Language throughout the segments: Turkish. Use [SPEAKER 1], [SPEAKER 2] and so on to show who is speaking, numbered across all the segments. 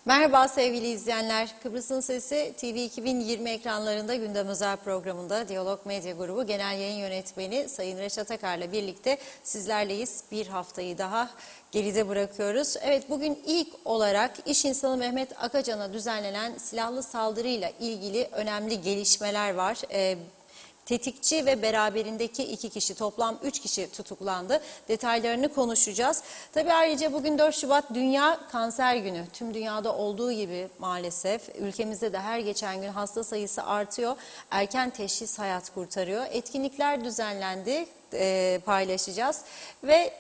[SPEAKER 1] Merhaba sevgili izleyenler. Kıbrıs'ın Sesi TV 2020 ekranlarında gündem özel programında Diyalog Medya Grubu Genel Yayın Yönetmeni Sayın Reşat Akar'la birlikte sizlerleyiz. Bir haftayı daha geride bırakıyoruz. Evet, bugün ilk olarak iş insanı Mehmet Akacan'a düzenlenen silahlı saldırıyla ilgili önemli gelişmeler var. Tetikçi ve beraberindeki 2 kişi, toplam 3 kişi tutuklandı. Detaylarını konuşacağız. Tabii ayrıca bugün 4 Şubat Dünya Kanser Günü. Tüm dünyada olduğu gibi maalesef ülkemizde de her geçen gün hasta sayısı artıyor. Erken teşhis hayat kurtarıyor. Etkinlikler düzenlendi, paylaşacağız. Ve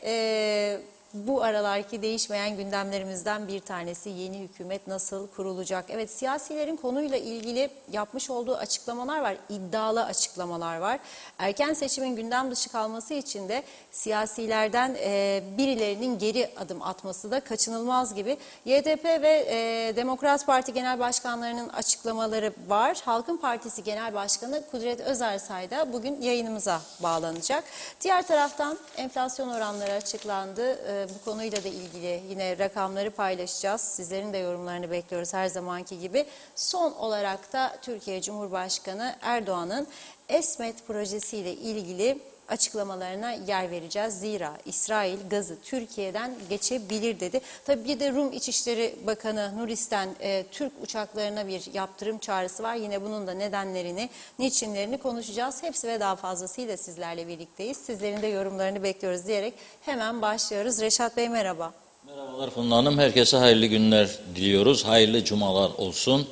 [SPEAKER 1] bu aralarki değişmeyen gündemlerimizden bir tanesi yeni hükümet nasıl kurulacak? Evet, siyasilerin konuyla ilgili yapmış olduğu açıklamalar var, iddialı açıklamalar var. Erken seçimin gündem dışı kalması için de siyasilerden birilerinin geri adım atması da kaçınılmaz gibi. YDP ve Demokrat Parti Genel Başkanlarının açıklamaları var. Halkın Partisi Genel Başkanı Kudret Özersay da bugün yayınımıza bağlanacak. Diğer taraftan enflasyon oranları açıklandı. Bu konuyla da ilgili yine rakamları paylaşacağız. Sizlerin de yorumlarını bekliyoruz her zamanki gibi. Son olarak da Türkiye Cumhurbaşkanı Erdoğan'ın ESMET projesiyle ilgili açıklamalarına yer vereceğiz. Zira İsrail gazı Türkiye'den geçebilir dedi. Tabii bir de Rum İçişleri Bakanı Nuris'ten Türk uçaklarına bir yaptırım çağrısı var. Yine bunun da nedenlerini, niçinlerini konuşacağız. Hepsi ve daha fazlasıyla sizlerle birlikteyiz. Sizlerin de yorumlarını bekliyoruz diyerek hemen başlıyoruz. Reşat Bey merhaba.
[SPEAKER 2] Merhabalar Funda Hanım. Herkese hayırlı günler diliyoruz. Hayırlı cumalar olsun.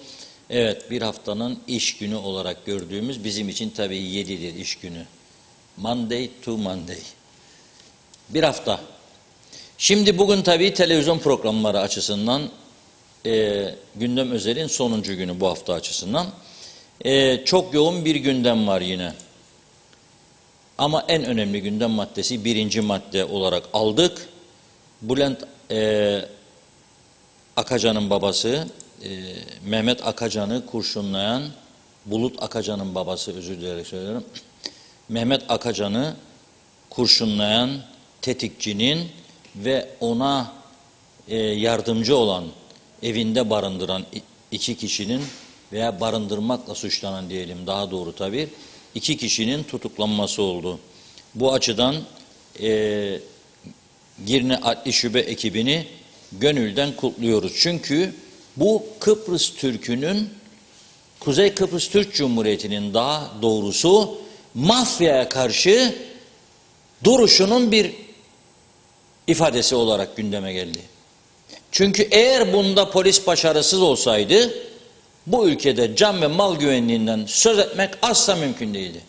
[SPEAKER 2] Evet, bir haftanın iş günü olarak gördüğümüz bizim için tabii 7'dir iş günü. Monday to Monday. Bir hafta. Şimdi bugün tabii televizyon programları açısından gündem özelin sonuncu günü bu hafta açısından. Çok yoğun bir gündem var yine. Ama en önemli gündem maddesi birinci madde olarak aldık. Bülent Akacan'ın babası, Mehmet Akacan'ı kurşunlayan, Bulut Akacan'ın babası, özür dileyerek söylüyorum. Mehmet Akacan'ı kurşunlayan tetikçinin ve ona yardımcı olan, evinde barındıran 2 kişinin veya barındırmakla suçlanan diyelim daha doğru tabii, 2 kişinin tutuklanması oldu. Bu açıdan Girne Adli Şube ekibini gönülden kutluyoruz. Çünkü bu Kıbrıs Türk'ünün, Kuzey Kıbrıs Türk Cumhuriyeti'nin daha doğrusu mafyaya karşı duruşunun bir ifadesi olarak gündeme geldi. Çünkü eğer bunda polis başarısız olsaydı bu ülkede can ve mal güvenliğinden söz etmek asla mümkün değildi.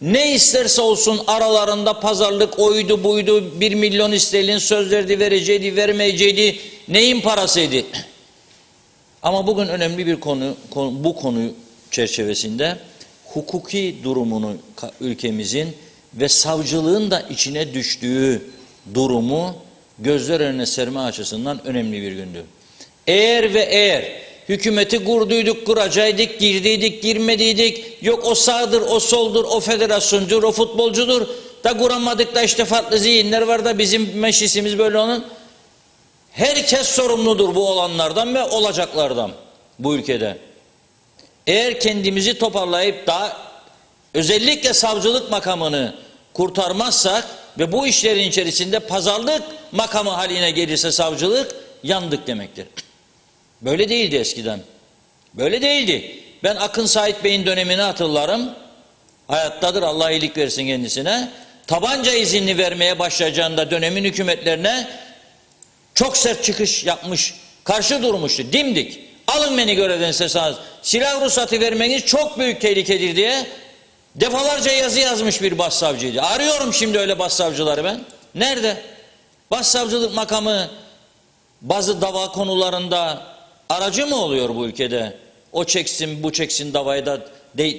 [SPEAKER 2] Ne isterse olsun aralarında pazarlık oydu buydu, 1 milyon sterlin söz verdi, vereceğiydi, vermeyeceğiydi, neyin parasıydı? Ama bugün önemli bir bu konu çerçevesinde hukuki durumunu ülkemizin ve savcılığın da içine düştüğü durumu gözler önüne serme açısından önemli bir gündü. Eğer hükümeti kurduyduk, kuracaktık, girdiydik, girmediydik, yok o sağdır, o soldur, o federasyoncudur, o futbolcudur da kuramadık da işte farklı zihinler var da bizim meclisimiz böyle onun. Herkes sorumludur bu olanlardan ve olacaklardan bu ülkede. Eğer kendimizi toparlayıp da özellikle savcılık makamını kurtarmazsak ve bu işlerin içerisinde pazarlık makamı haline gelirse savcılık, yandık demektir. Böyle değildi eskiden. Böyle değildi. Ben Akın Sait Bey'in dönemini hatırlarım. Hayattadır, Allah iyilik versin kendisine. Tabanca izni vermeye başlayacağında dönemin hükümetlerine çok sert çıkış yapmış, karşı durmuştu, dimdik. Alın beni görevden isterseniz, silah ruhsatı vermeniz çok büyük tehlikedir diye defalarca yazı yazmış bir başsavcıydı. Arıyorum şimdi öyle başsavcıları ben. Nerede? Başsavcılık makamı bazı dava konularında aracı mı oluyor bu ülkede? O çeksin, bu çeksin, davayı da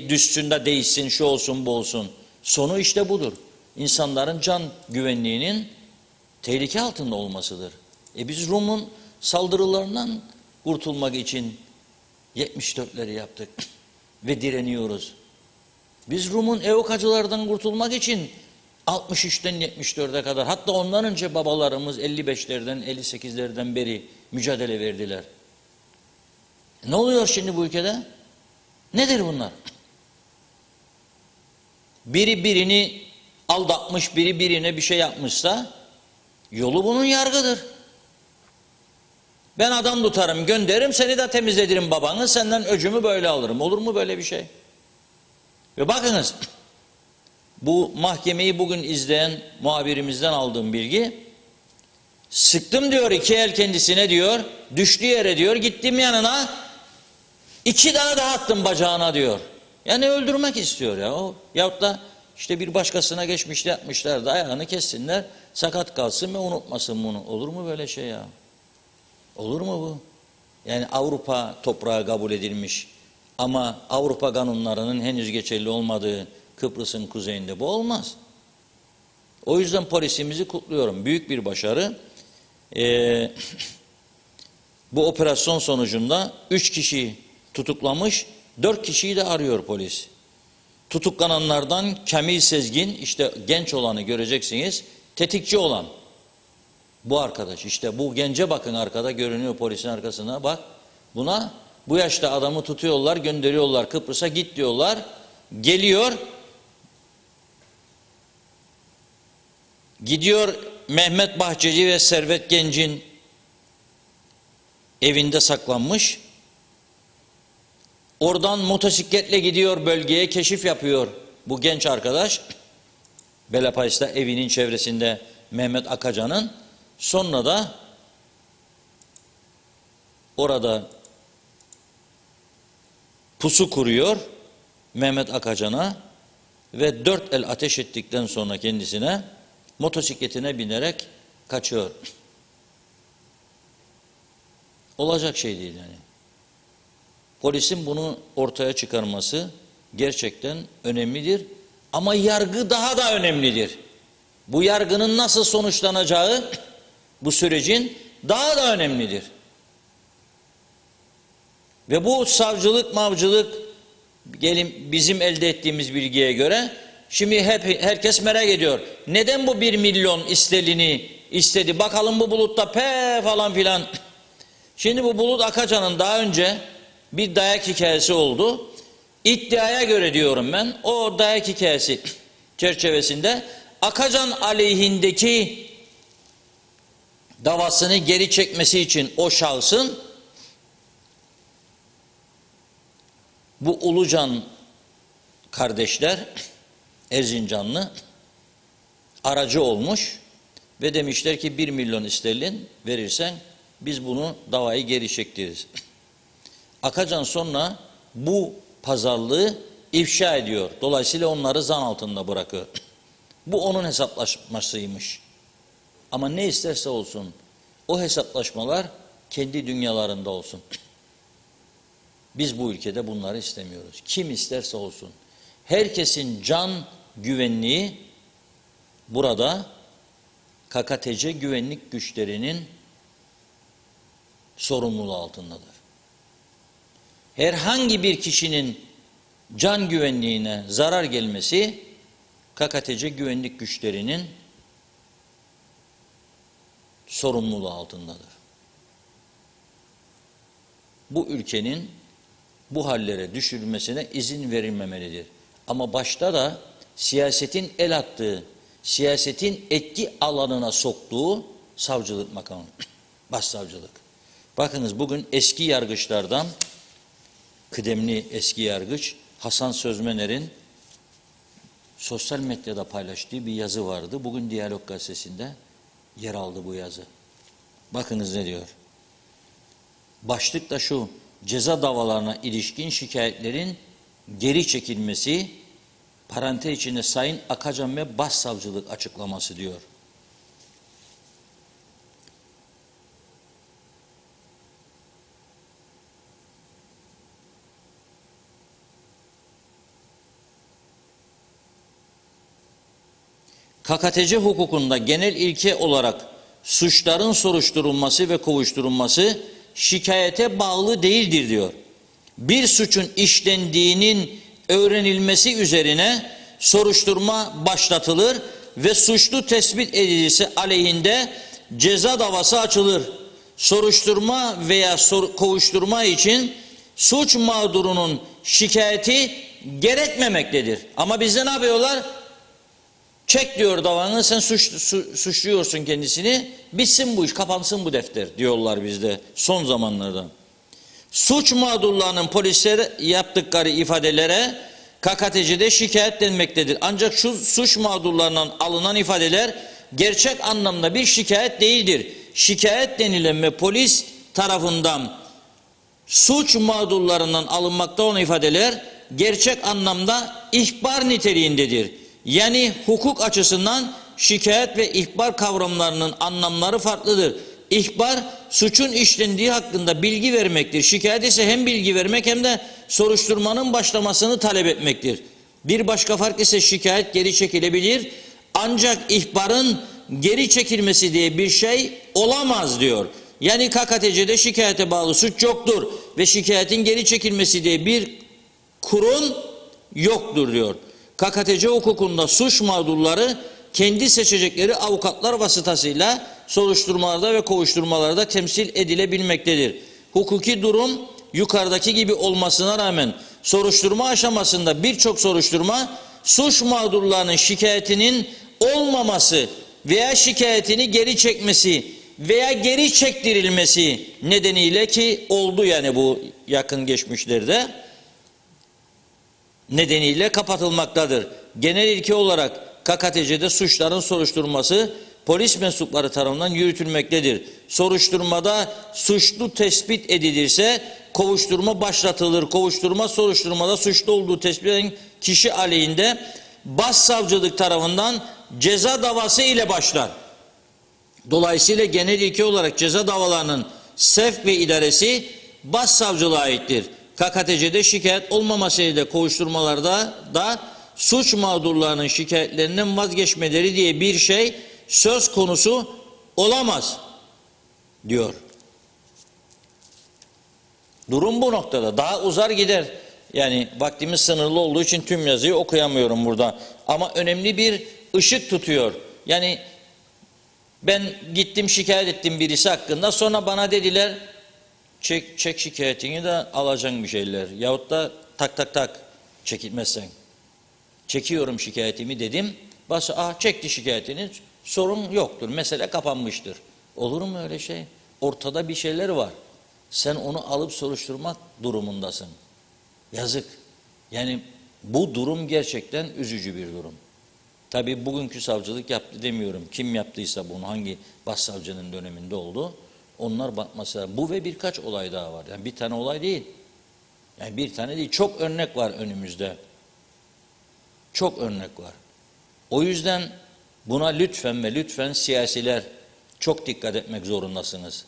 [SPEAKER 2] düşsün de değişsin, şu olsun, bu olsun. Sonu işte budur. İnsanların can güvenliğinin tehlike altında olmasıdır. Biz Rum'un saldırılarından kurtulmak için 74'leri yaptık ve direniyoruz. Biz Rum'un evokacılardan kurtulmak için 63'ten 74'e kadar, hatta ondan önce babalarımız 55'lerden 58'lerden beri mücadele verdiler. Ne oluyor şimdi bu ülkede? Nedir bunlar? Biri birini aldatmış, biri birine bir şey yapmışsa yolu bunun yargıdır. Ben adam tutarım, gönderirim, seni de temizledirim babanı, senden öcümü böyle alırım. Olur mu böyle bir şey? Ve bakınız, bu mahkemeyi bugün izleyen muhabirimizden aldığım bilgi, sıktım diyor 2 el kendisine diyor, düştüğü yere diyor, gittim yanına, 2 tane daha attım bacağına diyor. Yani öldürmek istiyor ya o. Yahut da işte bir başkasına geçmişler yapmışlar da ayağını kessinler, sakat kalsın ve unutmasın bunu. Olur mu böyle şey ya? Olur mu bu? Yani Avrupa toprağı kabul edilmiş ama Avrupa kanunlarının henüz geçerli olmadığı Kıbrıs'ın kuzeyinde bu olmaz. O yüzden polisimizi kutluyorum. Büyük bir başarı. Bu operasyon sonucunda 3 kişi tutuklamış, 4 kişiyi de arıyor polis. Tutuklananlardan Kamil Sezgin, işte genç olanı göreceksiniz, tetikçi olan. Bu arkadaş, işte bu gence bakın, arkada görünüyor polisin arkasına, bak. Buna, bu yaşta adamı tutuyorlar, gönderiyorlar Kıbrıs'a, git diyorlar. Geliyor, gidiyor Mehmet Bahçeci ve Servet Genc'in evinde saklanmış. Oradan motosikletle gidiyor bölgeye, keşif yapıyor bu genç arkadaş. Belapays'ta evinin çevresinde Mehmet Akacan'ın. Sonra da orada pusu kuruyor Mehmet Akacan'a ve 4 el ateş ettikten sonra kendisine motosikletine binerek kaçıyor. Olacak şey değil yani. Polisin bunu ortaya çıkarması gerçekten önemlidir. Ama yargı daha da önemlidir. Bu yargının nasıl sonuçlanacağı bu sürecin daha da önemlidir. Ve bu savcılık, mavcılık, gelin bizim elde ettiğimiz bilgiye göre şimdi herkes merak ediyor. Neden bu 1 milyon sterlini istedi? Bakalım bu bulutta falan filan. Şimdi bu Bulut Akacan'ın daha önce bir dayak hikayesi oldu. İddiaya göre diyorum ben, o dayak hikayesi çerçevesinde Akacan aleyhindeki davasını geri çekmesi için o şahsın bu Ulucan kardeşler, Erzincanlı, aracı olmuş ve demişler ki 1 milyon sterlin verirsen biz bunu, davayı geri çektiririz. Akacan sonra bu pazarlığı ifşa ediyor. Dolayısıyla onları zan altında bırakıyor. Bu onun hesaplaşmasıymış. Ama ne isterse olsun o hesaplaşmalar kendi dünyalarında olsun. Biz bu ülkede bunları istemiyoruz. Kim isterse olsun. Herkesin can güvenliği burada KKTC güvenlik güçlerinin sorumluluğu altındadır. Herhangi bir kişinin can güvenliğine zarar gelmesi KKTC güvenlik güçlerinin sorumluluğu altındadır. Bu ülkenin bu hallere düşürülmesine izin verilmemelidir. Ama başta da siyasetin el attığı, siyasetin etki alanına soktuğu savcılık makamı, başsavcılık. Bakınız bugün eski yargıçlardan, kıdemli eski yargıç Hasan Sözmener'in sosyal medyada paylaştığı bir yazı vardı. Bugün Diyalog Gazetesi'nde yer aldı bu yazı. Bakınız ne diyor. Başlık da şu: ceza davalarına ilişkin şikayetlerin geri çekilmesi, parantez içinde Sayın Akacan ve Başsavcılık açıklaması diyor. KKTC hukukunda genel ilke olarak suçların soruşturulması ve kovuşturulması şikayete bağlı değildir diyor. Bir suçun işlendiğinin öğrenilmesi üzerine soruşturma başlatılır ve suçlu tespit edilirse aleyhinde ceza davası açılır. Soruşturma veya kovuşturma için suç mağdurunun şikayeti gerekmemektedir. Ama bizde ne yapıyorlar? Çek diyor davanı, sen suçluyorsun kendisini, bitsin bu iş, kapansın bu defter diyorlar bizde son zamanlarda. Suç mağdurlarının polislere yaptıkları ifadelere KKTC'de şikayet denmektedir. Ancak şu suç mağdurlarından alınan ifadeler gerçek anlamda bir şikayet değildir. Şikayet denilen ve polis tarafından suç mağdurlarından alınmakta olan ifadeler gerçek anlamda ihbar niteliğindedir. Yani hukuk açısından şikayet ve ihbar kavramlarının anlamları farklıdır. İhbar, suçun işlendiği hakkında bilgi vermektir. Şikayet ise hem bilgi vermek hem de soruşturmanın başlamasını talep etmektir. Bir başka fark ise şikayet geri çekilebilir. Ancak ihbarın geri çekilmesi diye bir şey olamaz diyor. Yani KKTC'de şikayete bağlı suç yoktur ve şikayetin geri çekilmesi diye bir kurum yoktur diyor. KKTC hukukunda suç mağdurları kendi seçecekleri avukatlar vasıtasıyla soruşturmalarda ve kovuşturmalarda temsil edilebilmektedir. Hukuki durum yukarıdaki gibi olmasına rağmen soruşturma aşamasında birçok soruşturma suç mağdurlarının şikayetinin olmaması veya şikayetini geri çekmesi veya geri çektirilmesi nedeniyle, ki oldu yani bu yakın geçmişlerde, nedeniyle kapatılmaktadır. Genel ilke olarak KKTC'de suçların soruşturması polis mensupları tarafından yürütülmektedir. Soruşturmada suçlu tespit edilirse kovuşturma başlatılır. Kovuşturma soruşturmada suçlu olduğu tespit edilen kişi aleyhinde başsavcılık tarafından ceza davası ile başlar. Dolayısıyla genel ilke olarak ceza davalarının sevk ve idaresi başsavcılığa aittir. KKTC'de şikayet olmamasıyla kovuşturmalarda da suç mağdurlarının şikayetlerinden vazgeçmeleri diye bir şey söz konusu olamaz diyor. Durum bu noktada. Daha uzar gider. Yani vaktimiz sınırlı olduğu için tüm yazıyı okuyamıyorum burada. Ama önemli bir ışık tutuyor. Yani ben gittim şikayet ettim birisi hakkında, sonra bana dediler çek şikayetini de alacaksın bir şeyler. Yahut da tak çekilmezsen. Çekiyorum şikayetimi dedim. Çekti şikayetini, sorun yoktur. Mesele kapanmıştır. Olur mu öyle şey? Ortada bir şeyler var. Sen onu alıp soruşturmak durumundasın. Yazık. Yani bu durum gerçekten üzücü bir durum. Tabii bugünkü savcılık yaptı demiyorum. Kim yaptıysa bunu, hangi başsavcının döneminde oldu, onlar bakması. Bu ve birkaç olay daha var. Yani bir tane olay değil. Yani bir tane değil. Çok örnek var önümüzde. Çok örnek var. O yüzden buna lütfen siyasiler çok dikkat etmek zorundasınız.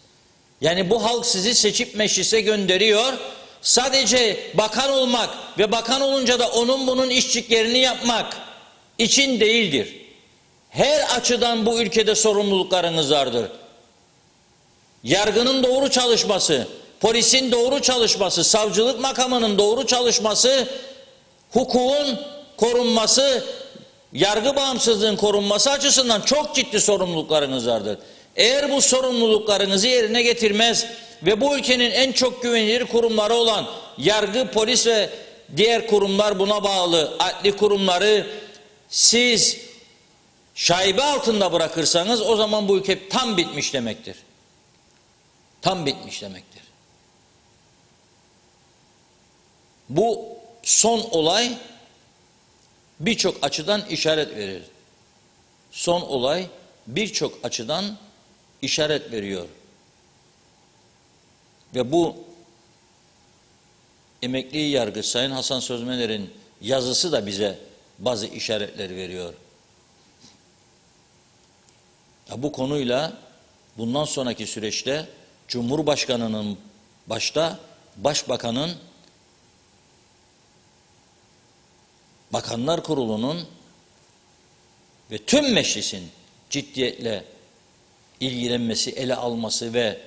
[SPEAKER 2] Yani bu halk sizi seçip meclise gönderiyor. Sadece bakan olmak ve bakan olunca da onun bunun işçiliklerini yapmak için değildir. Her açıdan bu ülkede sorumluluklarınız vardır. Yargının doğru çalışması, polisin doğru çalışması, savcılık makamının doğru çalışması, hukukun korunması, yargı bağımsızlığının korunması açısından çok ciddi sorumluluklarınız vardır. Eğer bu sorumluluklarınızı yerine getirmez ve bu ülkenin en çok güvenilir kurumları olan yargı, polis ve diğer kurumlar, buna bağlı adli kurumları siz şaibe altında bırakırsanız, o zaman bu ülke tam bitmiş demektir. Tam bitmiş demektir. Bu son olay birçok açıdan işaret verir. Son olay birçok açıdan işaret veriyor. Ve bu emekli yargıç Sayın Hasan Sözmener'in yazısı da bize bazı işaretler veriyor. Ya bu konuyla bundan sonraki süreçte Cumhurbaşkanı'nın başta, Başbakan'ın, Bakanlar Kurulu'nun ve tüm meclisin ciddiyetle ilgilenmesi, ele alması ve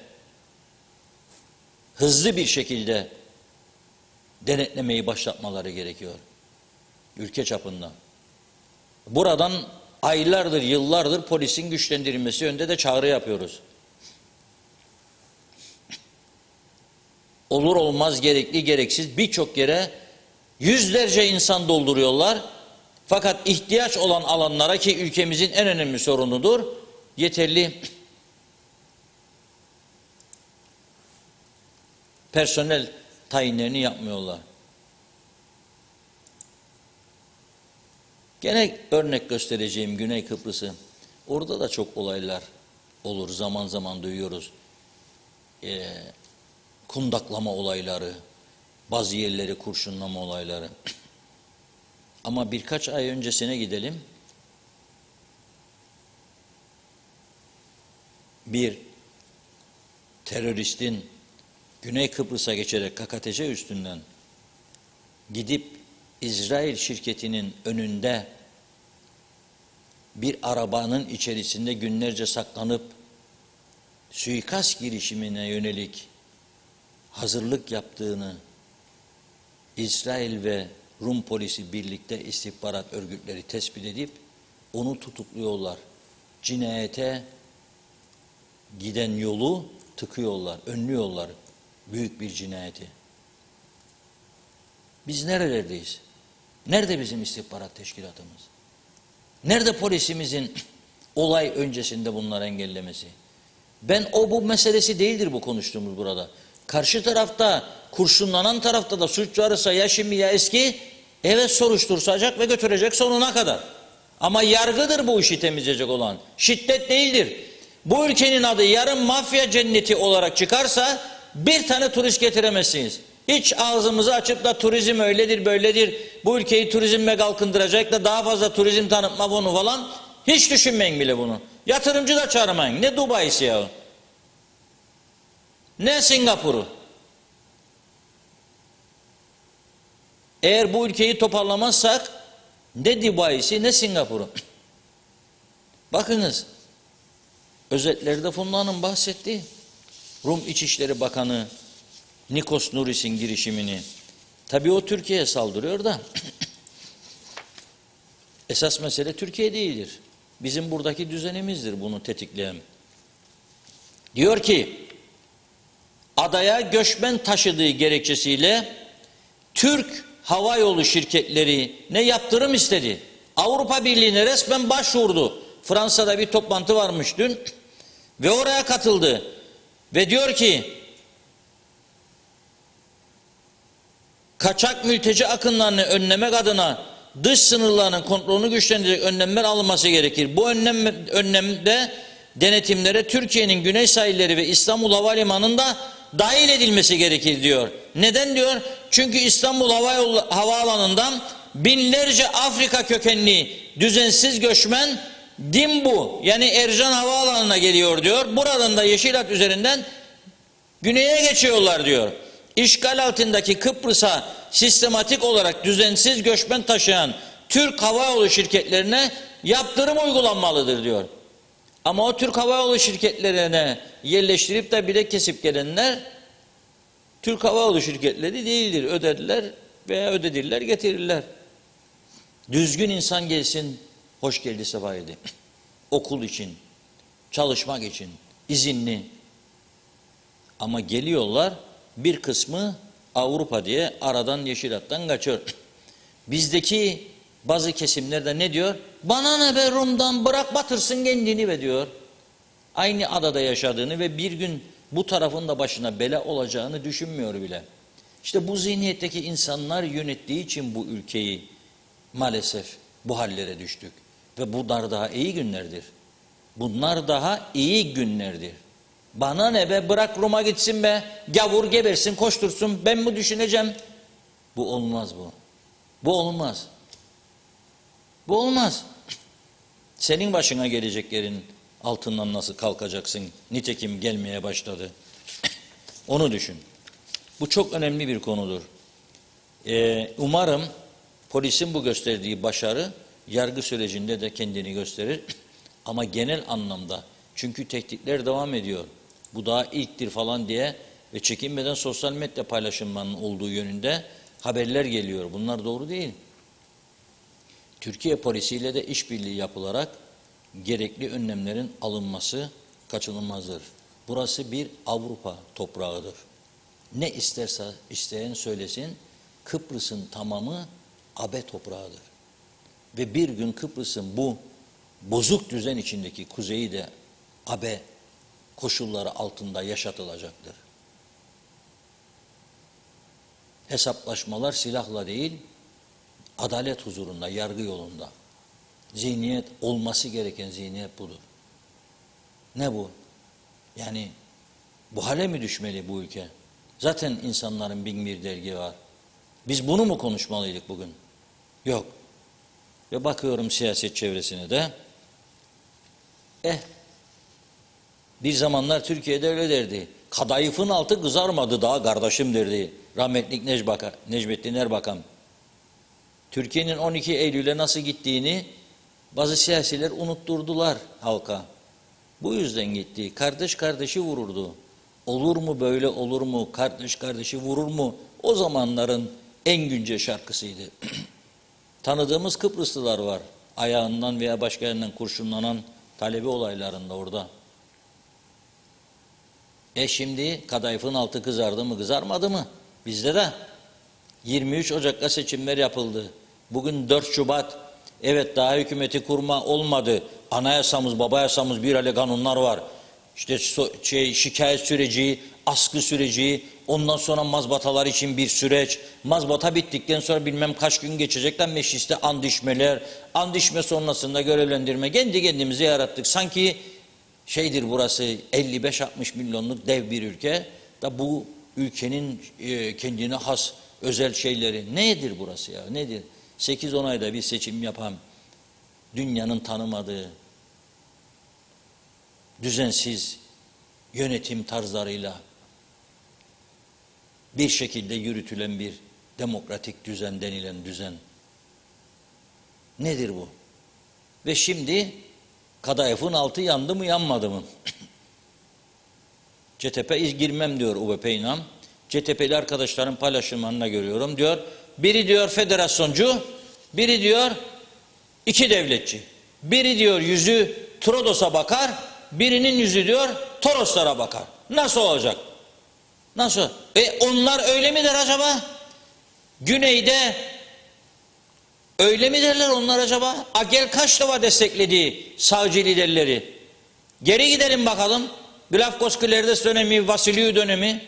[SPEAKER 2] hızlı bir şekilde denetlemeyi başlatmaları gerekiyor. Ülke çapında. Buradan aylardır, yıllardır polisin güçlendirilmesi yönünde de çağrı yapıyoruz. olur olmaz, gerekli gereksiz birçok yere yüzlerce insan dolduruyorlar. Fakat ihtiyaç olan alanlara, ki ülkemizin en önemli sorunudur, yeterli personel tayinlerini yapmıyorlar. Gene örnek göstereceğim Güney Kıbrıs'ı. Orada da çok olaylar olur. Zaman zaman duyuyoruz. Kundaklama olayları, bazı yerleri kurşunlama olayları. Ama birkaç ay öncesine gidelim. Bir teröristin Güney Kıbrıs'a geçerek KKTC üstünden gidip İsrail şirketinin önünde bir arabanın içerisinde günlerce saklanıp suikast girişimine yönelik hazırlık yaptığını İsrail ve Rum polisi birlikte istihbarat örgütleri tespit edip onu tutukluyorlar. Cinayete giden yolu tıkıyorlar, önlüyorlar büyük bir cinayeti. Biz nerelerdeyiz? Nerede bizim istihbarat teşkilatımız? Nerede polisimizin olay öncesinde bunları engellemesi? Bu meselesi değildir bu konuştuğumuz burada. Karşı tarafta, kurşunlanan tarafta da suç varsa ya şimdi ya eski, evet soruşturacak ve götürecek sonuna kadar. Ama yargıdır bu işi temizleyecek olan. Şiddet değildir. Bu ülkenin adı yarın mafya cenneti olarak çıkarsa bir tane turist getiremezsiniz. Hiç ağzımızı açıp da turizm öyledir böyledir, bu ülkeyi turizmle kalkındıracak da daha fazla turizm tanıtma fonu falan, hiç düşünmeyin bile bunu. Yatırımcı da çağırmayın. Ne Dubai'si ya? Ne Singapur'u? Eğer bu ülkeyi toparlamazsak ne Dubai'si ne Singapur'u. Bakınız, özetlerde Funda Hanım bahsetti. Rum İçişleri Bakanı Nikos Nouris'in girişimini. Tabii o Türkiye'ye saldırıyor da esas mesele Türkiye değildir. Bizim buradaki düzenimizdir bunu tetikleyen. Diyor ki, adaya göçmen taşıdığı gerekçesiyle Türk hava yolu şirketleri ne yaptırım istedi. Avrupa Birliği'ne resmen başvurdu. Fransa'da bir toplantı varmış dün ve oraya katıldı. Ve diyor ki, kaçak mülteci akınlarını önlemek adına dış sınırlarının kontrolünü güçlendirecek önlemler alınması gerekir. Bu önlemde denetimlere Türkiye'nin güney sahilleri ve İstanbul Havalimanı'nda dahil edilmesi gerekir diyor. Neden diyor? Çünkü İstanbul Havaalanı'ndan binlerce Afrika kökenli düzensiz göçmen Dimbu yani Ercan Havaalanı'na geliyor diyor. Buradan da Yeşilhat üzerinden güneye geçiyorlar diyor. İşgal altındaki Kıbrıs'a sistematik olarak düzensiz göçmen taşıyan Türk havayolu şirketlerine yaptırım uygulanmalıdır diyor. Ama o Türk havayolu şirketlerine yerleştirip de bilek kesip gelenler Türk havayolu şirketleri değildir. Ödediler veya ödediler getirirler. Düzgün insan gelsin, hoş geldi sefa geldi. Okul için, çalışmak için, izinli. Ama geliyorlar, bir kısmı Avrupa diye aradan Yeşilhat'tan kaçıyor. Bizdeki bazı kesimlerde ne diyor? Bana ne be Rum'dan, bırak batırsın kendini be diyor. Aynı adada yaşadığını ve bir gün bu tarafın da başına bela olacağını düşünmüyor bile. İşte bu zihniyetteki insanlar yönettiği için bu ülkeyi maalesef bu hallere düştük. Ve bunlar daha iyi günlerdir. Bunlar daha iyi günlerdir. Bana ne be, bırak Rum'a gitsin be, gavur gebersin koştursun, ben mi düşüneceğim? Bu olmaz bu. Bu olmaz. Bu olmaz. Senin başına geleceklerin altından nasıl kalkacaksın? Nitekim gelmeye başladı. Onu düşün. Bu çok önemli bir konudur. Umarım polisin bu gösterdiği başarı yargı sürecinde de kendini gösterir. Ama genel anlamda, çünkü tehditler devam ediyor. Bu daha ilktir falan diye ve çekinmeden sosyal medya paylaşımlarının olduğu yönünde haberler geliyor. Bunlar doğru değil. Türkiye polisiyle de işbirliği yapılarak gerekli önlemlerin alınması kaçınılmazdır. Burası bir Avrupa toprağıdır. Ne isterse isteyen söylesin, Kıbrıs'ın tamamı abe toprağıdır. Ve bir gün Kıbrıs'ın bu bozuk düzen içindeki kuzeyi de abe koşulları altında yaşatılacaktır. Hesaplaşmalar silahla değil, adalet huzurunda, yargı yolunda. Zihniyet, olması gereken zihniyet budur. Ne bu? Yani bu hale mi düşmeli bu ülke? Zaten insanların bin bir dergi var. Biz bunu mu konuşmalıydık bugün? Yok. Ve bakıyorum siyaset çevresine de. Bir zamanlar Türkiye'de öyle derdi. Kadayıfın altı kızarmadı daha kardeşim derdi. Rahmetlik Necmettin Erbakan. Türkiye'nin 12 Eylül'e nasıl gittiğini bazı siyasiler unutturdular halka. Bu yüzden gitti. Kardeş kardeşi vururdu. Olur mu böyle, olur mu? Kardeş kardeşi vurur mu? O zamanların en güncel şarkısıydı. Tanıdığımız Kıbrıslılar var. Ayağından veya başka yerinden kurşunlanan talebe olaylarında orada. Şimdi kadayıfın altı kızardı mı, kızarmadı mı? Bizde de 23 Ocak'ta seçimler yapıldı. Bugün 4 Şubat. Evet, daha hükümeti kurma olmadı. Anayasamız, babayasamız, bir ale kanunlar var. İşte şikayet süreci, askı süreci, ondan sonra mazbatalar için bir süreç. Mazbata bittikten sonra bilmem kaç gün geçecekler mecliste andişmeler. Andişme sonrasında görevlendirme. Kendi kendimize yarattık. Sanki şeydir burası 55-60 milyonluk dev bir ülke. Da bu ülkenin kendine has özel şeyleri. Nedir burası ya? Nedir? 8-10 ayda bir seçim yapan, dünyanın tanımadığı, düzensiz yönetim tarzlarıyla bir şekilde yürütülen bir demokratik düzen denilen düzen. Nedir bu? Ve şimdi kadayıfın altı yandı mı yanmadı mı? CTP girmem diyor UBP İnan. CTP'li arkadaşların paylaşımlarında görüyorum diyor. Biri diyor federasyoncu, biri diyor iki devletçi. Biri diyor yüzü Trodos'a bakar, birinin yüzü diyor Toroslara bakar. Nasıl olacak? Nasıl? Onlar öyle midir acaba? Güneyde öyle mi derler onlar acaba? Agel kaç defa desteklediği sağcı liderleri. Geri gidelim bakalım. Glafkos-Klerdes dönemi, Vasiliou dönemi.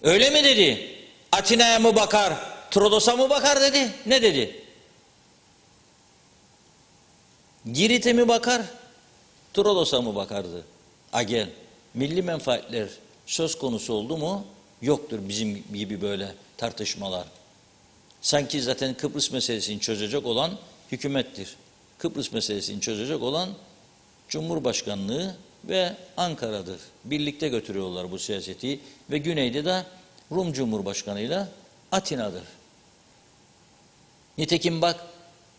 [SPEAKER 2] Öyle mi dedi? Atina'ya mı bakar, Trodos'a mı bakar dedi. Ne dedi? Girit'e mi bakar, Trodos'a mı bakardı? Agel. Milli menfaatler söz konusu oldu mu? Yoktur bizim gibi böyle tartışmalar. Sanki zaten Kıbrıs meselesini çözecek olan hükümettir. Kıbrıs meselesini çözecek olan Cumhurbaşkanlığı ve Ankara'dır. Birlikte götürüyorlar bu siyaseti ve güneyde de Rum Cumhurbaşkanı'yla Atina'dır. Nitekim bak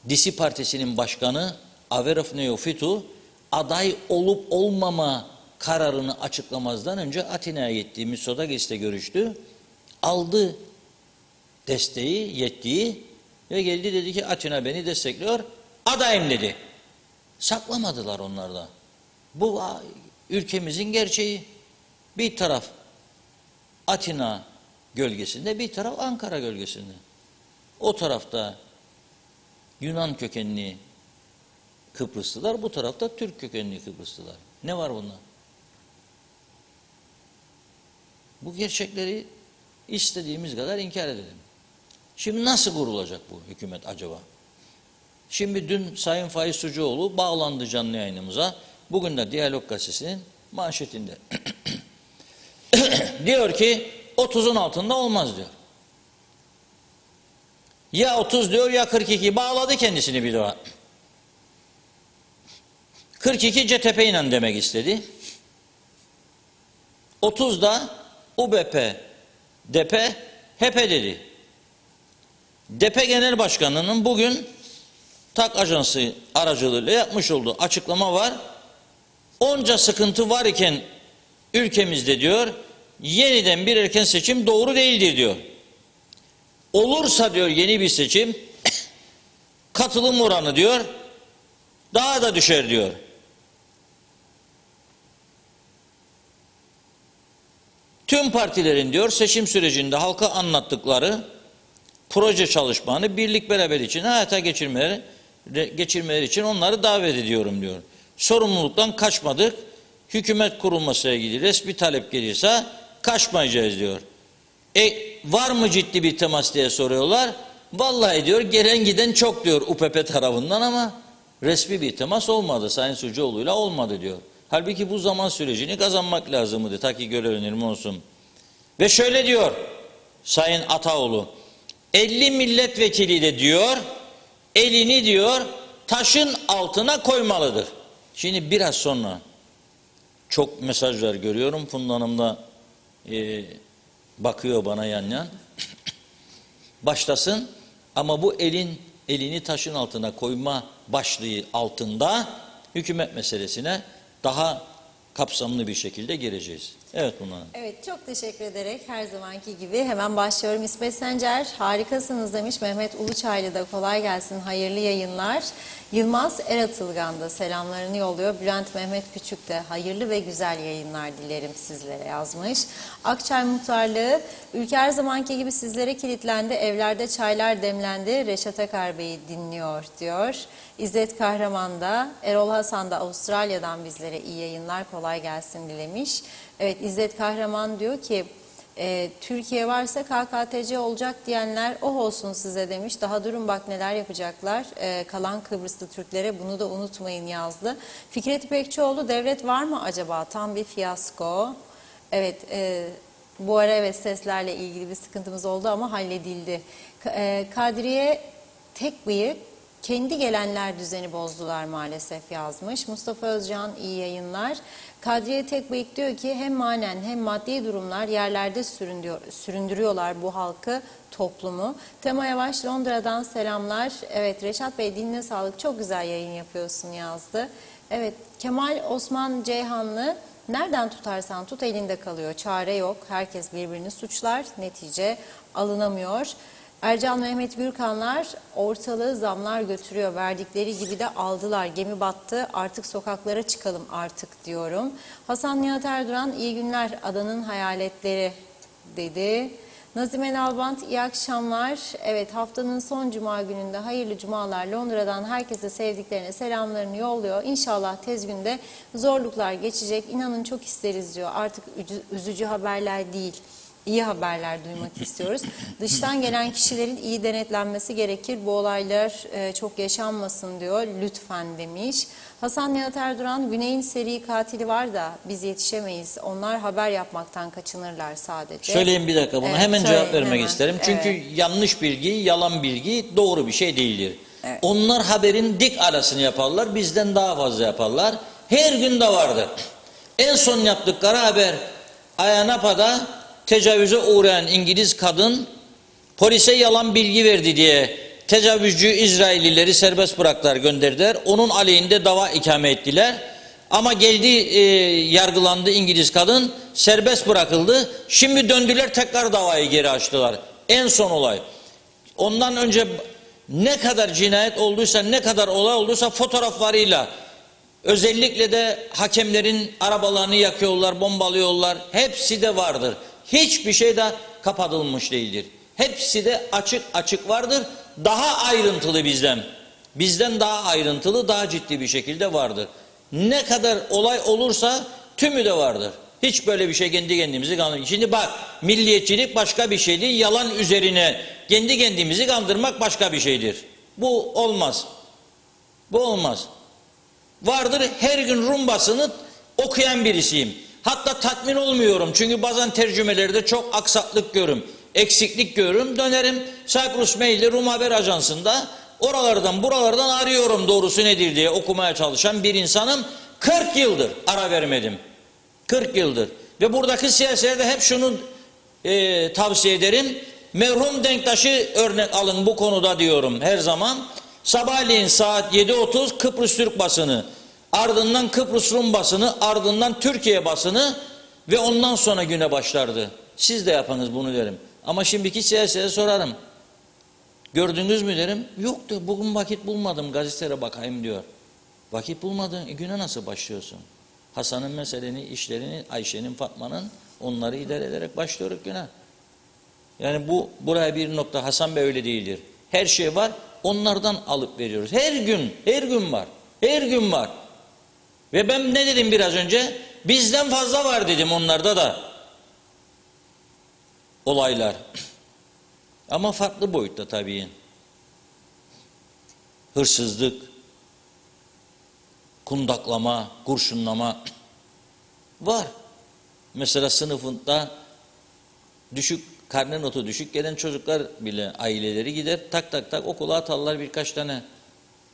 [SPEAKER 2] Disi Partisi'nin başkanı Averof Neofitu aday olup olmama kararını açıklamazdan önce Atina'ya gitti. Mitsotakis'le görüştü. Aldı desteği, yetkiyi ve geldi dedi ki Atina beni destekliyor. Adayım dedi. Saklamadılar onlar da. Bu ülkemizin gerçeği. Bir taraf Atina gölgesinde, bir taraf Ankara gölgesinde. O tarafta Yunan kökenli Kıbrıslılar, bu tarafta Türk kökenli Kıbrıslılar. Ne var bunda? Bu gerçekleri istediğimiz kadar inkar edelim. Şimdi nasıl kurulacak bu hükümet acaba? Şimdi dün Sayın Faiz Sucuoğlu bağlandı canlı yayınımıza. Bugün de Diyalog Gazetesi'nin manşetinde. Diyor ki 30'un altında olmaz diyor. Ya 30 diyor ya 42, bağladı kendisini bir daha. 42 CTP ile demek istedi. 30 da UBP, DP, HP dedi. DP Genel Başkanı'nın bugün TAK Ajansı aracılığıyla yapmış olduğu açıklama var. Onca sıkıntı var iken ülkemizde diyor, yeniden bir erken seçim doğru değildir diyor. Olursa diyor yeni bir seçim, katılım oranı diyor, daha da düşer diyor. Tüm partilerin diyor seçim sürecinde halka anlattıkları proje çalışmalarını birlik beraber için hayata geçirmeleri için onları davet ediyorum diyor. Sorumluluktan kaçmadık. Hükümet kurulmasıyla ilgili resmi talep gelirse kaçmayacağız diyor. Var mı ciddi bir temas diye soruyorlar. Vallahi diyor gelen giden çok diyor UPP tarafından ama resmi bir temas olmadı. Sayın Sucuoğlu'yla olmadı diyor. Halbuki bu zaman sürecini kazanmak lazımdı ta ki görev önerim olsun. Ve şöyle diyor Sayın Ataoğlu, 50 milletvekiliyle diyor elini diyor taşın altına koymalıdır. Şimdi biraz sonra çok mesajlar görüyorum. Funda Hanım da bakıyor bana yan yan. Başlasın ama bu elini taşın altına koyma başlığı altında hükümet meselesine daha kapsamlı bir şekilde gireceğiz. Evet Funda Hanım.
[SPEAKER 1] Evet, çok teşekkür ederek her zamanki gibi hemen başlıyorum. İsmet Sencer harikasınız demiş. Mehmet Uluçaylı da kolay gelsin, hayırlı yayınlar. Yılmaz Eratılgan da selamlarını yolluyor. Bülent Mehmet Küçük de hayırlı ve güzel yayınlar dilerim sizlere yazmış. Akçay Muhtarlığı, ülke her zamanki gibi sizlere kilitlendi. Evlerde çaylar demlendi. Reşat Akar Bey'i dinliyor diyor. İzzet Kahraman da, Erol Hasan da Avustralya'dan bizlere iyi yayınlar, kolay gelsin dilemiş. Evet, İzzet Kahraman diyor ki Türkiye varsa KKTC olacak diyenler oh olsun size demiş. Daha durun bak neler yapacaklar. Kalan Kıbrıslı Türklere bunu da unutmayın yazdı. Fikret İpekçioğlu, devlet var mı acaba? Tam bir fiyasko. Evet, bu ara evet seslerle ilgili bir sıkıntımız oldu ama halledildi. Kadriye Tekbıyık, kendi gelenler düzeni bozdular maalesef yazmış. Mustafa Özcan iyi yayınlar. Kadriye Tekbıyık diyor ki hem manen hem maddi durumlar yerlerde süründürüyorlar bu halkı, toplumu. Tema Yavaş Londra'dan selamlar. Evet Reşat Bey diline sağlık, çok güzel yayın yapıyorsun yazdı. Evet Kemal Osman Ceyhanlı, nereden tutarsan tut elinde kalıyor, çare yok. Herkes birbirini suçlar, netice alınamıyor. Ercan Mehmet Gürkanlar, ortalığı zamlar götürüyor, verdikleri gibi de aldılar, gemi battı, artık sokaklara çıkalım artık diyorum. Hasan Nihat Erduran, iyi günler, adanın hayaletleri dedi. Nazime Nalbant, iyi akşamlar. Evet, haftanın son cuma gününde hayırlı cumalar. Londra'dan herkese sevdiklerine selamlarını yolluyor. İnşallah tez günde zorluklar geçecek. İnanın çok isteriz diyor. Artık üzücü haberler değil, İyi haberler duymak istiyoruz. Dıştan gelen kişilerin iyi denetlenmesi gerekir. Bu olaylar çok yaşanmasın diyor. Lütfen demiş. Hasan Nihat Erduran, Güney'in seri katili var da biz yetişemeyiz. Onlar haber yapmaktan kaçınırlar sadece.
[SPEAKER 2] Söyleyeyim bir dakika bunu.
[SPEAKER 1] Evet,
[SPEAKER 2] hemen
[SPEAKER 1] söyleyin,
[SPEAKER 2] cevap vermek
[SPEAKER 1] hemen.
[SPEAKER 2] isterim. Çünkü
[SPEAKER 1] Evet.
[SPEAKER 2] yanlış bilgi, yalan bilgi doğru bir şey değildir.
[SPEAKER 1] Evet.
[SPEAKER 2] Onlar haberin dik arasını yaparlar. Bizden daha fazla yaparlar. Her gün de vardır. En son yaptıkları haber Ayanapa'da tecavüze uğrayan İngiliz kadın polise yalan bilgi verdi diye tecavüzcü İsraillileri serbest bıraktılar, gönderdiler. Onun aleyhinde dava ikame ettiler. Ama geldi yargılandı İngiliz kadın, serbest bırakıldı. Şimdi döndüler tekrar davayı geri açtılar. En son olay. Ondan önce ne kadar cinayet olduysa, ne kadar olay olduysa fotoğraflarıyla, özellikle de hakemlerin arabalarını yakıyorlar, bombalıyorlar. Hepsi de vardır. Hiçbir şey de kapatılmış değildir. Hepsi de açık açık vardır. Daha ayrıntılı bizden. Bizden daha ayrıntılı, daha ciddi bir şekilde vardır. Ne kadar olay olursa tümü de vardır. Hiç böyle bir şey kendi kendimizi kandırmak. Şimdi bak, milliyetçilik başka bir şey değil. Yalan üzerine kendi kendimizi kandırmak başka bir şeydir. Bu olmaz. Bu olmaz. Vardır, her gün Rumbasını okuyan birisiyim. Hatta tatmin olmuyorum. Çünkü bazen tercümelerde çok aksaklık görürüm. Eksiklik görürüm. Dönerim Cyprus Mail'de Rum Haber Ajansı'nda oralardan buralardan arıyorum doğrusu nedir diye okumaya çalışan bir insanım. 40 yıldır ara vermedim. 40 yıldır. Ve buradaki siyasilerde hep şunu tavsiye ederim. Merhum Denktaş'ı örnek alın bu konuda diyorum her zaman. Sabahleyin saat 7:30 Kıbrıs Türk basını, ardından Kıbrıs Rum basını, ardından Türkiye basını ve ondan sonra güne başlardı. Siz de yapınız bunu derim. Ama şimdiki siyasete sorarım. Gördünüz mü derim. Yok diyor, bugün vakit bulmadım, gazetelere bakayım diyor. Vakit bulmadın, güne nasıl başlıyorsun? Hasan'ın meseleni, işlerini, Ayşe'nin, Fatma'nın Onları idare ederek başlıyoruz güne. Yani buraya bir nokta. Hasan Bey öyle değildir. Her şey var, onlardan alıp veriyoruz. Her gün var. Her gün var. Ve ben ne dedim biraz önce? Bizden fazla var dedim onlarda da. Olaylar. Ama farklı boyutta tabii. Hırsızlık, kundaklama, kurşunlama var. Mesela sınıfında karne notu düşük gelen çocuklar bile, aileleri gider tak tak tak okula atarlar birkaç tane.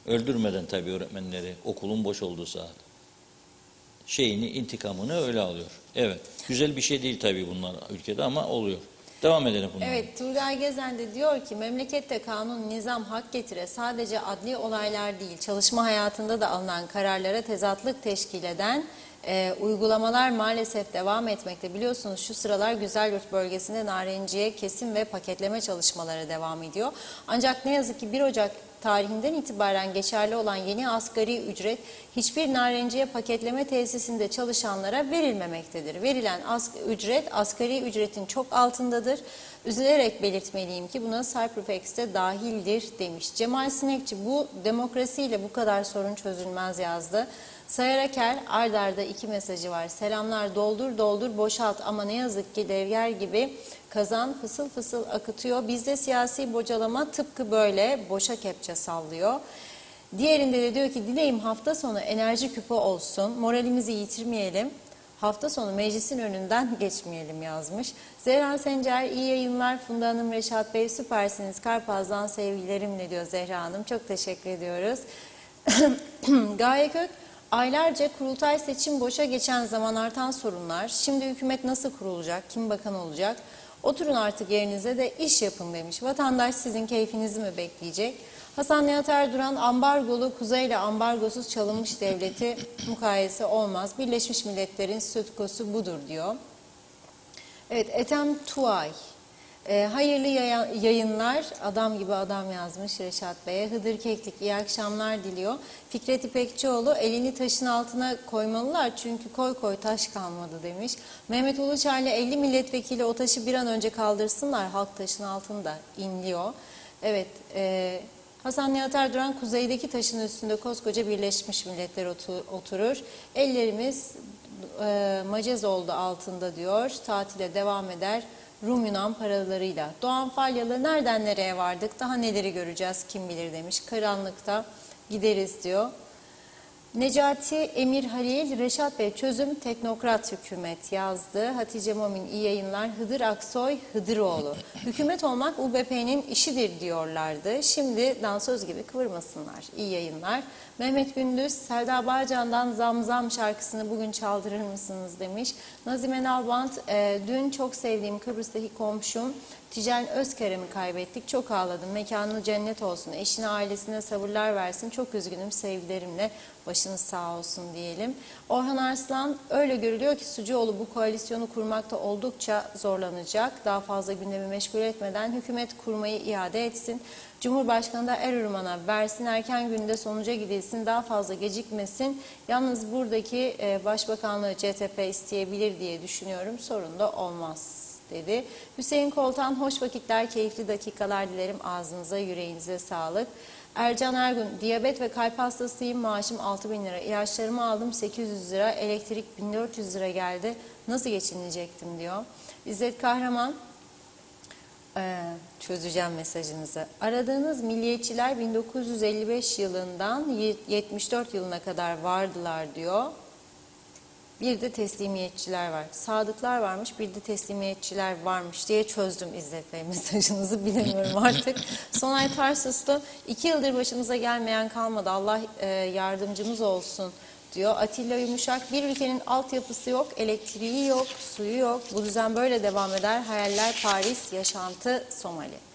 [SPEAKER 2] Öldürmeden tabii öğretmenleri, okulun boş olduğu saat. İntikamını öyle alıyor. Evet, güzel bir şey değil tabii bunlar ülkede ama oluyor. Devam edelim bundan.
[SPEAKER 1] Evet, Turgay Gezen de diyor ki memlekette kanun, nizam, hak getire sadece adli olaylar değil, çalışma hayatında da alınan kararlara tezatlık teşkil eden uygulamalar maalesef devam etmekte. Biliyorsunuz şu sıralar Güzelyurt bölgesinde narenciye kesim ve paketleme çalışmaları devam ediyor. Ancak ne yazık ki 1 Ocak tarihinden itibaren geçerli olan yeni asgari ücret hiçbir narenciye paketleme tesisinde çalışanlara verilmemektedir. Verilen ücret asgari ücretin çok altındadır. Üzülerek belirtmeliyim ki buna Cyberpex de dahildir demiş. Cemal Sinekçi bu demokrasiyle bu kadar sorun çözülmez yazdı. Sayar Aker ard arda 2 mesajı var. Selamlar, doldur doldur boşalt ama ne yazık ki devger gibi kazan fısıl fısıl akıtıyor. Bizde siyasi bocalama tıpkı böyle boşa kepçe sallıyor. Diğerinde de diyor ki dileğim hafta sonu enerji küpü olsun, moralimizi yitirmeyelim. Hafta sonu meclisin önünden geçmeyelim yazmış. Zehra Sencer iyi yayınlar. Funda Hanım, Reşat Bey süpersiniz. Karpaz'dan sevgilerimle diyor Zehra Hanım. Çok teşekkür ediyoruz. Gaye Kök aylarca kurultay seçim boşa geçen zaman artan sorunlar. Şimdi hükümet nasıl kurulacak? Kim bakan olacak? Oturun artık yerinize de iş yapın demiş. Vatandaş sizin keyfinizi mi bekleyecek? Hasan Nihat Erduran ambargolu kuzeyle ambargosuz çalınmış devleti mukayese olmaz. Birleşmiş Milletler'in statükosu budur diyor. Evet, Ethem Tuay. Hayırlı yayınlar. Adam gibi adam yazmış Reşat Bey'e. Hıdır Keklik iyi akşamlar diliyor. Fikret İpekçioğlu elini taşın altına koymalılar çünkü koy koy taş kalmadı demiş. Mehmet Uluçaylı 50 milletvekili o taşı bir an önce kaldırsınlar. Halk taşın altında inliyor. Evet, Hasan Nihat Erduran kuzeydeki taşın üstünde koskoca Birleşmiş Milletler oturur. Ellerimiz macez oldu altında diyor. Tatile devam eder. Rum Yunan paralarıyla. Doğan Falyalı nereden nereye vardık? Daha neleri göreceğiz kim bilir demiş. Karanlıkta gideriz diyor. Necati Emir Halil, Reşat Bey çözüm teknokrat hükümet yazdı. Hatice Momin iyi yayınlar. Hıdır Aksoy Hıdıroğlu. Hükümet olmak UBP'nin işidir diyorlardı. Şimdi dansöz gibi kıvırmasınlar. İyi yayınlar. Mehmet Gündüz, Selda Bağcan'dan Zam Zam şarkısını bugün çaldırır mısınız demiş. Nazime Nalbant, dün çok sevdiğim Kıbrıs'taki komşum Tijen Özkerem'i kaybettik. Çok ağladım. Mekanı cennet olsun. Eşine, ailesine sabırlar versin. Çok üzgünüm. Sevgilerimle başınız sağ olsun diyelim. Orhan Arslan öyle görülüyor ki Sucuoğlu bu koalisyonu kurmakta oldukça zorlanacak. Daha fazla gündemi meşgul etmeden hükümet kurmayı iade etsin. Cumhurbaşkanı da Erürman'a versin. Erken günde sonuca gidilsin. Daha fazla gecikmesin. Yalnız buradaki başbakanlığı CTP isteyebilir diye düşünüyorum. Sorun da olmaz dedi. Hüseyin Koltan hoş vakitler, keyifli dakikalar dilerim. Ağzınıza, yüreğinize sağlık. Ercan Ergun, diyabet ve kalp hastasıyım. Maaşım 6.000 lira. İlaçlarımı aldım 800 lira. Elektrik 1400 lira geldi. Nasıl geçinecektim diyor. İzzet Kahraman, çözeceğim mesajınızı. Aradığınız milliyetçiler 1955 yılından 74 yılına kadar vardılar diyor. Bir de teslimiyetçiler var. Sadıklar varmış, bir de teslimiyetçiler varmış diye çözdüm İzzet Bey mesajınızı. Bilemiyorum artık. Sonay Tarsuslu, 2 yıldır başımıza gelmeyen kalmadı. Allah yardımcımız olsun diyor. Atilla Yumuşak, bir ülkenin altyapısı yok, elektriği yok, suyu yok. Bu düzen böyle devam eder. Hayaller Paris, yaşantı Somali.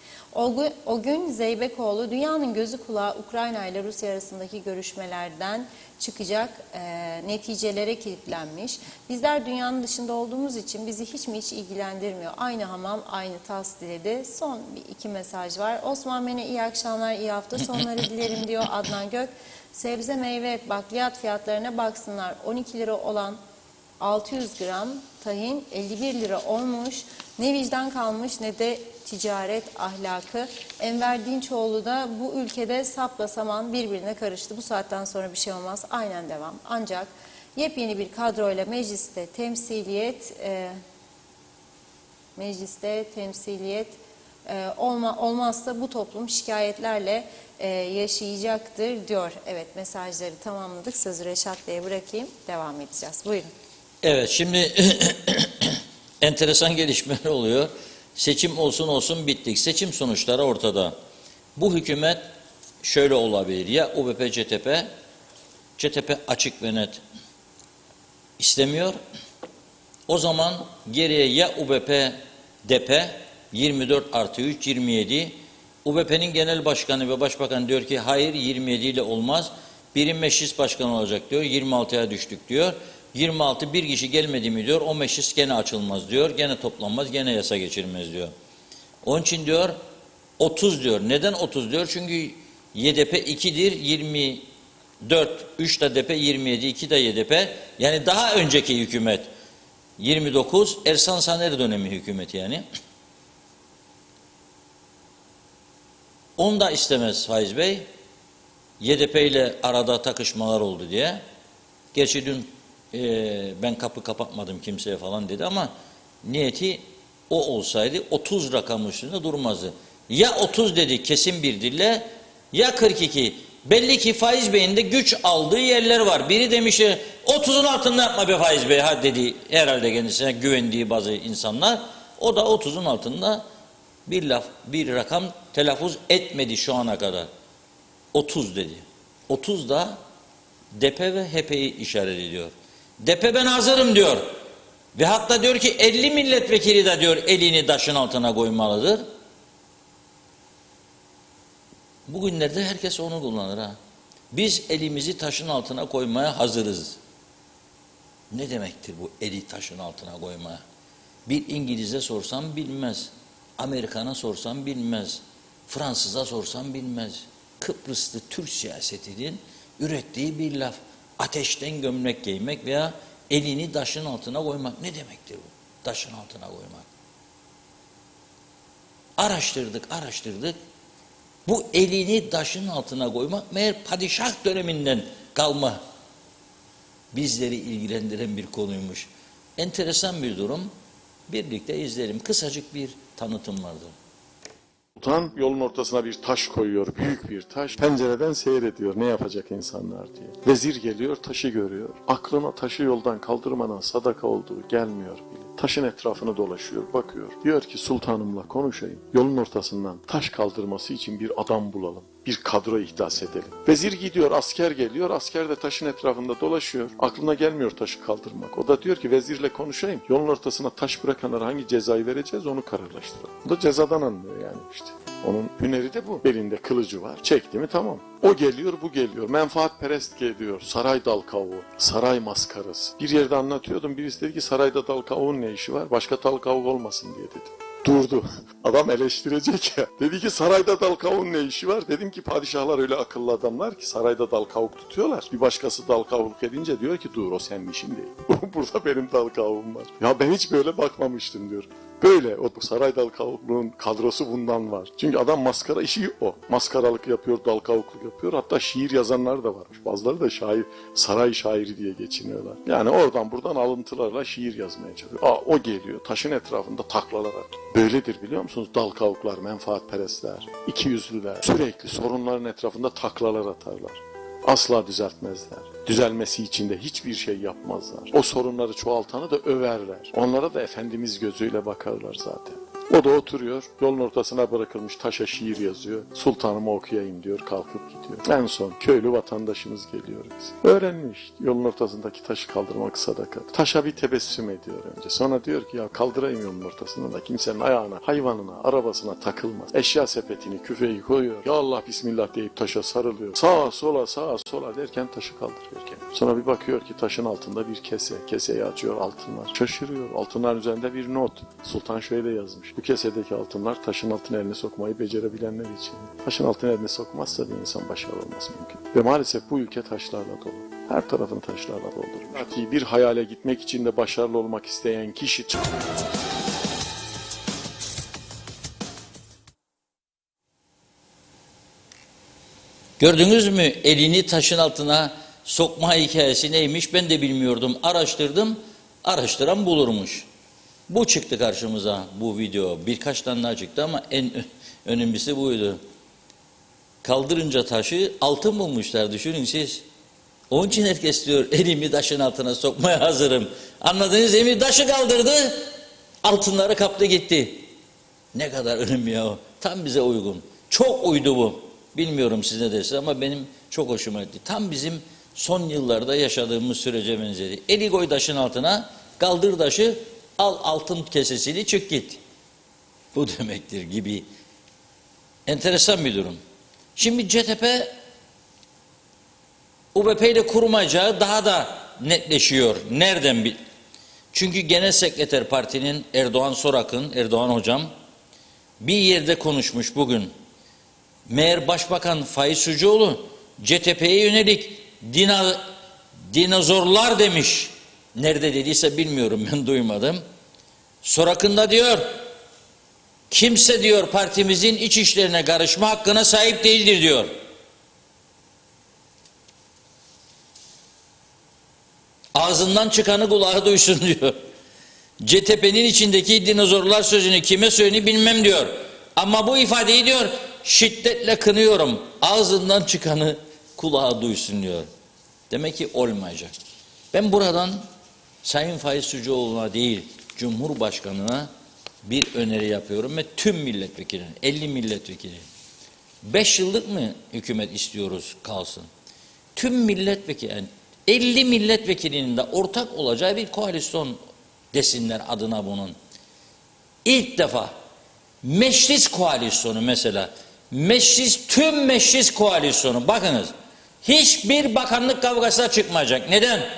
[SPEAKER 1] O gün Zeybekoğlu, dünyanın gözü kulağı Ukrayna ile Rusya arasındaki görüşmelerden çıkacak neticelere kilitlenmiş. Bizler dünyanın dışında olduğumuz için bizi hiç mi hiç ilgilendirmiyor. Aynı hamam, aynı tas diledi. Son 2 mesaj var. Osman Mene iyi akşamlar, iyi hafta sonları dilerim diyor Adnan Gök. Sebze, meyve, bakliyat fiyatlarına baksınlar. 12 lira olan 600 gram tahin 51 lira olmuş. Ne vicdan kalmış ne de ticaret ahlakı. Enver Dinçoğlu da bu ülkede sapla saman birbirine karıştı. Bu saatten sonra bir şey olmaz. Aynen devam. Ancak yepyeni bir kadroyla mecliste temsiliyet olmazsa bu toplum şikayetlerle yaşayacaktır diyor. Evet, mesajları tamamladık. Sözü Reşat Bey'e bırakayım. Devam edeceğiz. Buyurun.
[SPEAKER 2] Evet, şimdi enteresan gelişmeler oluyor. Seçim olsun bittik. Seçim sonuçları ortada. Bu hükümet şöyle olabilir. Ya UBP CTP açık ve net istemiyor. O zaman geriye ya UBP DP 24+3 27. UBP'nin genel başkanı ve başbakan diyor ki hayır 27 ile olmaz. Biri meclis başkanı olacak diyor. 26'ya düştük diyor. 26 bir kişi gelmedi mi diyor. O meclis gene açılmaz diyor. Gene toplanmaz. Gene yasa geçirmez diyor. Onun için diyor 30 diyor. Neden 30 diyor? Çünkü YDP 2'dir. 24, 3 de DP 27, 2 de YDP. Yani daha önceki hükümet 29, Ersan Saner dönemi hükümeti yani. Onu da istemez Faiz Bey. YDP ile arada takışmalar oldu diye. Gerçi dün ben kapı kapatmadım kimseye falan dedi ama niyeti o olsaydı 30 rakamı üstünde durmazdı. Ya 30 dedi kesin bir dille ya 42. Belli ki Faiz Bey'in de güç aldığı yerler var. Biri demiş 30'un altında yapma be Faiz Bey ha dedi herhalde kendisine güvendiği bazı insanlar. O da 30'un altında bir rakam telaffuz etmedi şu ana kadar. 30 dedi. 30 da DP ve HP'yi işaret ediyor. DP ben hazırım diyor. Ve hatta diyor ki 50 milletvekili de diyor elini taşın altına koymalıdır. Bugünlerde herkes onu kullanır ha. Biz elimizi taşın altına koymaya hazırız. Ne demektir bu eli taşın altına koymaya? Bir İngiliz'e sorsam bilmez. Amerikan'a sorsam bilmez. Fransız'a sorsam bilmez. Kıbrıslı Türk siyasetinin ürettiği bir laf. Ateşten gömlek giymek veya elini taşın altına koymak. Ne demektir bu? Taşın altına koymak. Araştırdık. Bu elini taşın altına koymak meğer padişah döneminden kalma bizleri ilgilendiren bir konuymuş. Enteresan bir durum. Birlikte izleyelim. Kısacık bir tanıtım vardı.
[SPEAKER 3] Sultan yolun ortasına bir taş koyuyor, büyük bir taş. Pencereden seyrediyor ne yapacak insanlar diye. Vezir geliyor, taşı görüyor. Aklına taşı yoldan kaldırmadan sadaka olduğu gelmiyor bile. Taşın etrafını dolaşıyor, bakıyor. Diyor ki sultanımla konuşayım. Yolun ortasından taş kaldırması için bir adam bulalım. Bir kadro ihdas edelim. Vezir gidiyor, asker geliyor. Asker de taşın etrafında dolaşıyor. Aklına gelmiyor taşı kaldırmak. O da diyor ki vezirle konuşayım. Yolun ortasına taş bırakanlara hangi cezayı vereceğiz onu kararlaştıralım. O da cezadan anlıyor yani işte. Onun hüneri de bu. Belinde kılıcı var. Çekti mi tamam. O geliyor, bu geliyor. Menfaatperest geliyor. Saray dal kavuğu, saray maskarası. Bir yerde anlatıyordum. Birisi dedi ki sarayda dal kavuğun ne işi var? Başka dal kavuk olmasın diye dedi. Durdu. Adam eleştirecek ya. Dedi ki sarayda dal kavuğun ne işi var? Dedim ki padişahlar öyle akıllı adamlar ki sarayda dal kavuk tutuyorlar. Bir başkası dal kavuk edince diyor ki dur o senin işin değil. Burada benim dal kavuğum var. Ya ben hiç böyle bakmamıştım diyor. Böyle o saray dal kavukluğun kadrosu bundan var. Çünkü adam maskara işi o. Maskaralık yapıyor, dal kavukluk yapıyor. Hatta şiir yazanlar da varmış. Bazıları da şair, saray şairi diye geçiniyorlar. Yani oradan buradan alıntılarla şiir yazmaya çalışıyor. O geliyor taşın etrafında taklalar atıyor. Böyledir biliyor musunuz? Dal kavuklar, menfaatperestler, ikiyüzlüler sürekli sorunların etrafında taklalar atarlar. Asla düzeltmezler. Düzelmesi için de hiçbir şey yapmazlar. O sorunları çoğaltanı da överler. Onlara da Efendimiz gözüyle bakarlar zaten. O da oturuyor, yolun ortasına bırakılmış taşa şiir yazıyor. Sultanıma okuyayım diyor, kalkıp gidiyor. En son köylü vatandaşımız geliyor bize. Öğrenmiş yolun ortasındaki taşı kaldırmak sadaka. Taşa bir tebessüm ediyor önce. Sonra diyor ki ya kaldırayım yolun ortasında da kimsenin ayağına, hayvanına, arabasına takılmaz. Eşya sepetini, küfeyi koyuyor. Ya Allah bismillah deyip taşa sarılıyor. Sağa sola derken taşı kaldırıyor kendini. Sonra bir bakıyor ki taşın altında bir kese. Keseyi açıyor altınlar. Şaşırıyor. Altınların üzerinde bir not. Sultan şöyle yazmış. Bu kesedeki altınlar taşın altına elini sokmayı becerebilenler için. Taşın altına elini sokmazsa bir insan başarılı olması mümkün. Ve maalesef bu ülke taşlarla dolu. Her tarafın taşlarla doldurmuş. Bir hayale gitmek için de başarılı olmak isteyen kişi
[SPEAKER 2] Gördünüz mü elini taşın altına sokma hikayesi neymiş ben de bilmiyordum. Araştırdım, araştıran bulurmuş. Bu çıktı karşımıza bu video. Birkaç tane daha çıktı ama en önemlisi buydu. Kaldırınca taşı altın bulmuşlar düşünün siz. Onun için herkes diyor elimi taşın altına sokmaya hazırım. Anladınız değil mi? Taşı kaldırdı, altınları kaptı gitti. Ne kadar önemli ya o. Tam bize uygun. Çok uydu bu. Bilmiyorum siz ne dersiniz ama benim çok hoşuma gitti. Tam bizim son yıllarda yaşadığımız sürece benzedi. Eli koy taşın altına, kaldır taşı, al altın kesesini çık git. Bu demektir gibi. Enteresan bir durum. Şimdi CTP UBP ile kurmayacağı daha da netleşiyor. Nereden bil? Çünkü Genel Sekreter Parti'nin Erdoğan Sorak'ın, Erdoğan hocam bir yerde konuşmuş bugün. Meğer Başbakan Faiz Sucuoğlu CTP'ye yönelik dinozorlar demiş. Nerede dediyse bilmiyorum ben duymadım. Sorak'ın da diyor kimse diyor partimizin iç işlerine karışma hakkına sahip değildir diyor. Ağzından çıkanı kulağı duysun diyor. CTP'nin içindeki dinozorlar sözünü kime söylediğini bilmem diyor. Ama bu ifadeyi diyor şiddetle kınıyorum. Ağzından çıkanı kulağı duysun diyor. Demek ki olmayacak. Ben buradan Sayın Faiz Sucuoğlu'na değil Cumhurbaşkanı'na bir öneri yapıyorum ve tüm milletvekillerine, 50 milletvekili. 5 yıllık mı hükümet istiyoruz kalsın? Tüm milletvekili, yani 50 milletvekilinin de ortak olacağı bir koalisyon desinler adına bunun. İlk defa meclis koalisyonu mesela, tüm meclis koalisyonu, bakınız, hiçbir bakanlık kavgasına çıkmayacak. Neden?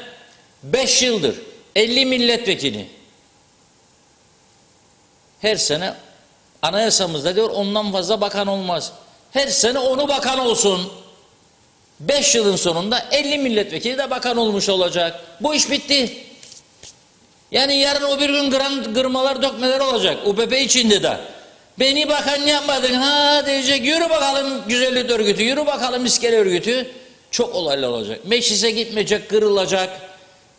[SPEAKER 2] 5 yıldır 50 milletvekili. Her sene anayasamızda diyor ondan fazla bakan olmaz. Her sene onu bakan olsun. 5 yılın sonunda 50 milletvekili de bakan olmuş olacak. Bu iş bitti. Yani yarın o bir gün kırmalar dökmeler olacak. UBP içinde de. Beni bakan yapmadın ha diyecek. Yürü bakalım güzellik örgütü, yürü bakalım iskele örgütü. Çok olaylar olacak. Meclise gitmeyecek, kırılacak.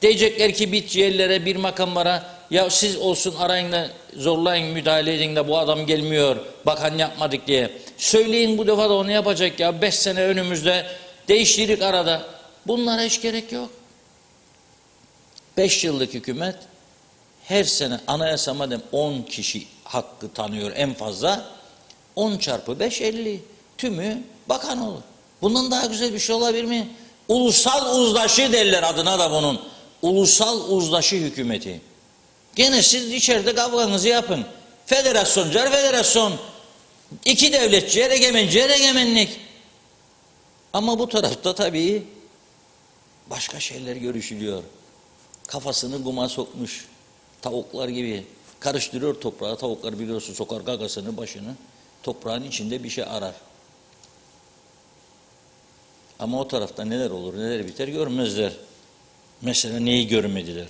[SPEAKER 2] Diyecekler ki bir yerlere, bir makamlara ya siz olsun arayın da zorlayın, müdahale edin de bu adam gelmiyor. Bakan yapmadık diye. Söyleyin bu defa da onu yapacak ya. 5 sene önümüzde değiştirdik arada. Bunlara hiç gerek yok. 5 yıllık hükümet her sene anayasa madem 10 kişi hakkı tanıyor en fazla. 10 çarpı 5 50. Tümü bakan olur. Bundan daha güzel bir şey olabilir mi? Ulusal uzlaşı derler adına da bunun. Ulusal uzlaşı hükümeti. Gene siz içeride kavganızı yapın. Federasyoncar federasyon. İki devletçiye egemenciye egemenlik. Ama bu tarafta tabii başka şeyler görüşülüyor. Kafasını kuma sokmuş tavuklar gibi karıştırıyor toprağı. Tavuklar biliyorsun sokar gagasını başını. Toprağın içinde bir şey arar. Ama o tarafta neler olur neler biter görmezler. Mesela neyi görmediler?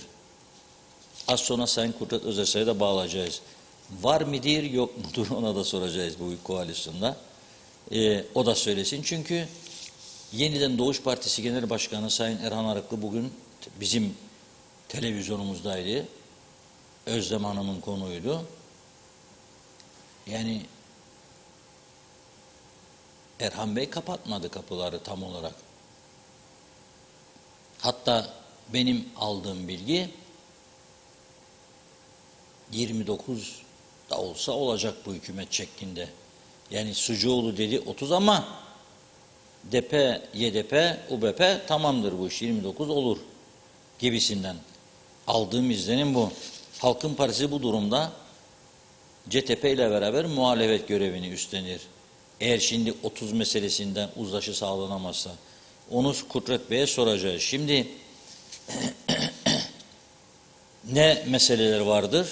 [SPEAKER 2] Az sonra Sayın Kudret Özersay'a da bağlayacağız. Var mıdır yok mudur ona da soracağız bu koalisyonda. O da söylesin çünkü Yeniden Doğuş Partisi Genel Başkanı Sayın Erhan Arıklı bugün bizim televizyonumuzdaydı. Özlem Hanım'ın konuydu. Yani Erhan Bey kapatmadı kapıları tam olarak. Hatta benim aldığım bilgi 29 da olsa olacak bu hükümet şeklinde. Yani Sucuoğlu dedi 30 ama DP, YDP, UBP tamamdır bu iş 29 olur gibisinden. Aldığım izlenim bu. Halkın Partisi bu durumda CTP ile beraber muhalefet görevini üstlenir. Eğer şimdi 30 meselesinden uzlaşı sağlanamazsa. Onu Kudret Bey'e soracağız. Şimdi ne meseleler vardır?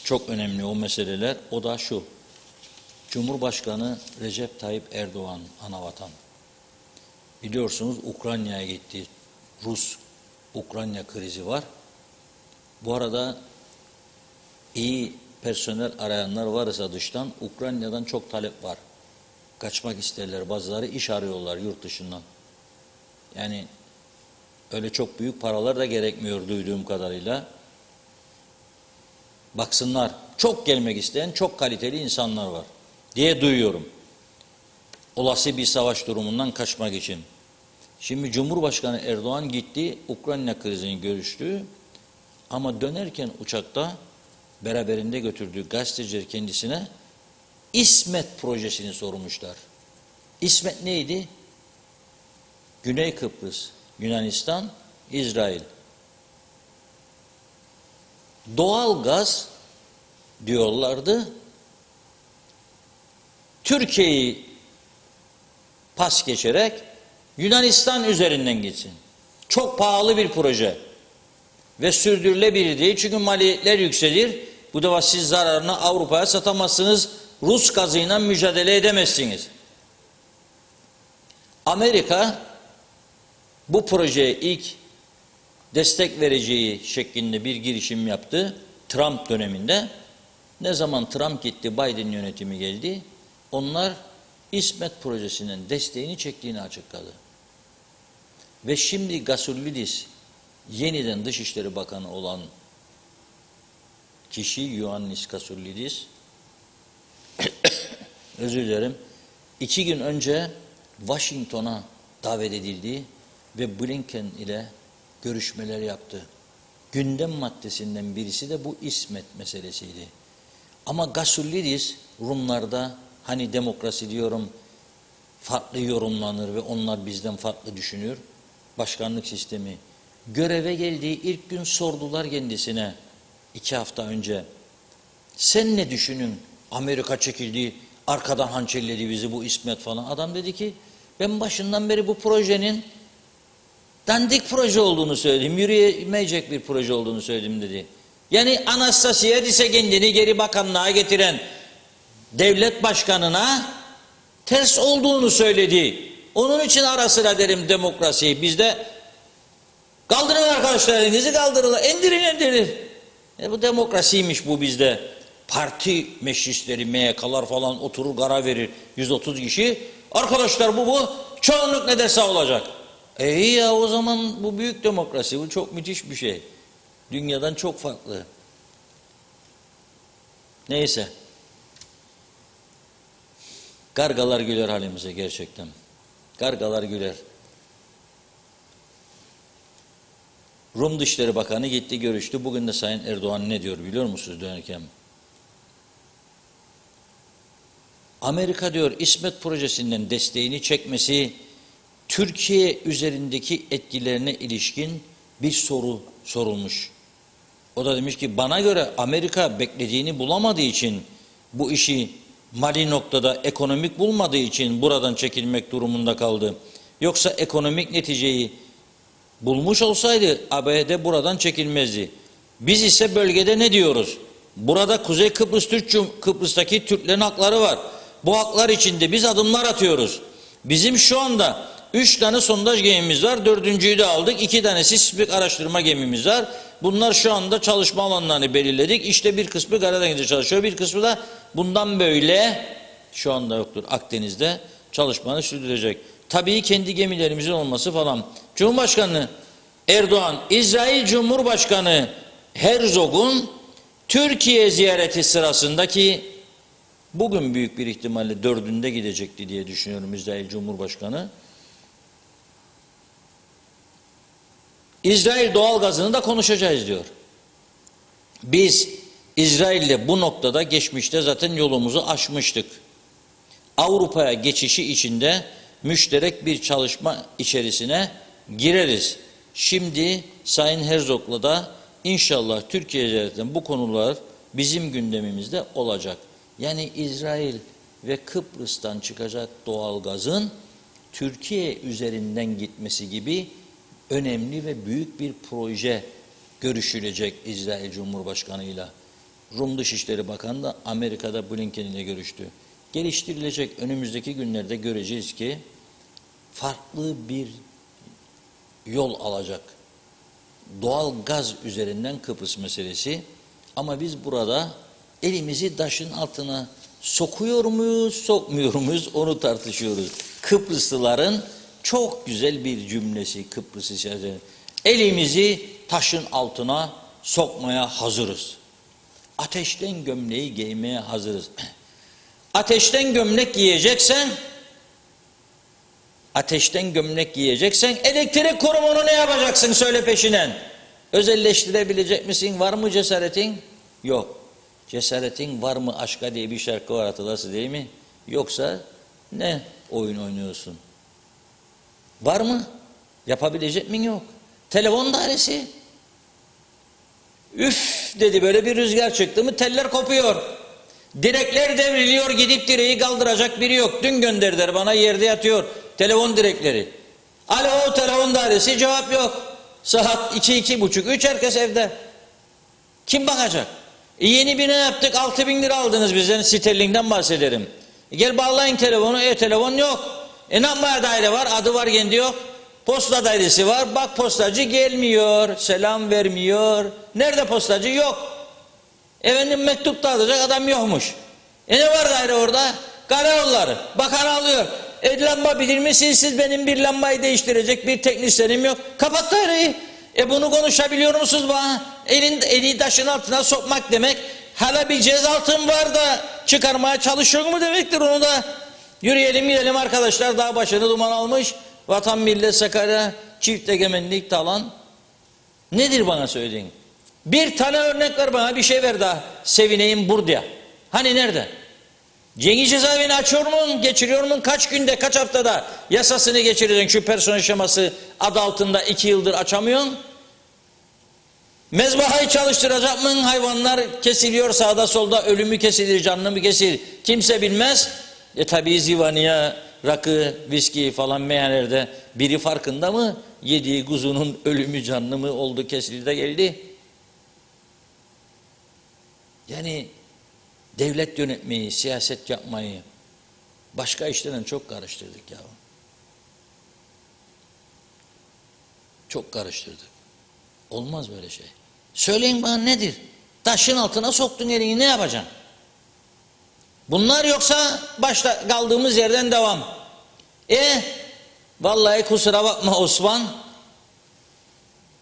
[SPEAKER 2] Çok önemli o meseleler. O da şu. Cumhurbaşkanı Recep Tayyip Erdoğan anavatan Biliyorsunuz Ukrayna'ya gitti. Rus-Ukrayna krizi var. Bu arada iyi personel arayanlar varsa dıştan Ukrayna'dan çok talep var. Kaçmak isterler. Bazıları iş arıyorlar yurt dışından. Yani öyle çok büyük paralar da gerekmiyor duyduğum kadarıyla. Baksınlar. Çok gelmek isteyen çok kaliteli insanlar var diye duyuyorum. Olası bir savaş durumundan kaçmak için. Şimdi Cumhurbaşkanı Erdoğan gitti, Ukrayna krizini görüştü. Ama dönerken uçakta beraberinde götürdüğü gazeteciler kendisine İsmet projesini sormuşlar. İsmet neydi? Güney Kıbrıs, Yunanistan, İsrail. Doğal gaz diyorlardı. Türkiye'yi pas geçerek Yunanistan üzerinden gitsin. Çok pahalı bir proje. Ve sürdürülebilir değil. Çünkü maliyetler yükselir. Bu defa siz zararını Avrupa'ya satamazsınız. Rus gazıyla mücadele edemezsiniz. Amerika bu projeye ilk destek vereceği şeklinde bir girişim yaptı. Trump döneminde. Ne zaman Trump gitti, Biden yönetimi geldi. Onlar İsmet projesinin desteğini çektiğini açıkladı. Ve şimdi Gasullidis yeniden Dışişleri Bakanı olan kişi Ioannis Gasullidis özür dilerim 2 gün önce Washington'a davet edildi ve Blinken ile görüşmeler yaptı. Gündem maddesinden birisi de bu İsmet meselesiydi. Ama Gasullidis Rumlarda hani demokrasi diyorum farklı yorumlanır ve onlar bizden farklı düşünür. Başkanlık sistemi. Göreve geldiği ilk gün sordular kendisine 2 hafta önce. Sen ne düşünün? Amerika çekildi, arkadan hançerledi bizi bu İsmet falan. Adam dedi ki ben başından beri bu projenin dandik proje olduğunu söyledim. Yürüyemeyecek bir proje olduğunu söyledim dedi. Yani Anastasiadis'e kendini geri bakanlığa getiren devlet başkanına ters olduğunu söyledi. Onun için ara sıra derim demokrasiyi. Bizde kaldırın arkadaşlar elinizi kaldırın. İndirin. Bu demokrasiymiş bu bizde. Parti meclisleri, MYK'lar falan oturur karar verir. 130 kişi. Arkadaşlar bu. Çoğunluk ne derse olacak. İyi ya o zaman bu büyük demokrasi. Bu çok müthiş bir şey. Dünyadan çok farklı. Neyse. Kargalar güler halimize gerçekten. Kargalar güler. Rum Dışişleri Bakanı gitti görüştü. Bugün de Sayın Erdoğan ne diyor biliyor musunuz dönerken? Amerika diyor İsmet projesinden desteğini çekmesi Türkiye üzerindeki etkilerine ilişkin bir soru sorulmuş. O da demiş ki bana göre Amerika beklediğini bulamadığı için bu işi mali noktada ekonomik bulmadığı için buradan çekilmek durumunda kaldı. Yoksa ekonomik neticeyi bulmuş olsaydı ABD buradan çekilmezdi. Biz ise bölgede ne diyoruz? Burada Kuzey Kıbrıs'taki Türklerin hakları var. Bu haklar içinde biz adımlar atıyoruz. Bizim şu anda 3 tane sondaj gemimiz var. 4.'yü de aldık. 2 tane sismik araştırma gemimiz var. Bunlar şu anda çalışma alanlarını belirledik. İşte bir kısmı Karadeniz'de çalışıyor. Bir kısmı da bundan böyle şu anda yoktur Akdeniz'de çalışmanı sürdürecek. Tabii kendi gemilerimizin olması falan. Cumhurbaşkanı Erdoğan, İsrail Cumhurbaşkanı Herzog'un Türkiye ziyareti sırasındaki bugün büyük bir ihtimalle 4'ünde gidecekti diye düşünüyorum İsrail Cumhurbaşkanı. İsrail doğalgazını da konuşacağız diyor. Biz İsrail'le bu noktada geçmişte zaten yolumuzu aşmıştık. Avrupa'ya geçişi içinde müşterek bir çalışma içerisine gireriz. Şimdi Sayın Herzog'la da inşallah Türkiye üzerinden bu konular bizim gündemimizde olacak. Yani İsrail ve Kıbrıs'tan çıkacak doğalgazın Türkiye üzerinden gitmesi gibi önemli ve büyük bir proje görüşülecek İsrail Cumhurbaşkanı'yla. Rum Dışişleri Bakanı da Amerika'da Blinken ile görüştü. Geliştirilecek önümüzdeki günlerde göreceğiz ki farklı bir yol alacak. Doğal gaz üzerinden Kıbrıs meselesi. Ama biz burada elimizi taşın altına sokuyor muyuz, sokmuyor muyuz onu tartışıyoruz. Kıbrıslıların çok güzel bir cümlesi Kıbrıs içerisinde. Elimizi taşın altına sokmaya hazırız. Ateşten gömleği giymeye hazırız. Ateşten gömlek giyeceksen elektrik kurumunu ne yapacaksın söyle peşinen. Özelleştirebilecek misin? Var mı cesaretin? Yok. Cesaretin var mı aşka diye bir şarkı var hatırlasın değil mi? Yoksa ne oyun oynuyorsun? Var mı? Yapabilecek min yok. Telefon dairesi. Üf dedi böyle bir rüzgar çıktı mı teller kopuyor. Direkler devriliyor gidip direği kaldıracak biri yok. Dün gönderdiler bana yerde yatıyor. Telefon direkleri. Alo telefon dairesi cevap yok. Saat 2-2.30 herkes evde. Kim bakacak? Yeni bina yaptık 6.000 lira aldınız bizden Sterling'den bahsederim. Gel bağlayın telefonu telefon yok. Ne yapmaya daire var adı var kendi yok. Posta dairesi var bak postacı gelmiyor selam vermiyor. Nerede postacı yok. Efendim mektup dağıtacak adam yokmuş. Ne var daire orada? Karayolları. Bakan alıyor. Lamba bilir misiniz siz benim bir lambayı değiştirecek bir teknisyenim yok. Kapat daireyi. Bunu konuşabiliyor musunuz bana? Eli taşın altına sokmak demek. Hala bir cezaltım var da çıkarmaya çalışıyor mu demektir onu da. Yürüyelim gidelim arkadaşlar dağ başını duman almış. Vatan millet Sakarya çift egemenlik talan. Nedir bana söylediğin? Bir tane örnek ver bana bir şey ver daha. Sevineyim burada. Hani nerede? Cengiz cezaevini açıyor mu? Geçiriyor mu? Kaç günde, kaç haftada yasasını geçireceksin şu personel şeması adı altında 2 yıldır açamıyorsun. Mezbahayı çalıştıracak mı? Hayvanlar kesiliyor sağda solda ölümü kesilir, canlı mı kesilir? Kimse bilmez. Tabii zivaniye, rakı, viski falan meyhanelerde biri farkında mı? Yediği kuzunun ölümü canlı mı oldu kesildi de geldi. Yani devlet yönetmeyi, siyaset yapmayı başka işlerden çok karıştırdık ya. Çok karıştırdık. Olmaz böyle şey. Söyleyin bana nedir? Taşın altına soktun elini ne yapacaksın? Bunlar yoksa başta kaldığımız yerden devam. Vallahi kusura bakma Osman.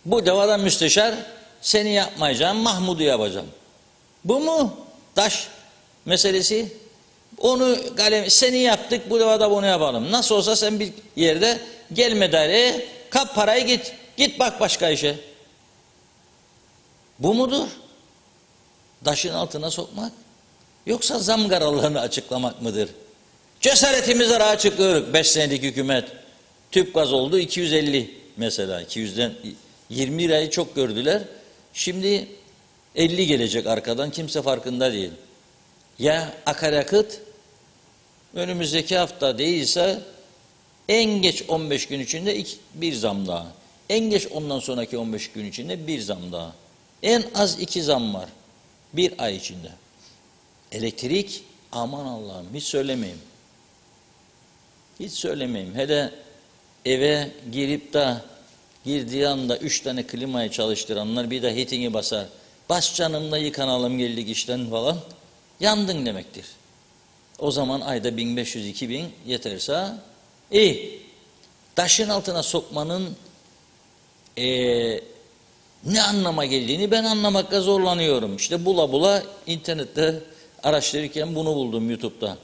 [SPEAKER 2] Bu devada müsteşar seni yapmayacağım, Mahmud'u yapacağım. Bu mu? Taş meselesi. Onu seni yaptık bu devada bunu yapalım. Nasıl olsa sen bir yerde gelme daireye kap parayı git. Git bak başka işe. Bu mudur? Taşın altına sokmak. Yoksa zam kararlarını açıklamak mıdır? Cesaretimizi açıklıyoruz. 5 senelik hükümet. Tüp gaz oldu 250 mesela. 200'den 20 lirayı çok gördüler. Şimdi 50 gelecek arkadan kimse farkında değil. Ya akaryakıt önümüzdeki hafta değilse en geç 15 gün içinde bir zam daha. En geç ondan sonraki 15 gün içinde bir zam daha. En az 2 zam var. Bir ay içinde. Elektrik aman Allah'ım hiç söylemeyeyim. Hiç söylemeyeyim. Hele eve girip de girdiği anda 3 tane klimayı çalıştıranlar bir de hitini basar. Bas canımla yıkanalım geldik işten falan. Yandın demektir. O zaman ayda 1500-2000 yeterse iyi. Taşın altına sokmanın ne anlama geldiğini ben anlamakta zorlanıyorum. İşte bula bula internette araştırırken bunu buldum YouTube'da.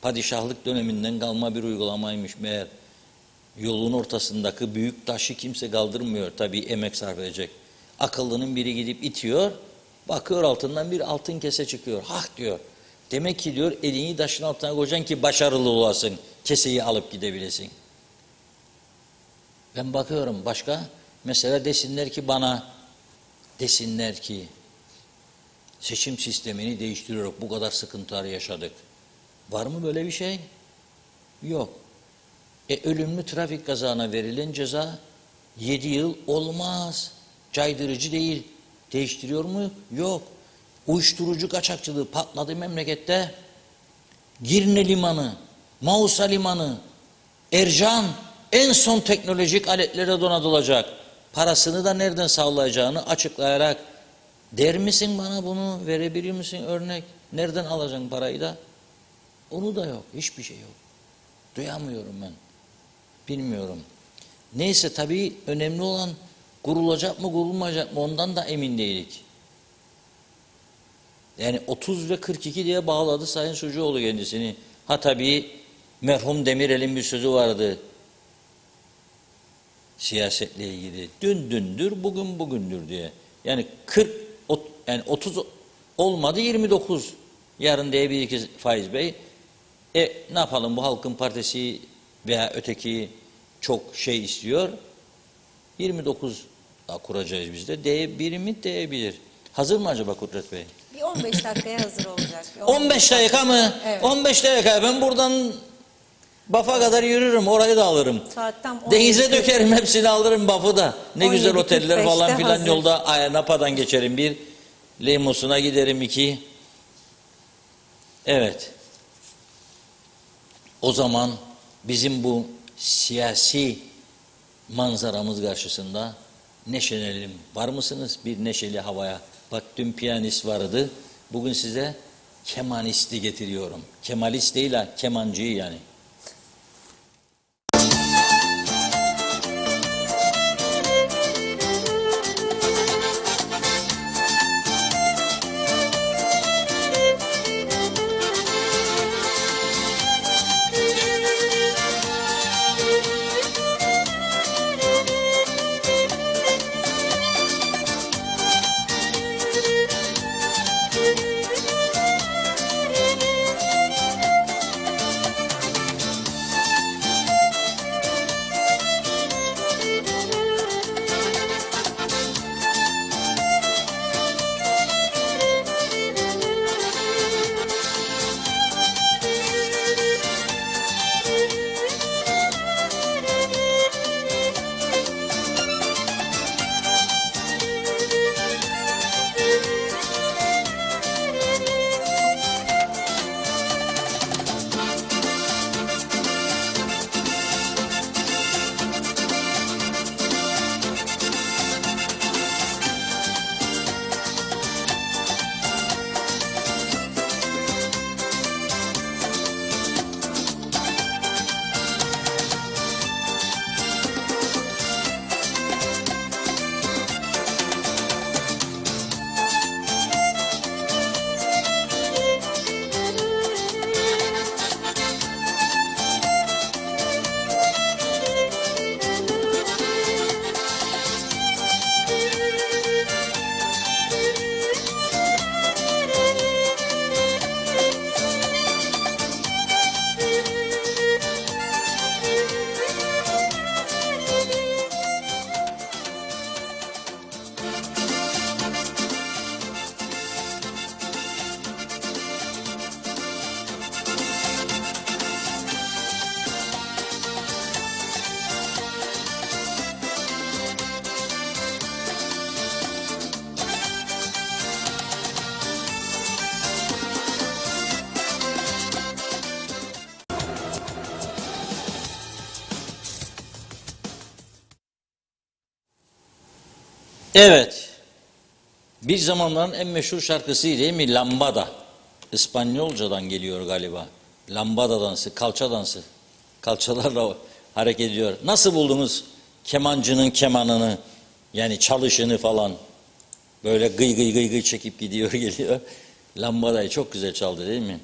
[SPEAKER 2] Padişahlık döneminden kalma bir uygulamaymış meğer. Yolun ortasındaki büyük taşı kimse kaldırmıyor. Tabii emek sarf edecek. Akıllının biri gidip itiyor. Bakıyor altından bir altın kese çıkıyor. Hah diyor. Demek ki diyor elini taşın altına koyacaksın ki başarılı olasın. Keseyi alıp gidebilesin. Ben bakıyorum başka. Mesela desinler ki bana, desinler ki seçim sistemini değiştiriyoruz. Bu kadar sıkıntılar yaşadık. Var mı böyle bir şey? Yok. Ölümlü trafik kazana verilen ceza 7 yıl olmaz. Caydırıcı değil. Değiştiriyor mu? Yok. Uyuşturucu kaçakçılığı patladı memlekette. Girne Limanı, Mausa Limanı, Ercan en son teknolojik aletlere donatılacak. Parasını da nereden sağlayacağını açıklayarak, der misin bana bunu, verebilir misin örnek? Nereden alacaksın parayı da? Onu da yok, hiçbir şey yok. Duyamıyorum ben. Bilmiyorum. Neyse tabii önemli olan kurulacak mı kurulmayacak mı ondan da emin değilik. Yani 30 ve 42 diye bağladı Sayın Sucuoğlu kendisini. Ha tabii merhum Demirel'in bir sözü vardı. Siyasetle ilgili. Dün dündür, bugün bugündür diye. Yani 30 olmadı 29. Yarın diyebilir ki Faiz Bey. Ne yapalım bu Halkın Partisi veya öteki çok şey istiyor. 29 kuracağız biz de. Diyebilir mi? Diyebilir. Hazır mı acaba Kudret Bey?
[SPEAKER 1] Bir 15 dakikaya hazır olacak. Bir
[SPEAKER 2] 15 dakika mı?
[SPEAKER 1] Evet.
[SPEAKER 2] 15 dakika. Ben buradan Baf'a kadar yürürüm. Orayı da alırım.
[SPEAKER 1] Saatten 17.40.
[SPEAKER 2] Denize dökerim, hepsini alırım Baf'ı da. Ne güzel
[SPEAKER 1] 17.45'te
[SPEAKER 2] oteller falan filan
[SPEAKER 1] hazır.
[SPEAKER 2] yolda. Napada'dan geçerim bir. Limosuna giderim 2. Evet. O zaman bizim bu siyasi manzaramız karşısında neşelenelim. Var mısınız bir neşeli havaya? Bak dün piyanist vardı. Bugün size kemanisti getiriyorum. Kemalist değil ha, kemancıyı yani. Evet. Bir zamanların en meşhur şarkısı değil mi? Lambada. İspanyolcadan geliyor galiba. Lambada dansı, kalça dansı. Kalçalarla hareket ediyor. Nasıl buldunuz kemancının kemanını, yani çalışını falan? Böyle gıy gıy gıy gıy çekip gidiyor geliyor. Lambadayı çok güzel çaldı değil mi?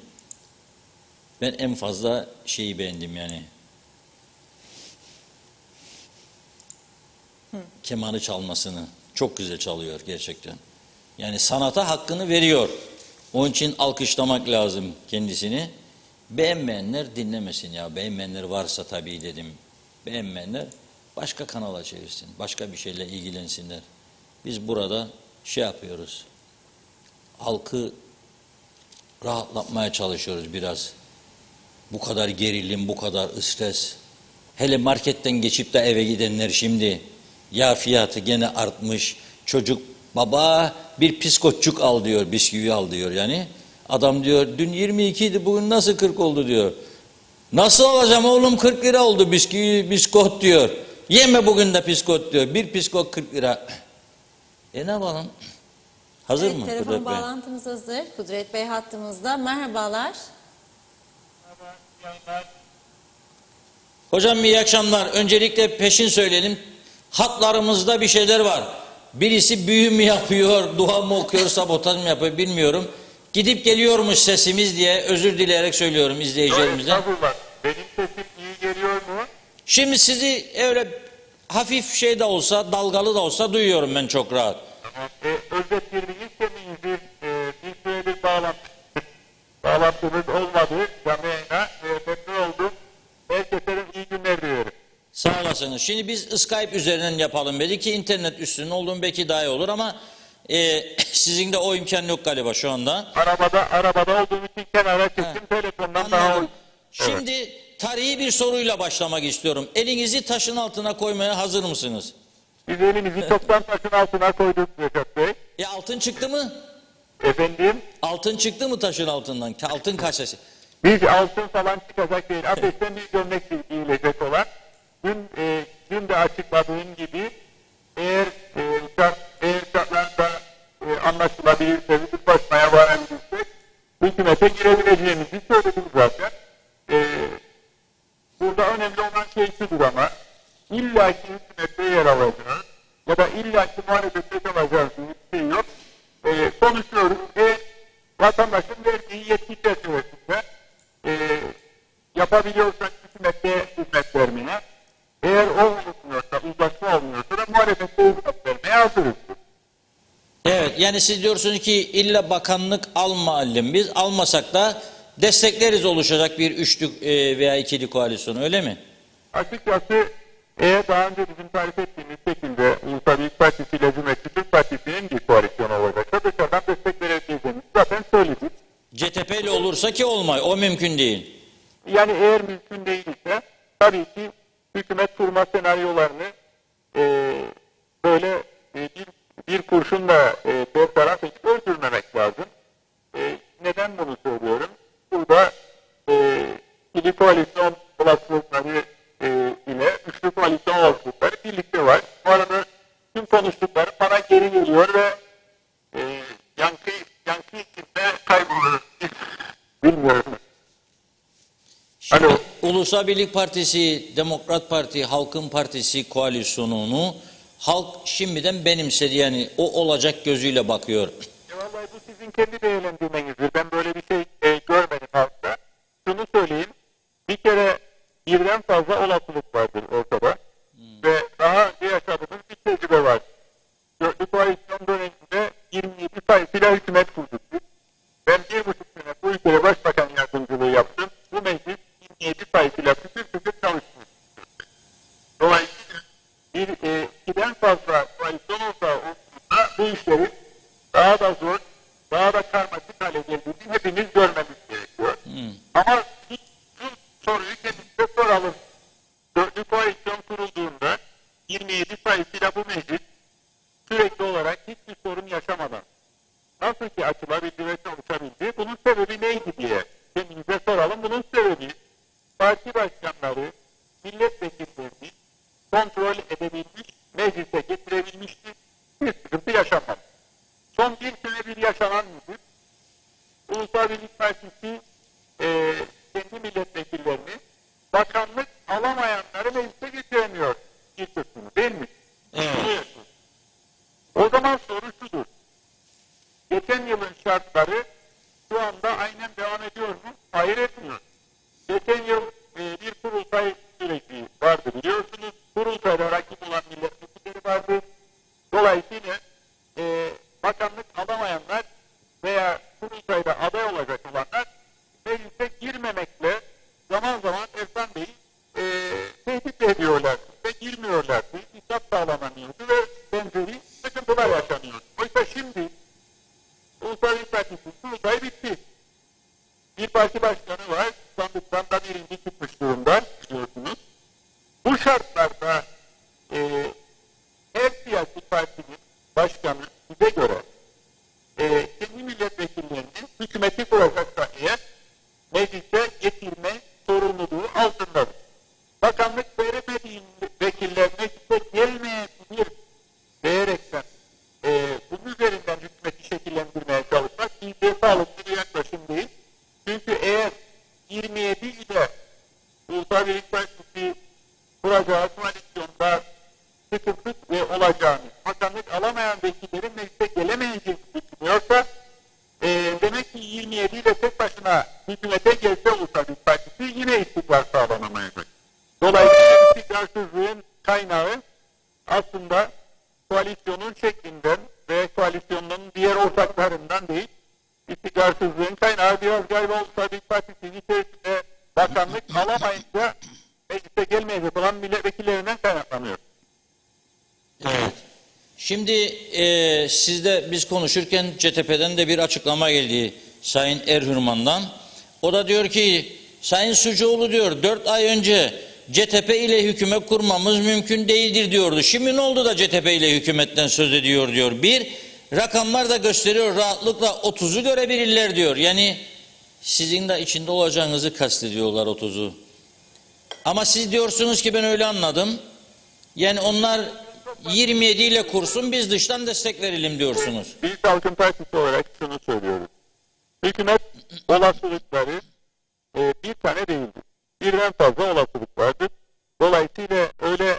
[SPEAKER 2] Ben en fazla şeyi beğendim yani. Kemanı çalmasını. Çok güzel çalıyor gerçekten. Yani sanata hakkını veriyor. Onun için alkışlamak lazım kendisini. Beğenmeyenler dinlemesin ya. Beğenmeyenler varsa tabii dedim. Beğenmeyenler başka kanala çevirsin. Başka bir şeyle ilgilensinler. Biz burada şey yapıyoruz. Halkı rahatlatmaya çalışıyoruz biraz. Bu kadar gerilim, bu kadar stres. Hele marketten geçip de eve gidenler şimdi ya fiyatı gene artmış. Çocuk baba bir piskotçuk al diyor, bisküvi al diyor yani. Adam diyor dün 22 idi bugün nasıl 40 oldu diyor. Nasıl alacağım oğlum, 40 lira oldu bisküvi, biskot diyor. Yeme bugün de biskot diyor. Bir biskot 40 lira. Ne yapalım? Hazır
[SPEAKER 1] Evet,
[SPEAKER 2] mı
[SPEAKER 1] telefon
[SPEAKER 2] Kudret Bey?
[SPEAKER 1] bağlantımız hazır. Kudret Bey hattımızda. Merhabalar.
[SPEAKER 2] Hocam iyi akşamlar. Öncelikle peşin söyleyelim. Hatlarımızda bir şeyler var. Birisi büyü mü yapıyor, dua mı okuyor, sabotaj mı yapıyor bilmiyorum. Gidip geliyormuş sesimiz diye özür dileyerek söylüyorum izleyicilerimizden.
[SPEAKER 4] Estağfurullah. Benim sesim iyi geliyor mu?
[SPEAKER 2] Şimdi sizi öyle hafif şey de olsa, dalgalı da olsa duyuyorum ben çok rahat.
[SPEAKER 4] Tamam. Özet girdiğiniz temizdir. Bir süredir bağlantımız olmadı. Canlı yayına. Memnun oldum. Herkese de iyi günler diliyorum.
[SPEAKER 2] Sağ olasınız. Şimdi biz Skype üzerinden yapalım dedik ki internet üstünün olduğum belki daha iyi olur ama sizin de o imkan yok galiba şu anda.
[SPEAKER 4] Arabada olduğum için kenara çıktım. Telefondan daha
[SPEAKER 2] Anladım.
[SPEAKER 4] uygun.
[SPEAKER 2] Şimdi tarihi bir soruyla başlamak istiyorum. Elinizi taşın altına koymaya hazır mısınız?
[SPEAKER 4] Biz elimizi çoktan taşın altına koyduk Reşat Bey.
[SPEAKER 2] Altın çıktı mı?
[SPEAKER 4] Efendim?
[SPEAKER 2] Altın çıktı mı taşın altından? Altın kasesi.
[SPEAKER 4] Biz altın falan çıkacak değil. Ateşten bir gömlek giyilecek olan. Dün de açıkladığım gibi eğer şartlarda anlaşılabilirse, hükümetmeye varabilirsek hükümete girebileceğimizi söyledik zaten. Burada önemli olan şey şudur ama illaki hükümette yer alacağız ya da illaki muhalefette kalacağız diye bir şey yok. Konuşuyoruz ve vatandaşın verdiği yetki çerçevesinde yapabiliyorsak hükümette hizmet vermeye, eğer o olmuyorsa, uzlaşma olmuyorsa da muhalefette hizmet vermeye hazırız.
[SPEAKER 2] Evet, yani siz diyorsunuz ki illa bakanlık almayalım, biz almasak da destekleriz oluşacak bir üçlü veya ikili koalisyonu, öyle mi?
[SPEAKER 4] Açıkçası eğer daha önce bizim tarif ettiğimiz şekilde Ulusal Büyük Partisi ile Cumhuriyetçi Türk Partisi'nin bir koalisyonu olacaksa dışarıdan destek verebileceğimizi zaten söyledik.
[SPEAKER 2] CTP ile olursa ki olmay, o mümkün değil.
[SPEAKER 4] Yani eğer mümkün değilse tabii ki hükümet kurma senaryolarını böyle bir kurşunla bertaraf edip öldürmemek lazım. Neden bunu söylüyorum? Burada ikili koalisyon olasılıkları ile üçlü koalisyon olasılıkları birlikte var. Bu arada tüm konuştuklarım bana geri geliyor ve yankı içinde kayboluyor. Bilmiyorum.
[SPEAKER 2] Şimdi
[SPEAKER 4] Alo.
[SPEAKER 2] Ulusal Birlik Partisi, Demokrat Parti, Halkın Partisi koalisyonunu halk şimdiden benimsedi, yani o olacak gözüyle bakıyor.
[SPEAKER 4] Vallahi bu sizin kendi değerlendirmenizdir. Ben böyle bir şey görmedim halkta. Şunu söyleyeyim. Bir kere birden fazla olasılık vardır ortada. Ve daha önce yaşadığımız bir tecrübe var. Dörtlü koalisyon döneminde 27 sayısıyla hükümet kurduk. Ben 1,5 sene bu ülkede başbakan yardımcılığı yaptım. Bu meclis 27 sayısıyla pütür çalışmış. Dolayısıyla ikiden fazla koalisyon olsa bu işleri daha da zor, daha da karmaşık hale geldiğini hepimiz görmemiz gerekiyor. Ama şu soruyu kendimize soralım. Dörtlü koalisyon kurulduğunda 27 sayısıyla bu meclis sürekli olarak hiçbir sorun yaşamadan nasıl ki açılabildi ve çalışabildi, bunun sebebi neydi diye kendimize soralım. Bunun sebebi parti başkanları, milletvekillerini kontrol edebilmiş, meclise getirebilmişti. Bir sıkıntı yaşanmadı. Son bir senedir yaşanan nedir? Ulusal Birlik Partisi kendi milletvekillerini bakanlık alamayanları meclise getiremiyor. Bir kısmını değil mi?
[SPEAKER 2] Evet.
[SPEAKER 4] O zaman soru şudur. Geçen yılın şartları şu anda aynen devam ediyor mu? Hayır, etmiyor. Geçen yıl bir kurultay süreci vardı biliyorsunuz. Kurultayda rakip olan milletvekilleri vardı. Dolayısıyla bakanlık alamayanlar veya kurultayda aday olacak olanlar meclise girmemekle zaman zaman Ersan Bey'i tehdit ediyorlar ve girmiyorlardı. İstat sağlanamıyordu ve benzeri sıkıntılar yaşanıyordu. Oysa şimdi Ulusal Birlik Partisi kurultay bitti. Bir parti başkanı var. Sandıktan da birinci çıkmış durumda biliyorsunuz. Bu şartlarda her siyasi partinin başkanı bize göre kendi milletvekillerini hükümeti kuracaksa eğer meclise getirme sorumluluğu iyi sağlıklı bir yaklaşım değil. Çünkü eğer 27 ile Ulusal Birlik Partisi kuracağı koalisyonda sıkıntı ve olacağını, bakanlık alamayan vekillerin meclise gelemeyeceğini düşünüyorsa, demek ki 27 ile tek başına hükümete gelse Ulusal Birlik Partisi yine istikrar sağlanamayacak. Dolayısıyla istikrarsızlığın kaynağı aslında koalisyonun şeklinden ve koalisyonun diğer ortaklarından değil, istikrarsızlığın kaynağı biraz galiba Ulusal Birlik Partisi'nin içerisinde bakanlık alamayınca meclise gelmeyecek olan milletvekillerinden kaynaklanıyor.
[SPEAKER 2] Evet. Şimdi sizde biz konuşurken CTP'den de bir açıklama geldi Sayın Erhürman'dan. O da diyor ki Sayın Sucuoğlu diyor 4 ay önce CTP ile hükümet kurmamız mümkün değildir diyordu. Şimdi ne oldu da CTP ile hükümetten söz ediyor diyor. Bir, rakamlar da gösteriyor rahatlıkla 30'u görebilirler diyor. Yani sizin de içinde olacağınızı kastediyorlar 30'u. Ama siz diyorsunuz ki ben öyle anladım. Yani onlar 27 ile kursun biz dıştan destek verelim diyorsunuz.
[SPEAKER 4] Biz Halkın Partisi olarak şunu söylüyoruz. Hükümet olasılıkları bir tane değildir. Birden fazla olasılık vardır. Dolayısıyla öyle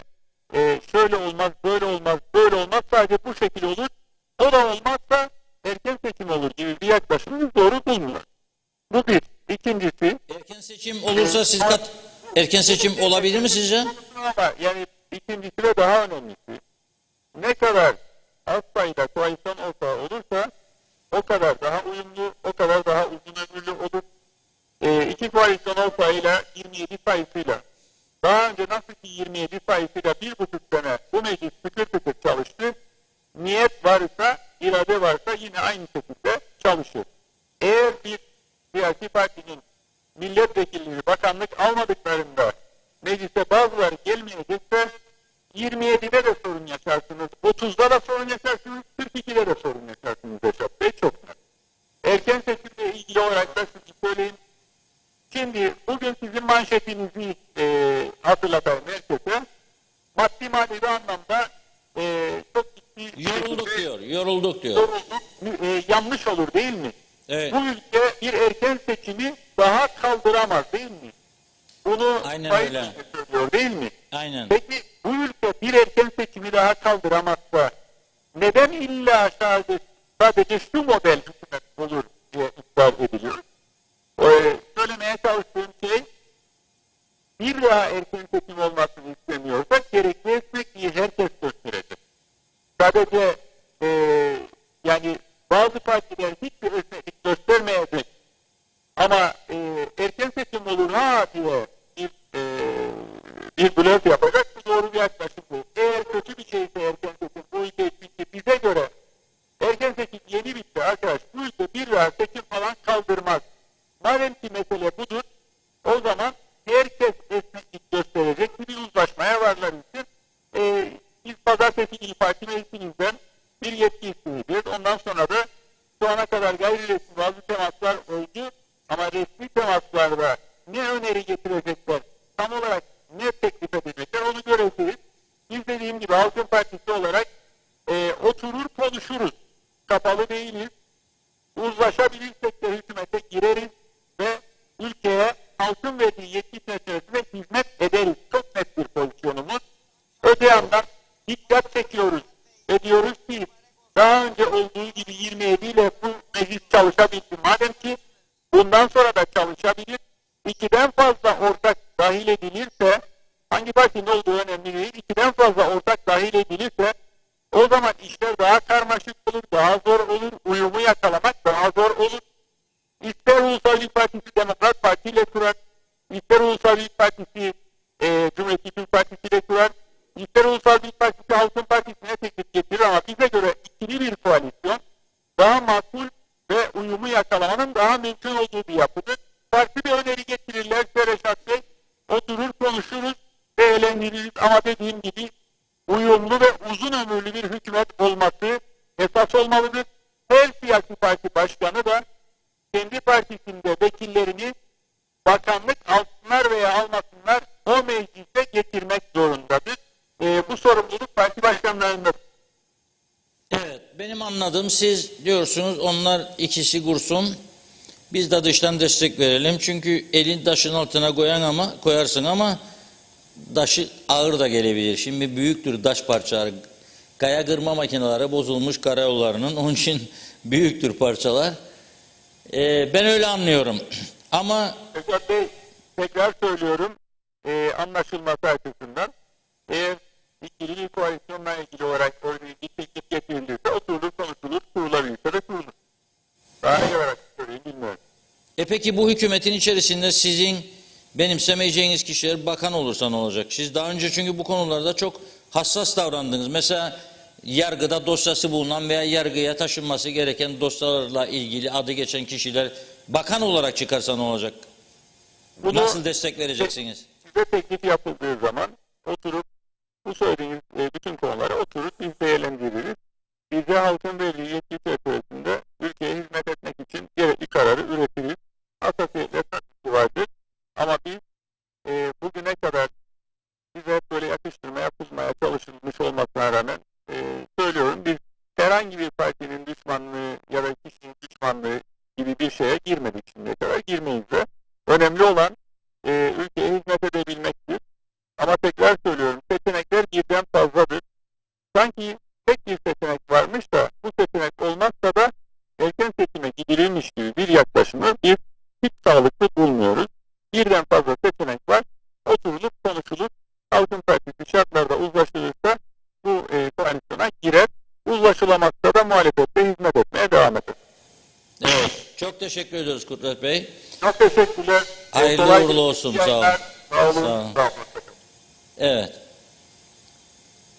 [SPEAKER 4] şöyle olmaz, böyle olmaz, böyle olmaz, sadece bu şekil olur. O da olmazsa erken seçim olur gibi bir yaklaşımı doğru bulmuyor. Bu bir. İkincisi,
[SPEAKER 2] Erken seçim olursa erken seçim olabilir mi sizce?
[SPEAKER 4] ama yani ikincisi ve daha önemlisi, ne kadar az sayıda koalisyon ortağı olursa o kadar daha uyumlu, o kadar daha uzun ömürlü olur. İki koalisyon ortağıyla 27 sayısıyla, daha önce nasıl ki 27 sayısıyla 1,5 sene bu meclis tıkır tıkır çalıştı, niyet varsa, irade varsa yine aynı şekilde çalışır. Eğer bir siyasi partinin milletvekilleri bakanlık almadıklarında meclise bazıları gelmeyecekse 27'de de sorun yaşarsınız, 30'da da sorun yaşarsınız, 42'de de sorun yaşarsınız Reşat Bey, çok net. Erken seçimle ilgili olarak da size söyleyeyim. Şimdi bugün sizin manşetinizi hatırlatalım herkese. Maddi manevi anlamda çok ciddi...
[SPEAKER 2] Yorulduk diyor.
[SPEAKER 4] Yanlış olur değil mi?
[SPEAKER 2] Evet.
[SPEAKER 4] Bu ülke bir erken seçimi daha kaldıramaz değil mi? Bunu
[SPEAKER 2] Aynen
[SPEAKER 4] Sayın
[SPEAKER 2] öyle.
[SPEAKER 4] Bey söylüyor değil mi?
[SPEAKER 2] Aynen.
[SPEAKER 4] Peki bu ülke bir erken seçimi daha kaldıramazsa neden illa sadece şu model hükümet olur diye ısrar ediliyor? Söylemeye çalıştığım şey, bir daha erken seçim olmasını istemiyorsak gerekli esnekliği herkes gösterecek. Sadece yani bazı partiler hiçbir esneklik göstermeyecek ama erken seçim olur ha diye bir blöf yapacak, bu doğru bir yaklaşım değil. Eğer kötü bir şeyse erken seçim, bu ülke bitti, bize göre erken seçim yeni bitti arkadaş, bu ülke bir daha seçim falan kaldırmaz. Madem ki mesele budur, o zaman herkes esneklik gösterecek, bir uzlaşmaya varlar için. Biz pazartesi İYİ Parti meclisimizden bir yetki isteyeceğiz. Ondan sonra da şu ana kadar gayri resmi bazı temaslar oldu ama resmi temaslarda ne öneri getirecekler, tam olarak ne teklif edecekler onu göreceğiz. Biz dediğim gibi Halkın Partisi olarak oturur konuşuruz. Kapalı değiliz. Uzlaşabilirsek de hükümete gireriz ve ülkeye halkın verdiği yetki çerçevesinde hizmet ederiz. Çok net bir pozisyonumuz. Öte yandan dikkat çekiyoruz ve diyoruz ki daha önce olduğu gibi 27 ile bu meclis çalışabildi. Madem ki bundan sonra da çalışabilir, 2'den fazla ortak dahil edilirse, hangi partinin olduğu önemli değil, 2'den fazla ortak dahil edilirse o zaman işler daha karmaşık olur, daha zor olur, uyumu yakalamak daha zor olur. İster Ulusal Birlik Partisi Demokrat Parti ile kurar, ister Ulusal Birlik Partisi Cumhuriyet Türk Partisi ile kurar, ister Ulusal Birlik Partisi Halkın Partisi'ne teklif getirir ama bize göre ikili bir koalisyon daha makul ve uyumu yakalamanın daha mümkün olduğu bir yapıdır. Farklı bir öneri getirirlerse Reşat Bey, oturur konuşuruz ve eğlendiririz ama dediğim gibi uyumlu ve uzun ömürlü bir hükümet olması esas olmalıdır. Her siyasi parti başkanı da kendi partisinde vekillerini bakanlık alsınlar veya almasınlar o meclise getirmek zorundadır. Bu sorumluluk parti başkanlarında.
[SPEAKER 2] Evet, benim anladığım, siz diyorsunuz onlar ikisi kursun. Biz de dıştan destek verelim. Çünkü elin taşın altına koyarsın ama taşı ağır da gelebilir. Şimdi büyüktür taş parçaları. Kaya kırma makineleri bozulmuş karayollarının. Onun için büyüktür parçalar. Ben öyle anlıyorum. Ama
[SPEAKER 4] Esat Bey, tekrar söylüyorum, anlaşılması açısından, eğer ikili koalisyonla ilgili olarak böyle bir teklif getirildiyse oturulur, konuşulur, kurulabilirse de kurulur. Daha ne kadar söyleyeyim bilmiyorum.
[SPEAKER 2] peki bu hükümetin içerisinde sizin benimsemeyeceğiniz kişiler bakan olursa ne olacak? Siz daha önce çünkü bu konularda çok hassas davrandınız. Mesela yargıda dosyası bulunan veya yargıya taşınması gereken dosyalarla ilgili adı geçen kişiler bakan olarak çıkarsa ne olacak?
[SPEAKER 4] Bunu
[SPEAKER 2] Nasıl destek vereceksiniz?
[SPEAKER 4] size teklif yapıldığı zaman oturup bu söylediğiniz bütün konuları oturup biz değerlendiririz. Bize halkın verdiği yetki çerçevesinde ülkeye hizmet etmek için gerekli kararı üretiriz. Hassasiyetle tabii vardır. Ama biz bugüne kadar bize hep böyle yakıştırma yapılmaya çalışılmış olmasına rağmen söylüyorum, biz herhangi bir partinin düşmanlığı ya da kişinin düşmanlığı gibi bir şeye girmedik şimdiye kadar, girmeyiz de. Önemli olan ülkeye hizmet edebilmektir. Ama tekrar söylüyorum, seçenekler birden fazladır. Sanki tek bir seçenek varmış da bu seçenek olmazsa da erken seçime gidilirmiş gibi bir yaklaşımı biz hiç sağlıklı bulmuyoruz. Birden fazla seçenek var. Oturulup konuşulup Halkın Partisi şartlarda uzlaşılırsa bu koalisyona girer. Uzlaşılamazsa da muhalefette hizmet etmeye devam eder.
[SPEAKER 2] Evet. Çok teşekkür ediyoruz Kudret Bey.
[SPEAKER 4] Çok teşekkürler.
[SPEAKER 2] Hayırlı
[SPEAKER 4] Kolay
[SPEAKER 2] uğurlu olsun.
[SPEAKER 4] gelsin.
[SPEAKER 2] Sağ olun.
[SPEAKER 4] Sağ olun.
[SPEAKER 2] Sağ olun.
[SPEAKER 4] Sağ olun.
[SPEAKER 2] Evet.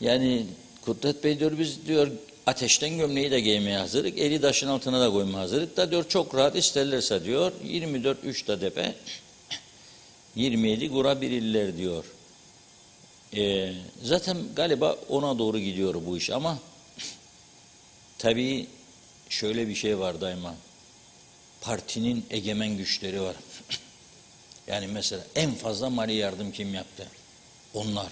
[SPEAKER 2] Yani Kudret Bey diyor, biz diyor ateşten gömleği de giymeye hazırlık, eli taşın altına da koymaya hazırlık da diyor, çok rahat isterlerse diyor 24-3 da depe 27 kurabilirler diyor. Zaten galiba ona doğru gidiyor bu iş ama tabii şöyle bir şey var daima. Partinin egemen güçleri var. Yani mesela en fazla mali yardım kim yaptı? Onlar.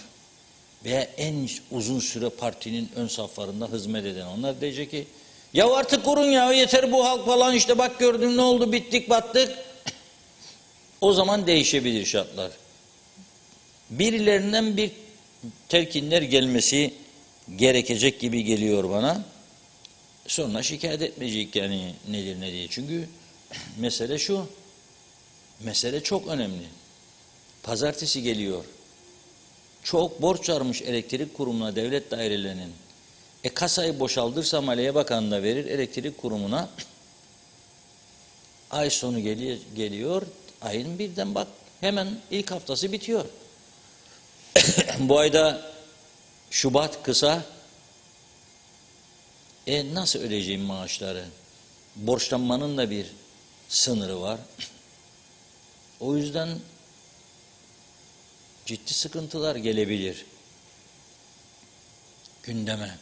[SPEAKER 2] Veya en uzun süre partinin ön saflarında hizmet eden onlar diyecek ki ya artık kurun ya, yeter bu halk falan, işte bak gördün ne oldu, bittik battık. O zaman değişebilir şartlar. Birilerinden bir telkinler gelmesi gerekecek gibi geliyor bana. Sonra şikayet etmeyecek yani nedir ne diye. Çünkü mesele şu. Mesele çok önemli. Pazartesi geliyor. Çok borç varmış elektrik kurumuna, devlet dairelerinin. Kasayı boşaldırsa Maliye Bakanı da verir elektrik kurumuna. Ay sonu geliyor. Ayın birden bak hemen ilk haftası bitiyor. Bu ayda Şubat kısa. Nasıl ödeyeceğim maaşları? Borçlanmanın da bir sınırı var. O yüzden ciddi sıkıntılar gelebilir gündeme.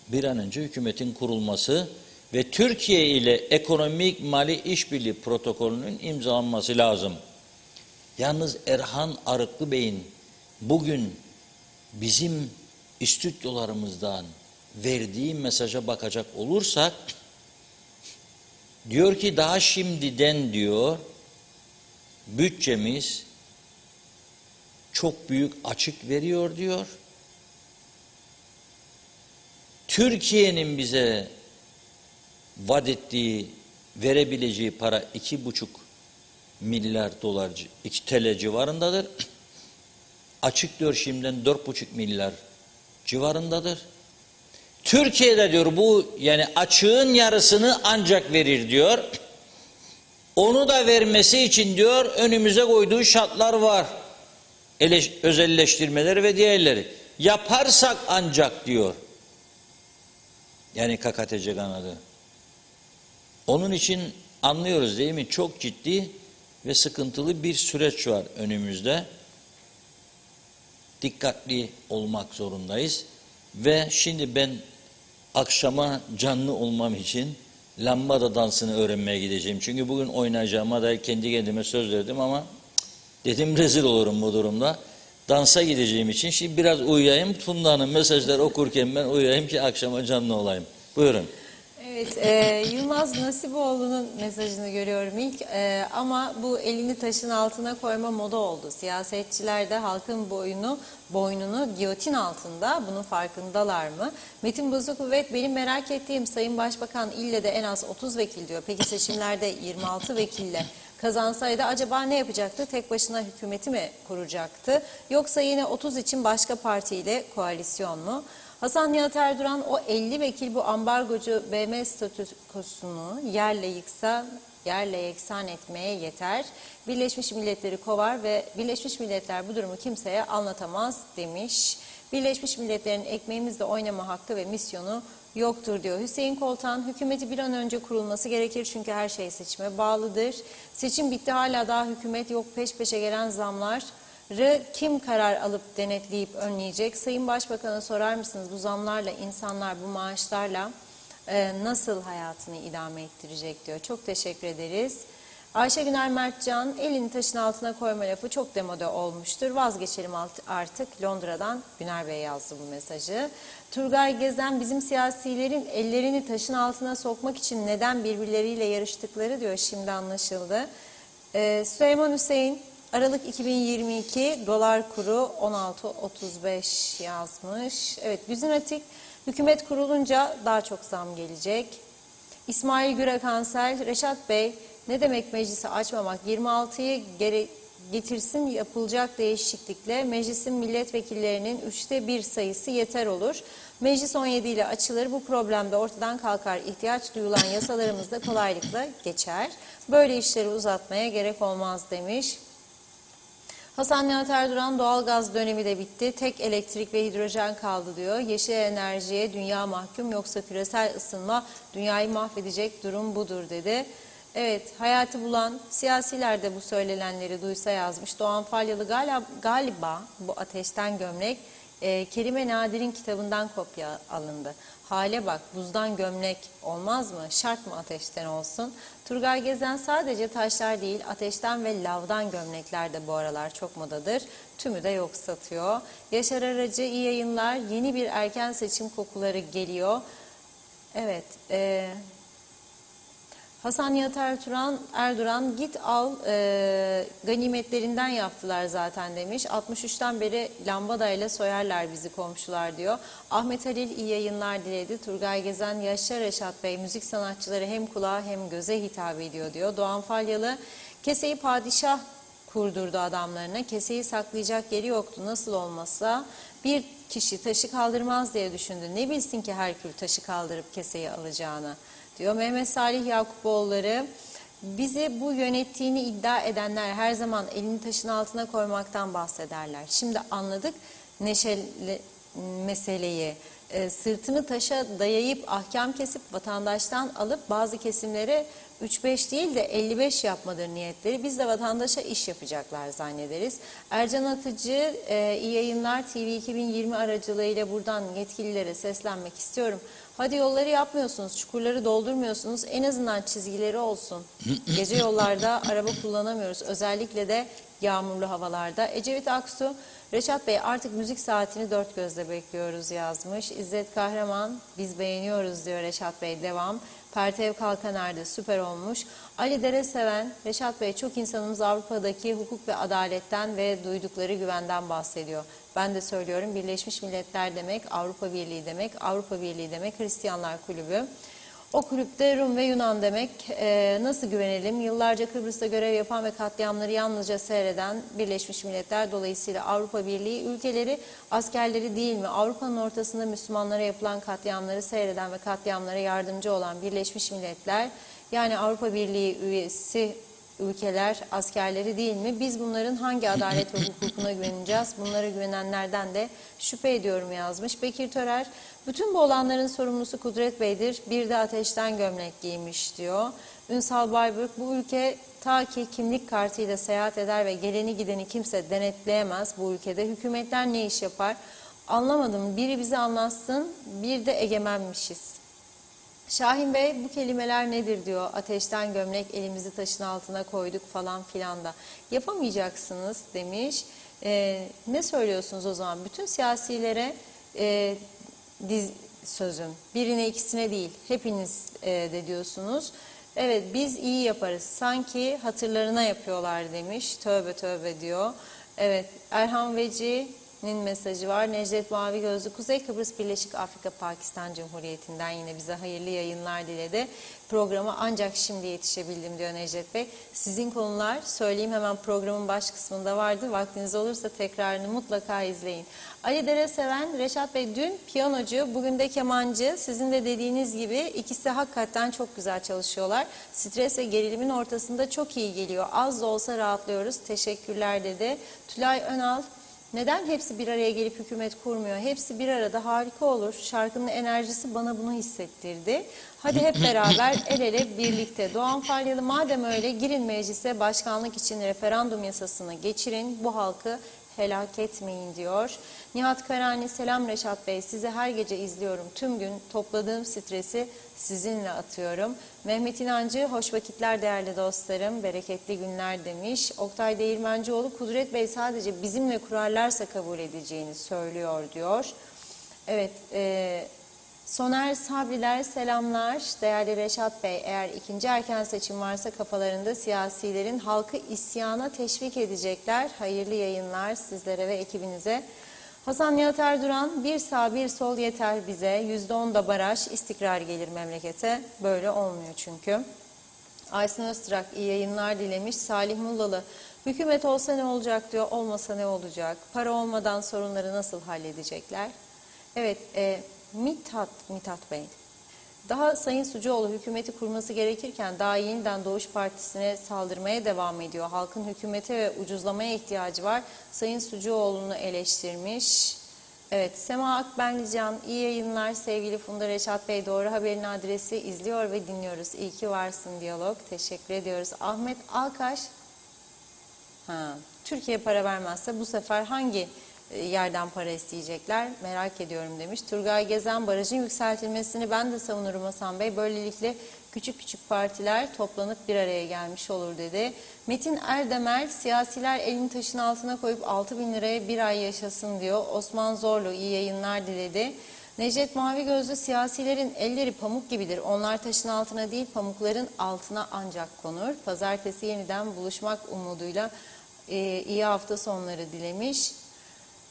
[SPEAKER 2] Bir an önce hükümetin kurulması ve Türkiye ile ekonomik mali işbirliği protokolünün imzalanması lazım. Yalnız Erhan Arıklı Bey'in bugün bizim stüdyolarımızdan verdiği mesaja bakacak olursak, diyor ki daha şimdiden diyor bütçemiz çok büyük açık veriyor diyor. Türkiye'nin bize vaat ettiği, verebileceği para 2,5 milyar dolar, 2 TL civarındadır. Açık diyor şimdiden 4,5 milyar civarındadır. Türkiye'de diyor bu yani açığın yarısını ancak verir diyor. Onu da vermesi için diyor önümüze koyduğu şartlar var. Özelleştirmeleri ve diğerleri. Yaparsak ancak diyor. Yani KKTC kanadı. Onun için anlıyoruz değil mi? Çok ciddi ve sıkıntılı bir süreç var önümüzde. Dikkatli olmak zorundayız. Ve şimdi ben akşama canlı olmam için lambada dansını öğrenmeye gideceğim. Çünkü bugün oynayacağıma da kendi kendime söz verdim ama dedim rezil olurum bu durumda. dansa gideceğim için şimdi biraz uyuyayım. Funda Hanım mesajları okurken ben uyuyayım ki akşama canlı olayım. Buyurun.
[SPEAKER 1] Evet, Yılmaz Nasiboğlu'nun mesajını görüyorum ilk. Ama bu elini taşın altına koyma moda oldu. Siyasetçiler de halkın boynunu giyotin altında, bunun farkındalar mı? Metin Bozokuvvet, benim merak ettiğim, Sayın Başbakan ille de en az 30 vekil diyor. Peki seçimlerde 26 vekille kazansaydı acaba ne yapacaktı? Tek başına hükümeti mi kuracaktı? Yoksa yine 30 için başka partiyle koalisyon mu? Hasan Nihat Erduran, o 50 vekil bu ambargocu BM statüsünü yerle yeksan etmeye yeter. Birleşmiş Milletler'i kovar ve Birleşmiş Milletler bu durumu kimseye anlatamaz demiş. Birleşmiş Milletler'in ekmeğimizle oynama hakkı ve misyonu yoktur diyor. Hüseyin Koltan, hükümeti bir an önce kurulması gerekir çünkü her şey seçime bağlıdır. Seçim bitti, hala daha hükümet yok, peş peşe gelen zamlar kim karar alıp denetleyip önleyecek? Sayın Başbakan'a sorar mısınız, bu zamlarla insanlar bu maaşlarla nasıl hayatını idame ettirecek diyor. Çok teşekkür ederiz. Ayşe Güner Mertcan, elini taşın altına koyma lafı çok demode olmuştur. Vazgeçelim artık. Londra'dan Güner Bey yazdı bu mesajı. Turgay Gezen, bizim siyasilerin ellerini taşın altına sokmak için neden birbirleriyle yarıştıkları diyor, şimdi anlaşıldı. Süleyman Hüseyin, Aralık 2022 dolar kuru 16.35 yazmış. Evet, Güzin Atik, hükümet kurulunca daha çok zam gelecek. İsmail Güre Kansel, Reşat Bey, ne demek meclisi açmamak? 26'yı getirsin, yapılacak değişiklikle meclisin milletvekillerinin 1/3 sayısı yeter olur. Meclis 17 ile açılır, bu problem de ortadan kalkar, ihtiyaç duyulan yasalarımız da kolaylıkla geçer. Böyle işleri uzatmaya gerek olmaz demiş. Hasan Nihat Erduran, doğalgaz dönemi de bitti. Tek elektrik ve hidrojen kaldı diyor. Yeşil enerjiye dünya mahkum, yoksa küresel ısınma dünyayı mahvedecek, durum budur dedi. Evet, hayatı bulan siyasiler de bu söylenenleri duysa yazmış. Doğan Falyalı, galiba bu ateşten gömlek Kerime Nadir'in kitabından kopya alındı. Hale bak, buzdan gömlek olmaz mı? Şart mı ateşten olsun? Turgay Gezen, sadece taşlar değil, ateşten ve lavdan gömlekler de bu aralar çok modadır. Tümü de yok satıyor. Yaşar Aracı, iyi yayınlar. Yeni bir erken seçim kokuları geliyor. Evet, Hasan Nihat Erduran, git al, ganimetlerinden yaptılar zaten demiş. 63'ten beri lambadayla soyarlar bizi komşular diyor. Ahmet Halil iyi yayınlar diledi. Turgay Gezen, yaşa Reşat Bey, müzik sanatçıları hem kulağa hem göze hitap ediyor diyor. Doğan Falyalı, keseyi padişah kurdurdu adamlarına. Keseyi saklayacak yeri yoktu. Nasıl olmasa bir kişi taşı kaldırmaz diye düşündü. Ne bilsin ki Herkül taşı kaldırıp keseyi alacağını diyor. Mehmet Salih Yakupoğulları, bizi bu yönettiğini iddia edenler her zaman elini taşın altına koymaktan bahsederler. Şimdi anladık neşeli meseleyi. Sırtını taşa dayayıp ahkam kesip vatandaştan alıp bazı kesimlere 3-5 değil de 55 yapmadır niyetleri. Biz de vatandaşa iş yapacaklar zannederiz. Ercan Atıcı, iyi yayınlar, TV 2020 aracılığıyla buradan yetkililere seslenmek istiyorum. Hadi yolları yapmıyorsunuz, çukurları doldurmuyorsunuz, en azından çizgileri olsun. Gece yollarda araba kullanamıyoruz, özellikle de yağmurlu havalarda. Ecevit Aksu, Reşat Bey, artık müzik saatini dört gözle bekliyoruz yazmış. İzzet Kahraman, biz beğeniyoruz diyor Reşat Bey, devam. Pertev Kalkaner'de süper olmuş. Ali Dereseven, Reşat Bey, çok insanımız Avrupa'daki hukuk ve adaletten ve duydukları güvenden bahsediyor. Ben de söylüyorum, Birleşmiş Milletler demek, Avrupa Birliği demek, Avrupa Birliği demek, Hristiyanlar Kulübü. O kulüpte Rum ve Yunan demek. Nasıl güvenelim? Yıllarca Kıbrıs'ta görev yapan ve katliamları yalnızca seyreden Birleşmiş Milletler, dolayısıyla Avrupa Birliği ülkeleri, askerleri değil mi? Avrupa'nın ortasında Müslümanlara yapılan katliamları seyreden ve katliamlara yardımcı olan Birleşmiş Milletler, yani Avrupa Birliği üyesi ülkeler askerleri değil mi? Biz bunların hangi adalet ve hukukuna güveneceğiz? Bunlara güvenenlerden de şüphe ediyorum yazmış. Bekir Törer, bütün bu olanların sorumlusu Kudret Bey'dir. Bir de ateşten gömlek giymiş diyor. Ünsal Bayburt, bu ülke ta ki kimlik kartıyla seyahat eder ve geleni gideni kimse denetleyemez bu ülkede. Hükümetler ne iş yapar? Anlamadım. Biri bize anlatsın, bir de egemenmişiz. Şahin Bey bu kelimeler nedir diyor. Ateşten gömlek, elimizi taşın altına koyduk falan filan da. Yapamayacaksınız demiş. Ne söylüyorsunuz o zaman? Bütün siyasilere sözüm. Birine ikisine değil. Hepiniz de diyorsunuz. Evet biz iyi yaparız. Sanki hatırlarına yapıyorlar demiş. Tövbe tövbe diyor. Evet Erhan Veci'nin mesajı var. Necdet Mavi Gözlü Kuzey Kıbrıs Birleşik Afrika Pakistan Cumhuriyeti'nden yine bize hayırlı yayınlar diledi. Programa ancak şimdi yetişebildim diyor Necdet Bey. Sizin konular söyleyeyim hemen programın baş kısmında vardı. Vaktiniz olursa tekrarını mutlaka izleyin. Ali Dere Seven, Reşat Bey dün piyanocu, bugün de kemancı. Sizin de dediğiniz gibi ikisi hakikaten çok güzel çalışıyorlar. Stres ve gerilimin ortasında çok iyi geliyor. Az da olsa rahatlıyoruz. Teşekkürler dedi. Tülay Önal, neden hepsi bir araya gelip hükümet kurmuyor? Hepsi bir arada harika olur. Şarkının enerjisi bana bunu hissettirdi. Hadi hep beraber el ele birlikte. Doğan Falyalı madem öyle girin meclise başkanlık için referandum yasasını geçirin. Bu halkı helak etmeyin diyor. Nihat Karani selam Reşat Bey sizi her gece izliyorum. Tüm gün topladığım stresi sizinle atıyorum. Mehmet İnancı hoş vakitler değerli dostlarım. Bereketli günler demiş. Oktay Değirmencioğlu Kudret Bey sadece bizimle kurarlarsa kabul edeceğini söylüyor diyor. Evet Soner Sabriler selamlar. Değerli Reşat Bey eğer ikinci erken seçim varsa kafalarında siyasilerin halkı isyana teşvik edecekler. Hayırlı yayınlar sizlere ve ekibinize. Hasan Nihat Erduran bir sağ bir sol yeter bize. %10 da baraj istikrar gelir memlekete. Böyle olmuyor çünkü. Aysin Öztürk iyi yayınlar dilemiş. Salih Mullalı hükümet olsa ne olacak diyor. Olmasa ne olacak? Para olmadan sorunları nasıl halledecekler? Evet Mithat Bey. Daha Sayın Sucuoğlu hükümeti kurması gerekirken daha yeniden Doğuş Partisi'ne saldırmaya devam ediyor. Halkın hükümete ve ucuzlamaya ihtiyacı var. Sayın Sucuoğlu'nu eleştirmiş. Evet Sema Akbenlican iyi yayınlar sevgili Funda Reşat Bey. Doğru Haber'in adresi izliyor ve dinliyoruz. İyi ki varsın diyalog. Teşekkür ediyoruz. Ahmet Alkaş. Türkiye para vermezse bu sefer hangi yerden para isteyecekler merak ediyorum demiş. Turgay Gezen barajın yükseltilmesini ben de savunurum Hasan Bey. Böylelikle küçük küçük partiler toplanıp bir araya gelmiş olur dedi. Metin Erdemel siyasiler elini taşın altına koyup 6.000 liraya bir ay yaşasın diyor. Osman Zorlu iyi yayınlar diledi. Necdet Mavi Gözlü siyasilerin elleri pamuk gibidir. Onlar taşın altına değil pamukların altına ancak konur. Pazartesi yeniden buluşmak umuduyla iyi hafta sonları dilemiş.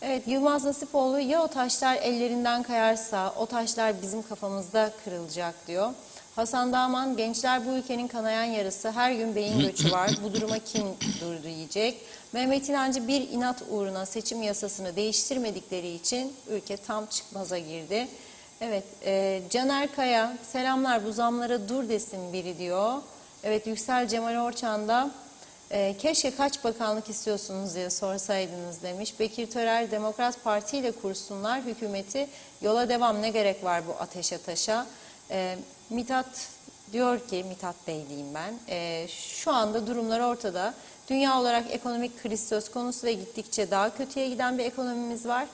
[SPEAKER 1] Evet Yılmaz Nasipoğlu ya o taşlar ellerinden kayarsa o taşlar bizim kafamızda kırılacak diyor. Hasan Dağman gençler bu ülkenin kanayan yarısı her gün beyin göçü var. Bu duruma kim dur diyecek. Mehmet İnancı bir inat uğruna seçim yasasını değiştirmedikleri için ülke tam çıkmaza girdi. Evet Caner Kaya selamlar bu zamlara dur desin biri diyor. Evet Yüksel Cemal Orçan da keşke kaç bakanlık istiyorsunuz diye sorsaydınız demiş. Bekir Törer Demokrat Parti ile kursunlar hükümeti yola devam ne gerek var bu ateşe taşa. Mithat diyor ki Mithat Bey diyeyim ben şu anda durumlar ortada. Dünya olarak ekonomik kriz söz konusu ve gittikçe daha kötüye giden bir ekonomimiz var.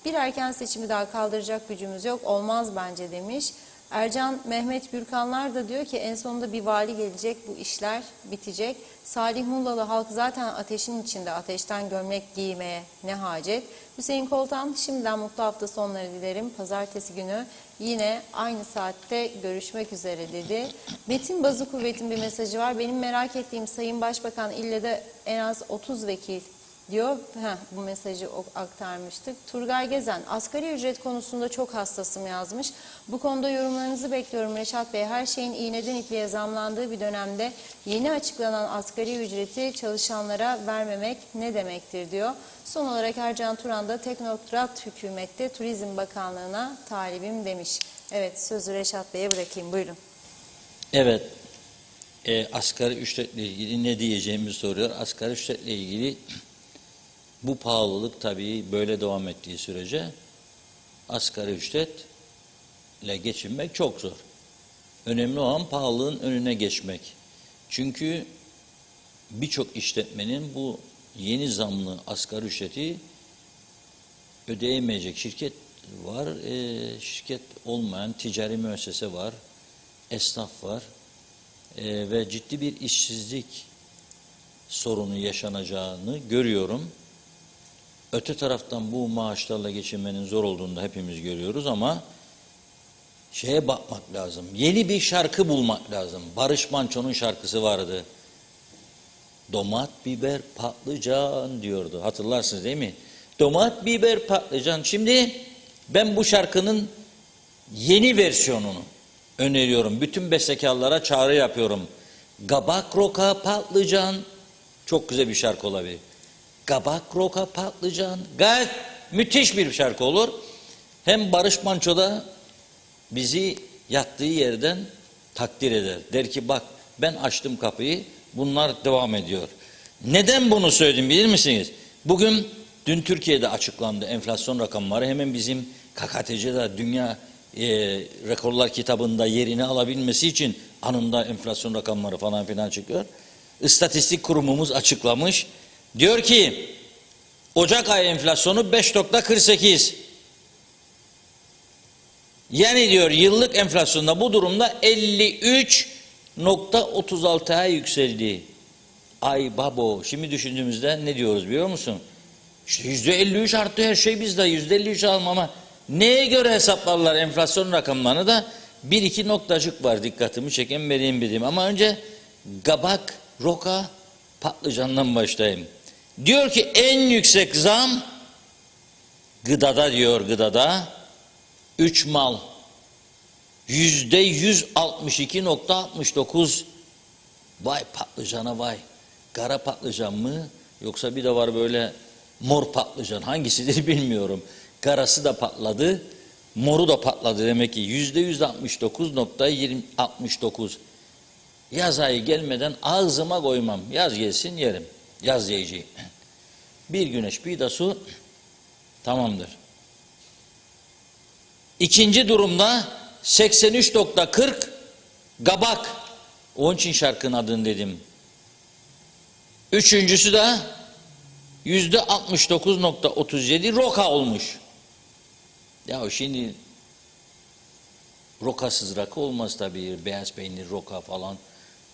[SPEAKER 1] Bir erken seçimi daha kaldıracak gücümüz yok olmaz bence demiş. Ercan Mehmet Gürkanlar da diyor ki en sonunda bir vali gelecek bu işler bitecek. Salih Mullalı halk zaten ateşin içinde ateşten gömlek giymeye ne hacet. Hüseyin Koltan şimdiden mutlu hafta sonları dilerim. Pazartesi günü yine aynı saatte görüşmek üzere dedi. Metin Bazı Kuvvet'in bir mesajı var. Benim merak ettiğim Sayın Başbakan ille de en az 30 vekil diyor. Bu mesajı aktarmıştık. Turgay Gezen asgari ücret konusunda çok hassasım yazmış. Bu konuda yorumlarınızı bekliyorum Reşat Bey. Her şeyin iğneden ipliğe zamlandığı bir dönemde yeni açıklanan asgari ücreti çalışanlara vermemek ne demektir diyor. Son olarak Ercan Turan da teknokrat hükümette Turizm Bakanlığı'na talibim demiş. Evet sözü Reşat Bey'e bırakayım buyurun.
[SPEAKER 2] Evet asgari ücretle ilgili ne diyeceğimi soruyor. Asgari ücretle ilgili bu pahalılık tabii böyle devam ettiği sürece asgari ücretle geçinmek çok zor. Önemli olan pahalılığın önüne geçmek. Çünkü birçok işletmenin bu yeni zamlı asgari ücreti ödeyemeyecek şirket var. Şirket olmayan ticari müessese var. esnaf var ve ciddi bir işsizlik sorunu yaşanacağını görüyorum. Öte taraftan bu maaşlarla geçinmenin zor olduğunu da hepimiz görüyoruz ama şeye bakmak lazım. Yeni bir şarkı bulmak lazım. Barış Manço'nun şarkısı vardı. Domat, biber, patlıcan diyordu. Hatırlarsınız değil mi? Domat, biber, patlıcan. Şimdi ben bu şarkının yeni versiyonunu öneriyorum. Bütün bestekarlara çağrı yapıyorum. Kabak, roka, patlıcan. Çok güzel bir şarkı olabilir. Kabak, roka, patlıcan. Gayet müthiş bir şarkı olur. Hem Barış Manço da bizi yattığı yerden takdir eder. Der ki bak ben açtım kapıyı, bunlar devam ediyor. Neden bunu söyledim bilir misiniz? Dün Türkiye'de açıklandı enflasyon rakamları. Hemen bizim KKTC'de Dünya Rekorlar kitabında yerini alabilmesi için anında enflasyon rakamları falan filan çıkıyor. İstatistik kurumumuz açıklamış. Diyor ki Ocak ayı enflasyonu 5.48. Yani diyor yıllık enflasyonda bu durumda 53.36'ya yükseldi. Ay babo, şimdi düşündüğümüzde ne diyoruz biliyor musun? İşte %53 arttı her şey bizde, %53 almama. Neye göre hesaplarlar enflasyon rakamlarını da bir iki noktacık var dikkatimi çeken vereyim dediğim. Ama önce kabak, roka, patlıcandan başlayayım. Diyor ki en yüksek zam gıdada diyor gıdada. 3 mal %162.69. Vay patlıcana vay. Kara patlıcan mı yoksa bir de var böyle mor patlıcan, hangisidir bilmiyorum. Karası da patladı, moru da patladı demek ki %169.69. Yaz ayı gelmeden ağzıma koymam. Yaz gelsin yerim. Yaz yiyeceğim. Bir güneş bir de su tamamdır. İkinci durumda 83.40 kabak. Onun için şarkının adını dedim. Üçüncüsü de %69.37 roka olmuş. Ya şimdi rokasız rakı olmaz tabii. Beyaz peynir, roka falan.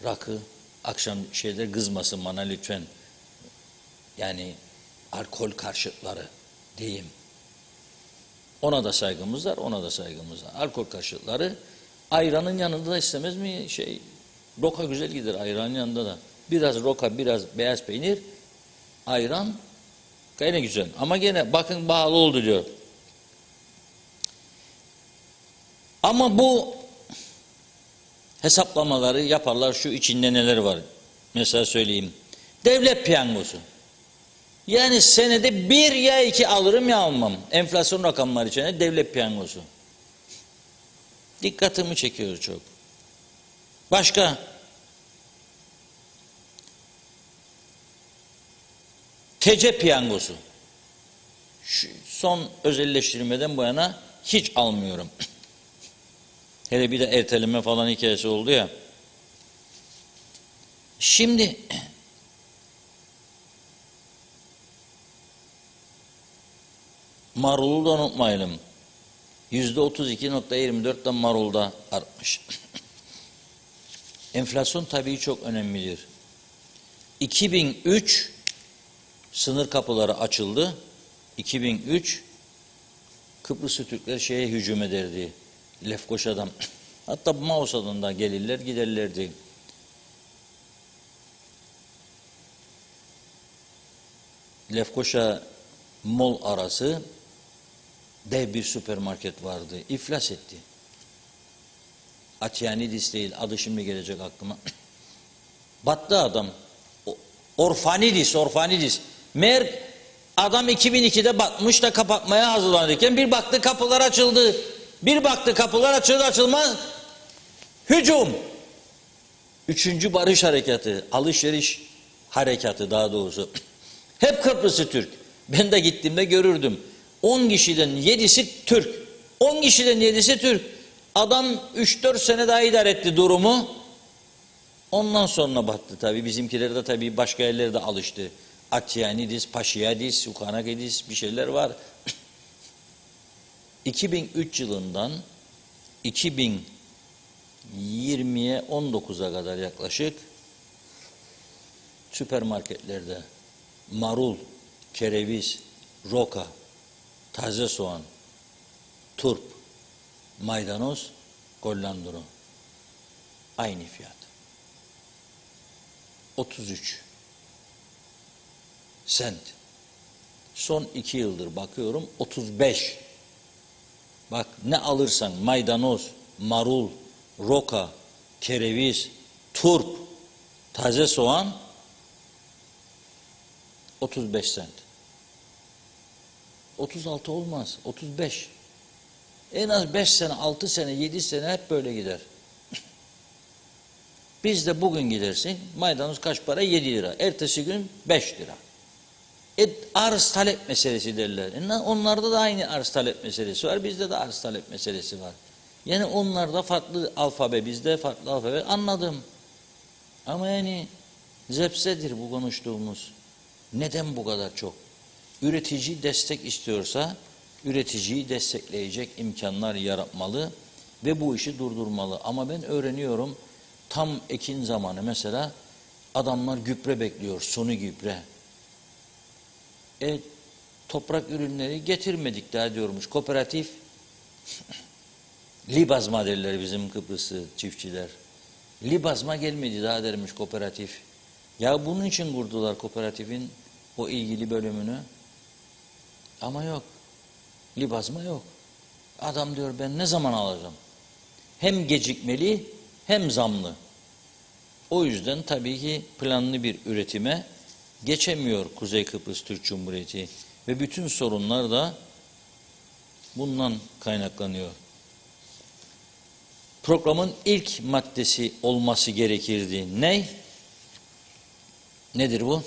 [SPEAKER 2] Rakı. Akşam şeyler kızmasın bana lütfen. Yani alkol karşıtları diyeyim. Ona da saygımız var, ona da saygımız var. Alkol karşıtları ayranın yanında da istemez mi? Roka güzel gider ayranın yanında da. Biraz roka, biraz beyaz peynir, ayran gene güzel. Ama gene bakın pahalı oldu diyor. Ama bu hesaplamaları yaparlar, şu içinde neler var? Mesela söyleyeyim. Devlet piyangosu. Yani senede 1 ya 2 alırım ya almam. Enflasyon rakamları içinde devlet piyangosu. Dikkatimi çekiyor çok. Başka? TC piyangosu. Şu son özelleştirmeden bu yana hiç almıyorum. Hele bir de erteleme falan hikayesi oldu ya. Şimdi marulu da unutmayalım. %32.24'ten marulda artmış. Enflasyon tabii çok önemlidir. 2003 sınır kapıları açıldı. 2003 Kıbrıslı Türkler şeye hücum ederdi. Lefkoşa'dan. Hatta Mausa'dan da gelirler giderlerdi. Lefkoşa mol arası dev bir süpermarket vardı. İflas etti. Atyanidis değil. Adı şimdi gelecek aklıma. Battı adam. Orfanidis. Meğer adam 2002'de batmış da kapatmaya hazırlanırken bir baktı kapılar açıldı. Açılmaz. Hücum. 3. Barış Harekatı, alışveriş harekatı daha doğrusu. Hep Kıbrıs'ı Türk. Ben de gittiğimde görürdüm. 10 kişiden 7'si Türk. 10 kişiden 7'si Türk. Adam 3-4 sene daha idare etti durumu. Ondan sonra battı tabii. Bizimkiler de tabii başka yerlerde alıştı. Atyanidis, Paşiyadis, Ukanakidis bir şeyler var. 2003 yılından 2004 20'ye 19'a kadar yaklaşık süpermarketlerde marul, kereviz, roka, taze soğan, turp, maydanoz, gollandro aynı fiyat. 33 sent. Son 2 yıldır bakıyorum 35. Bak ne alırsan maydanoz, marul, roka, kereviz, turp, taze soğan 35 sent. 36 olmaz, 35. En az 5 sene, 6 sene, 7 sene hep böyle gider. Biz de bugün gidersin, maydanoz kaç para? 7 lira. Ertesi gün 5 lira. Arz talep meselesi derler. Onlarda da aynı arz talep meselesi var. Bizde de arz talep meselesi var. Yani onlarda farklı alfabe, bizde farklı alfabe. Anladım. Ama yani zepsedir bu konuştuğumuz. Neden bu kadar çok? Üretici destek istiyorsa, üreticiyi destekleyecek imkanlar yaratmalı ve bu işi durdurmalı. Ama ben öğreniyorum, tam ekin zamanı mesela adamlar gübre bekliyor, suni gübre. Toprak ürünleri getirmedik daha diyormuş. Kooperatif, libazma derler bizim Kıbrıslı çiftçiler. Libazma gelmedi daha dermiş kooperatif. Ya bunun için kurdular kooperatifin o ilgili bölümünü. Ama yok. Libazma yok. Adam diyor ben ne zaman alacağım? Hem gecikmeli hem zamlı. O yüzden tabii ki planlı bir üretime geçemiyor Kuzey Kıbrıs Türk Cumhuriyeti. Ve bütün sorunlar da bundan kaynaklanıyor. Programın ilk maddesi olması gerekirdi. Ne? Nedir bu?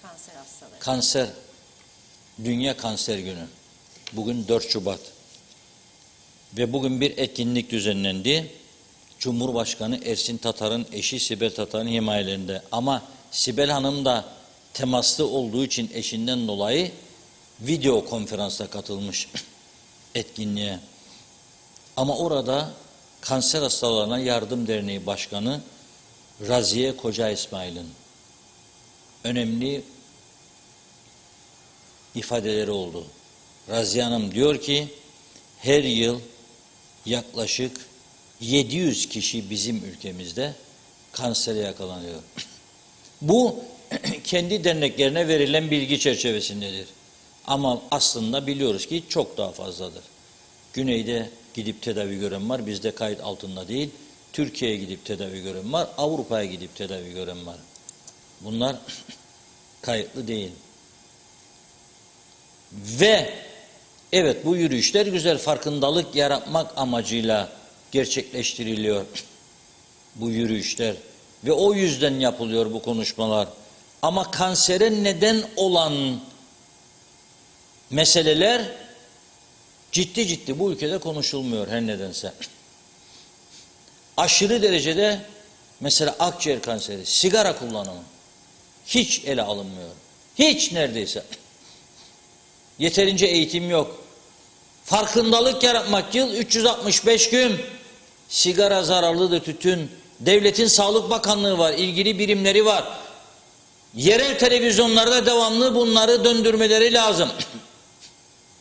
[SPEAKER 1] Kanser hastaları.
[SPEAKER 2] Kanser. Dünya Kanser Günü. Bugün 4 Şubat. Ve bugün bir etkinlik düzenlendi. Cumhurbaşkanı Ersin Tatar'ın eşi Sibel Tatar'ın himayelerinde. Ama Sibel Hanım da temaslı olduğu için eşinden dolayı video konferansla katılmış etkinliğe. Ama orada Kanser Hastalarına Yardım Derneği Başkanı Raziye Koca İsmail'in önemli ifadeleri oldu. Raziye Hanım diyor ki her yıl yaklaşık 700 kişi bizim ülkemizde kansere yakalanıyor. Bu kendi derneklerine verilen bilgi çerçevesindedir. Ama aslında biliyoruz ki çok daha fazladır. Güneyde gidip tedavi gören var, bizde kayıt altında değil. Türkiye'ye gidip tedavi gören var, Avrupa'ya gidip tedavi gören var. Bunlar kayıtlı değil. Ve evet bu yürüyüşler güzel farkındalık yaratmak amacıyla gerçekleştiriliyor. Bu yürüyüşler ve o yüzden yapılıyor bu konuşmalar. Ama kansere neden olan meseleler ciddi bu ülkede konuşulmuyor her nedense. Aşırı derecede mesela akciğer kanseri, sigara kullanımı hiç ele alınmıyor. Hiç neredeyse. Yeterince eğitim yok. Farkındalık yaratmak yıl 365 gün. Sigara zararlıdır, tütün. Devletin Sağlık Bakanlığı var, ilgili birimleri var. Yerel televizyonlarda devamlı bunları döndürmeleri lazım.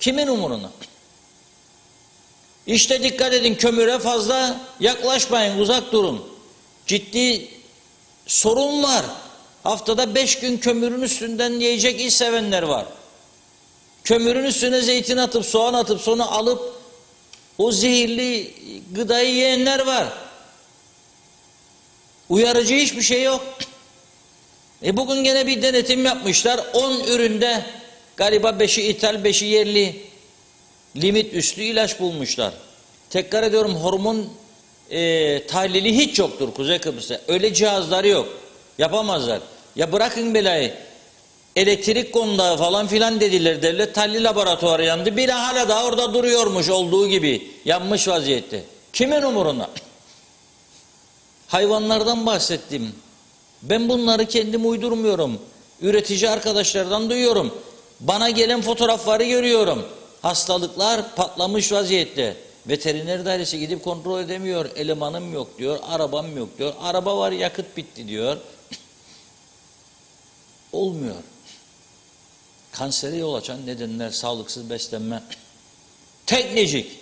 [SPEAKER 2] Kimin umuruna? İşte dikkat edin, kömüre fazla yaklaşmayın, uzak durun. Ciddi sorun var. Haftada 5 gün kömürün üstünden yiyecek iş sevenler var. Kömürün üstüne zeytin atıp, soğan atıp, sonra alıp o zehirli gıdayı yiyenler var. Uyarıcı hiçbir şey yok. Bugün gene bir denetim yapmışlar. 10 üründe galiba 5'i ithal, 5'i yerli limit üstü ilaç bulmuşlar. Tekrar ediyorum, hormon tahlili hiç yoktur Kuzey Kıbrıs'ta. Öyle cihazları yok. Yapamazlar. Ya bırakın belayı. Elektrik kondağı falan filan dediler. Devlet tahlil laboratuvarı yandı. Bir hala da orada duruyormuş olduğu gibi. Yanmış vaziyette. Kimin umuruna? Hayvanlardan bahsettim. Ben bunları kendim uydurmuyorum. Üretici arkadaşlardan duyuyorum. Bana gelen fotoğrafları görüyorum. Hastalıklar patlamış vaziyette. Veteriner dairesi gidip kontrol edemiyor. Elemanım yok diyor, arabam yok diyor. Araba var, yakıt bitti diyor. Olmuyor. Kansere yol açan nedenler sağlıksız beslenme. Teknecik.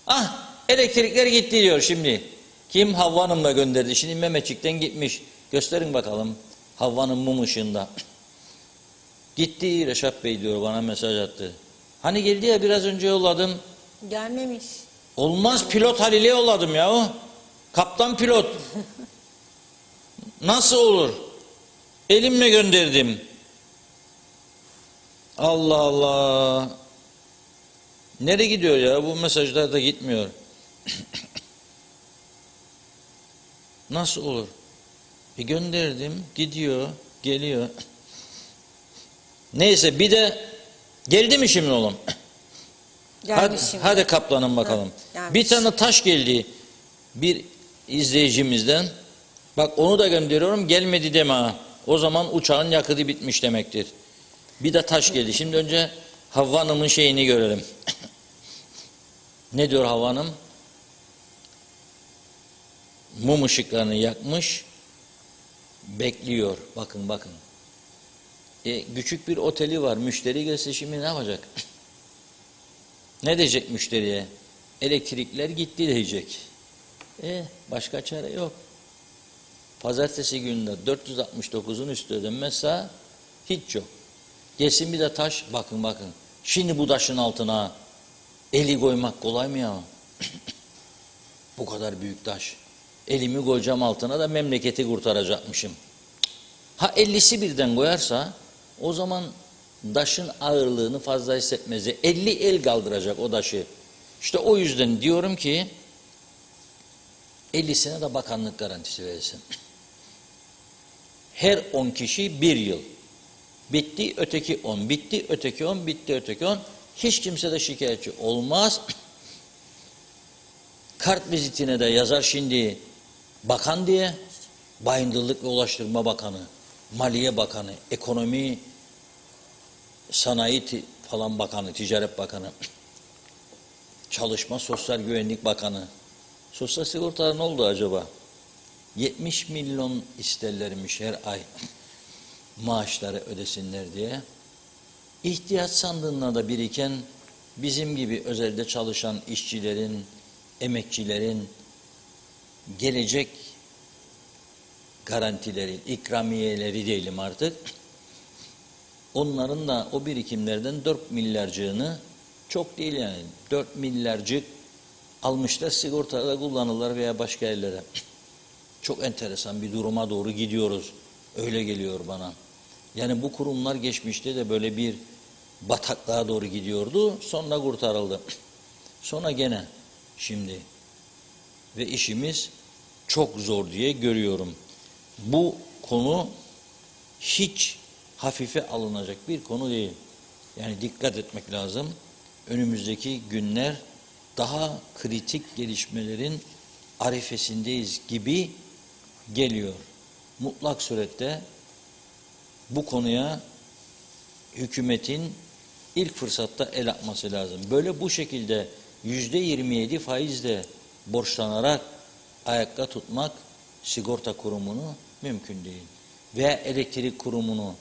[SPEAKER 2] Ah, elektrikler gitti diyor şimdi. Kim? Havva Hanım'la gönderdi. Şimdi Mehmetçik'ten gitmiş. Gösterin bakalım Havva'nın mum ışığında. Gitti Reşat Bey diyor, bana mesaj attı. Hani geldi ya, biraz önce yolladım.
[SPEAKER 1] Gelmemiş.
[SPEAKER 2] Olmaz, pilot Halil'e yolladım ya. Kaptan pilot. Nasıl olur? Elimle gönderdim. Allah Allah. Nereye gidiyor ya? Bu mesajlar da gitmiyor. Nasıl olur? Gönderdim, gidiyor, geliyor. Neyse, bir de geldi mi şimdi oğlum?
[SPEAKER 1] Gelmiş şimdi.
[SPEAKER 2] Hadi kaplanın bakalım.
[SPEAKER 1] Gelmiş.
[SPEAKER 2] Bir tane taş geldi bir izleyicimizden. Bak, onu da gönderiyorum, gelmedi deme ha. O zaman uçağın yakıtı bitmiş demektir. Bir de taş geldi. Şimdi önce Havva Hanım'ın şeyini görelim. Ne diyor Havva Hanım? Mum ışıklarını yakmış, bekliyor. Bakın bakın. Küçük bir oteli var. Müşteri gelse şimdi ne yapacak? Ne diyecek müşteriye? Elektrikler gitti diyecek. Başka çare yok. Pazartesi gününde 469'un üstü ödenmezse hiç yok. Gelsin bir de taş. Bakın bakın. Şimdi bu taşın altına eli koymak kolay mı ya? Bu kadar büyük taş. Elimi koyacağım altına da memleketi kurtaracakmışım. Ha 50'si birden koyarsa o zaman taşın ağırlığını fazla hissetmez. 50 el kaldıracak o taşı. İşte o yüzden diyorum ki 50'sine de bakanlık garantisi verilsin. Her 10 kişi 1 yıl. Bitti öteki 10, bitti öteki 10, bitti öteki 10. Hiç kimse de şikayetçi olmaz. Kart vizitine de yazar şimdi bakan diye, Bayındırlık ve Ulaştırma Bakanı, Maliye Bakanı, Ekonomi, Sanayi falan Bakanı, Ticaret Bakanı, Çalışma Sosyal Güvenlik Bakanı. Sosyal sigortalar ne oldu acaba? 70 milyon isterlermiş her ay maaşları ödesinler diye. İhtiyaç sandığına da biriken bizim gibi özelde çalışan işçilerin, emekçilerin gelecek garantileri, ikramiyeleri diyelim artık. Onların da o birikimlerden 4 milyarcığını, çok değil yani, 4 milyarcık almışlar, sigortada kullanırlar veya başka yerlere. Çok enteresan bir duruma doğru gidiyoruz. Öyle geliyor bana. Yani bu kurumlar geçmişte de böyle bir bataklığa doğru gidiyordu. Sonra kurtarıldı. Sonra gene şimdi. Ve işimiz çok zor diye görüyorum. Bu konu hiç hafife alınacak bir konu değil. Yani dikkat etmek lazım. Önümüzdeki günler daha kritik gelişmelerin arifesindeyiz gibi geliyor. Mutlak surette bu konuya hükümetin ilk fırsatta el atması lazım. Böyle bu şekilde %27 faizle borçlanarak ayakta tutmak sigorta kurumunu mümkün değil. Veya elektrik kurumunu,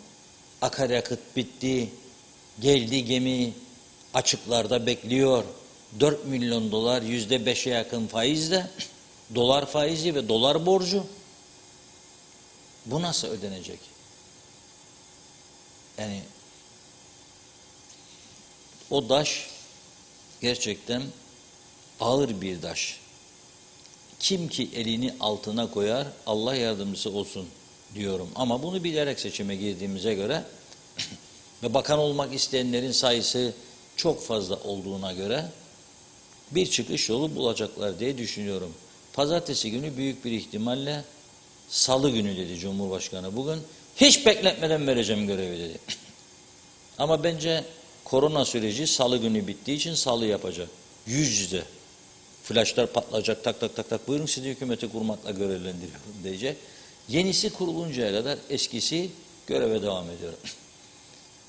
[SPEAKER 2] akaryakıt bitti, geldi gemi açıklarda bekliyor. 4 milyon dolar %5'e yakın faizle, dolar faizi ve dolar borcu. Bu nasıl ödenecek? Yani o taş gerçekten ağır bir taş. Kim ki elini altına koyar, Allah yardımcısı olsun diyorum. Ama bunu bilerek seçime girdiğimize göre ve bakan olmak isteyenlerin sayısı çok fazla olduğuna göre bir çıkış yolu bulacaklar diye düşünüyorum. Pazartesi günü büyük bir ihtimalle, salı günü dedi Cumhurbaşkanı bugün, hiç bekletmeden vereceğim görevi dedi. Ama bence korona süreci salı günü bittiği için salı yapacak. Yüz yüze. Flaşlar patlayacak, tak tak tak tak, buyurun sizi hükümeti kurmakla görevlendiriyorum diyecek. Yenisi kuruluncaya kadar eskisi göreve devam ediyor.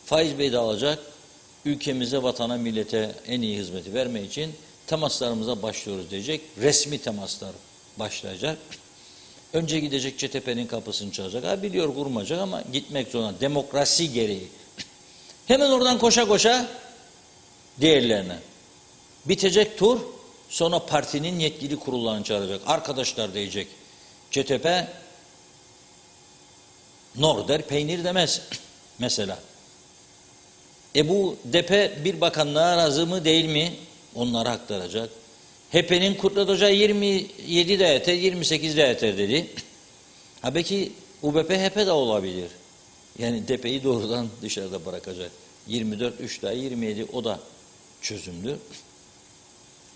[SPEAKER 2] Faiz Bey de alacak, ülkemize, vatana, millete en iyi hizmeti vermek için temaslarımıza başlıyoruz diyecek. Resmi temaslar başlayacak. Önce gidecek CTP'nin kapısını çalacak. Ha biliyor kurmayacak ama gitmek zorunda. Demokrasi gereği. Hemen oradan koşa koşa diğerlerine. Bitecek tur, sonra partinin yetkili kurullarını çağıracak. Arkadaşlar diyecek. CTP nor der, peynir demez mesela. Bu DP bir bakanlığa razı mı değil mi? Onlara aktaracak. HDP'nin Kudret Hoca 27 de yeter, 28 de yeter dedi. Ha belki UBP HP de olabilir. Yani DP'yi doğrudan dışarıda bırakacak. 24, 3 daha 27 o da çözümdür.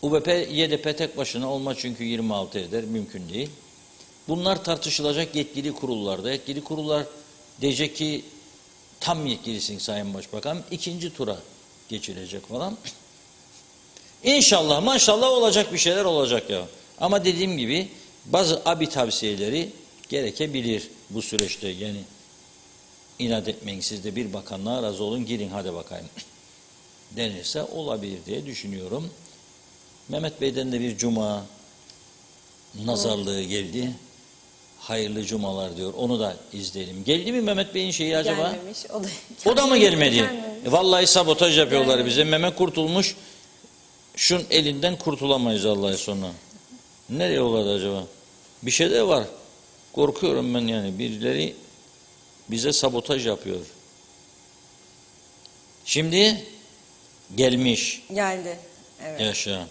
[SPEAKER 2] UBP, YDP tek başına olmaz çünkü 26 eder, mümkün değil. Bunlar tartışılacak yetkili kurullarda. Yetkili kurullar diyecek ki tam yetkilisin Sayın Başbakan, ikinci tura geçilecek falan. İnşallah maşallah olacak bir şeyler olacak ya. Ama dediğim gibi bazı abi tavsiyeleri gerekebilir bu süreçte. Yani inat etmeyin, siz de bir bakanlığa razı olun, girin hadi bakayım denirse olabilir diye düşünüyorum. Mehmet Bey'den de bir cuma nazarlığı geldi. Hayırlı cumalar diyor. Onu da izleyelim. Geldi mi Mehmet Bey'in şeyi acaba?
[SPEAKER 1] Gelmemiş.
[SPEAKER 2] O da mı gelmedi?
[SPEAKER 1] Gelmemiş.
[SPEAKER 2] Vallahi sabotaj yapıyorlar bize. Mehmet kurtulmuş. Şunun elinden kurtulamayız Allah'a sonra. Nereye oladı acaba? Bir şey de var. Korkuyorum ben yani. Birileri bize sabotaj yapıyor. Şimdi gelmiş.
[SPEAKER 1] Geldi. Evet.
[SPEAKER 2] Yaşa.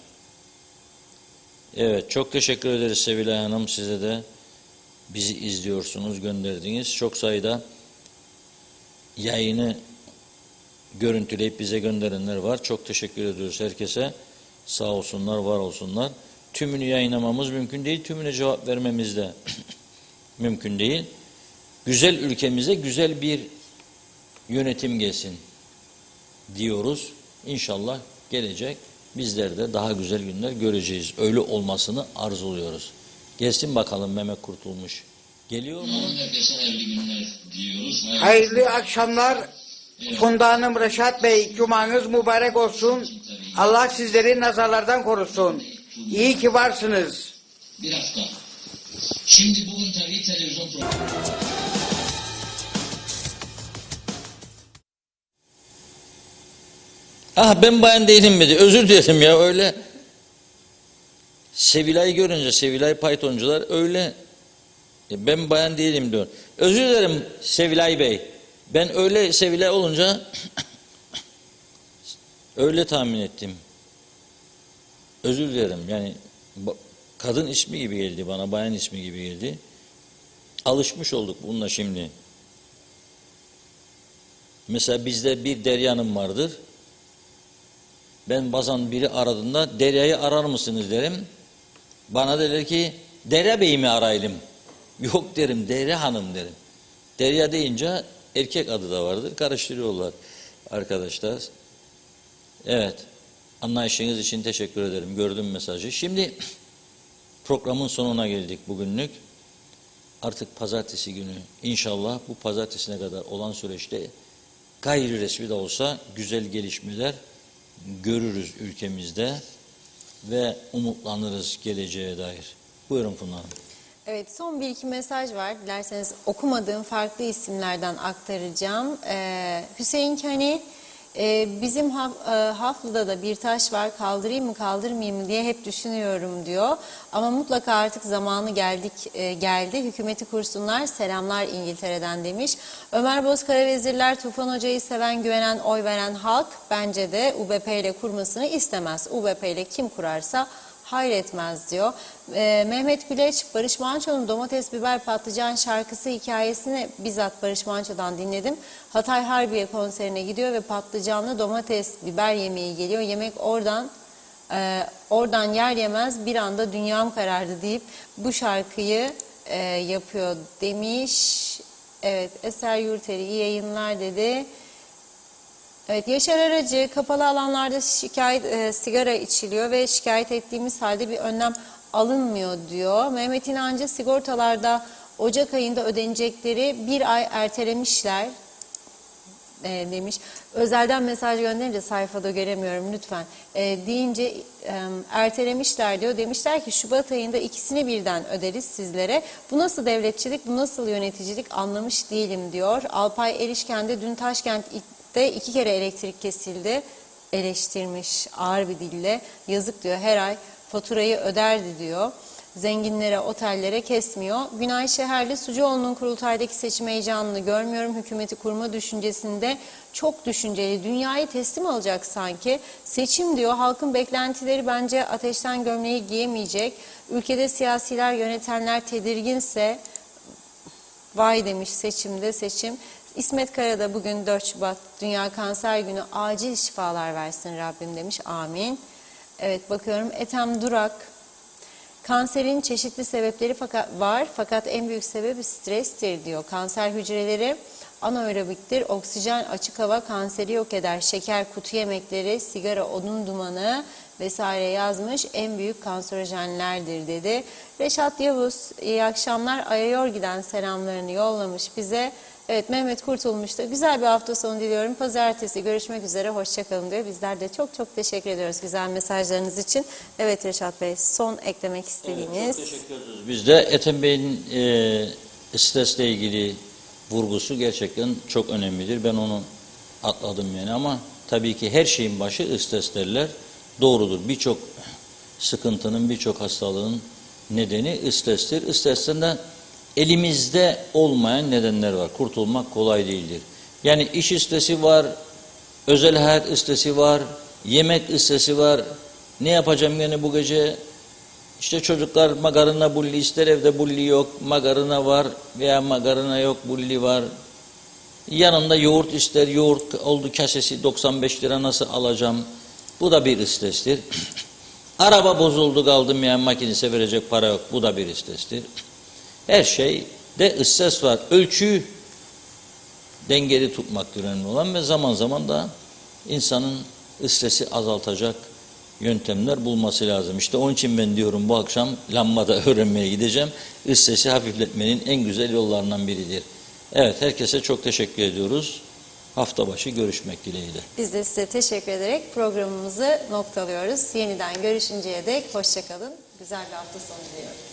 [SPEAKER 2] Evet, çok teşekkür ederiz Sevilay Hanım, size de. Bizi izliyorsunuz, gönderdiniz. Çok sayıda yayını görüntüleyip bize gönderenler var. Çok teşekkür ediyoruz herkese. Sağ olsunlar, var olsunlar. Tümünü yayınlamamız mümkün değil, tümüne cevap vermemiz de mümkün değil. Güzel ülkemize güzel bir yönetim gelsin diyoruz. İnşallah gelecek. Bizler de daha güzel günler göreceğiz. Öyle olmasını arzuluyoruz. Gelsin bakalım Mehmet Kurtulmuş. Geliyor mu?
[SPEAKER 5] Herkese hayırlı günler diliyoruz.
[SPEAKER 6] Hayırlı akşamlar. Funda Hanım, Reşat Bey, cumanız mübarek olsun. Allah sizleri nazarlardan korusun. İyi ki varsınız.
[SPEAKER 5] Bir hafta. Şimdi bugün tabii televizyon programı.
[SPEAKER 2] Ah ben bayan değilim dedi. Özür dilerim ya öyle. Sevilay'ı görünce Sevilay Pythoncular öyle ben bayan değilim diyor. Özür dilerim Sevilay Bey. Ben öyle Sevilay olunca öyle tahmin ettim. Özür dilerim yani kadın ismi gibi geldi bana, bayan ismi gibi geldi. Alışmış olduk bununla şimdi. Mesela bizde bir Derya Hanım vardır. Ben bazen biri aradığında Derya'yı arar mısınız derim. Bana derler ki Derya Bey'i mi arayalım? Yok derim, Derya Hanım derim. Derya deyince erkek adı da vardır. Karıştırıyorlar arkadaşlar. Evet. Anlayışınız için teşekkür ederim. Gördüm mesajı. Şimdi programın sonuna geldik bugünlük. Artık pazartesi günü inşallah bu pazartesine kadar olan süreçte gayri resmi de olsa güzel gelişmeler görürüz ülkemizde ve umutlanırız geleceğe dair. Buyurun Funda Hanım.
[SPEAKER 1] Evet, son bir iki mesaj var. Dilerseniz okumadığım farklı isimlerden aktaracağım. Hüseyin Kani, bizim Haflı'da da bir taş var, kaldırayım mı kaldırmayayım mı diye hep düşünüyorum diyor. Ama mutlaka artık zamanı geldi. Hükümeti kursunlar, selamlar İngiltere'den demiş. Ömer Bozkara Vezirler, Tufan Hoca'yı seven, güvenen, oy veren halk bence de UBP ile kurmasını istemez. UBP ile kim kurarsa hayretmez diyor. Mehmet Güleç, Barış Manço'nun domates, biber, patlıcan şarkısı hikayesini bizzat Barış Manço'dan dinledim. Hatay Harbiye konserine gidiyor ve patlıcanlı domates, biber yemeği geliyor. Yemek oradan yer yemez bir anda dünyam karardı deyip bu şarkıyı yapıyor demiş. Evet, Eser Yurteri iyi yayınlar dedi. Evet, Yaşar Aracı, kapalı alanlarda sigara içiliyor ve şikayet ettiğimiz halde bir önlem alınmıyor diyor. Mehmet İnancı, sigortalarda Ocak ayında ödenecekleri bir ay ertelemişler demiş. Özelden mesaj gönderince sayfada göremiyorum lütfen. Deyince ertelemişler diyor. Demişler ki Şubat ayında ikisini birden öderiz sizlere. Bu nasıl devletçilik, bu nasıl yöneticilik anlamış değilim diyor. Alpay Erişken'de dün Taşkent'te 2 kere elektrik kesildi. Eleştirmiş ağır bir dille. Yazık diyor, her ay faturayı öderdi diyor. Zenginlere, otellere kesmiyor. Günay Şeherli, Sucuoğlu'nun kurultaydaki seçim heyecanını görmüyorum. Hükümeti kurma düşüncesinde çok düşünceli. Dünyayı teslim alacak sanki. Seçim diyor, halkın beklentileri bence ateşten gömleği giyemeyecek. Ülkede siyasiler, yönetenler tedirginse, vay demiş seçimde seçim. İsmet Kara da bugün 4 Şubat Dünya Kanser Günü, acil şifalar versin Rabbim demiş. Amin. Evet, bakıyorum Ethem Durak. Kanserin çeşitli sebepleri var fakat en büyük sebebi strestir diyor. Kanser hücreleri anaerobiktir. Oksijen, açık hava kanseri yok eder. Şeker, kutu yemekleri, sigara, odun dumanı vesaire yazmış. En büyük kanserojenlerdir dedi. Reşat Yavuz, iyi akşamlar. Ayayorgi'den selamlarını yollamış bize. Evet, Mehmet Kurtulmuş da güzel bir hafta sonu diliyorum. Pazartesi görüşmek üzere, hoşçakalın diyor. Bizler de çok çok teşekkür ediyoruz güzel mesajlarınız için. Evet Reşat Bey, son eklemek istediğiniz.
[SPEAKER 2] Evet, çok teşekkür ediyoruz. Biz de Ethem Bey'in stresle ilgili vurgusu gerçekten çok önemlidir. Ben onu atladım yani, ama tabii ki her şeyin başı stres derler. Doğrudur. Birçok sıkıntının, birçok hastalığın nedeni strestir. Stresten de elimizde olmayan nedenler var. Kurtulmak kolay değildir. Yani iş stresi var, özel hayat stresi var, yemek stresi var. Ne yapacağım yani bu gece? İşte çocuklar makarna bulli ister, evde bulli yok, makarna var veya makarna yok, bulli var. Yanında yoğurt ister, yoğurt oldu kasesi 95 lira, nasıl alacağım? Bu da bir strestir. Araba bozuldu, kaldım yani makinesi verecek para yok, bu da bir strestir. Her şeyde stres var. Ölçüyü dengeli tutmaktır önemli olan ve zaman zaman da insanın stresi azaltacak yöntemler bulması lazım. İşte onun için ben diyorum bu akşam lambada öğrenmeye gideceğim. Stresi hafifletmenin en güzel yollarından biridir. Evet, herkese çok teşekkür ediyoruz. Hafta başı görüşmek dileğiyle.
[SPEAKER 1] Biz de size teşekkür ederek programımızı noktalıyoruz. Yeniden görüşünceye dek hoşçakalın. Güzel bir hafta sonu diliyorum.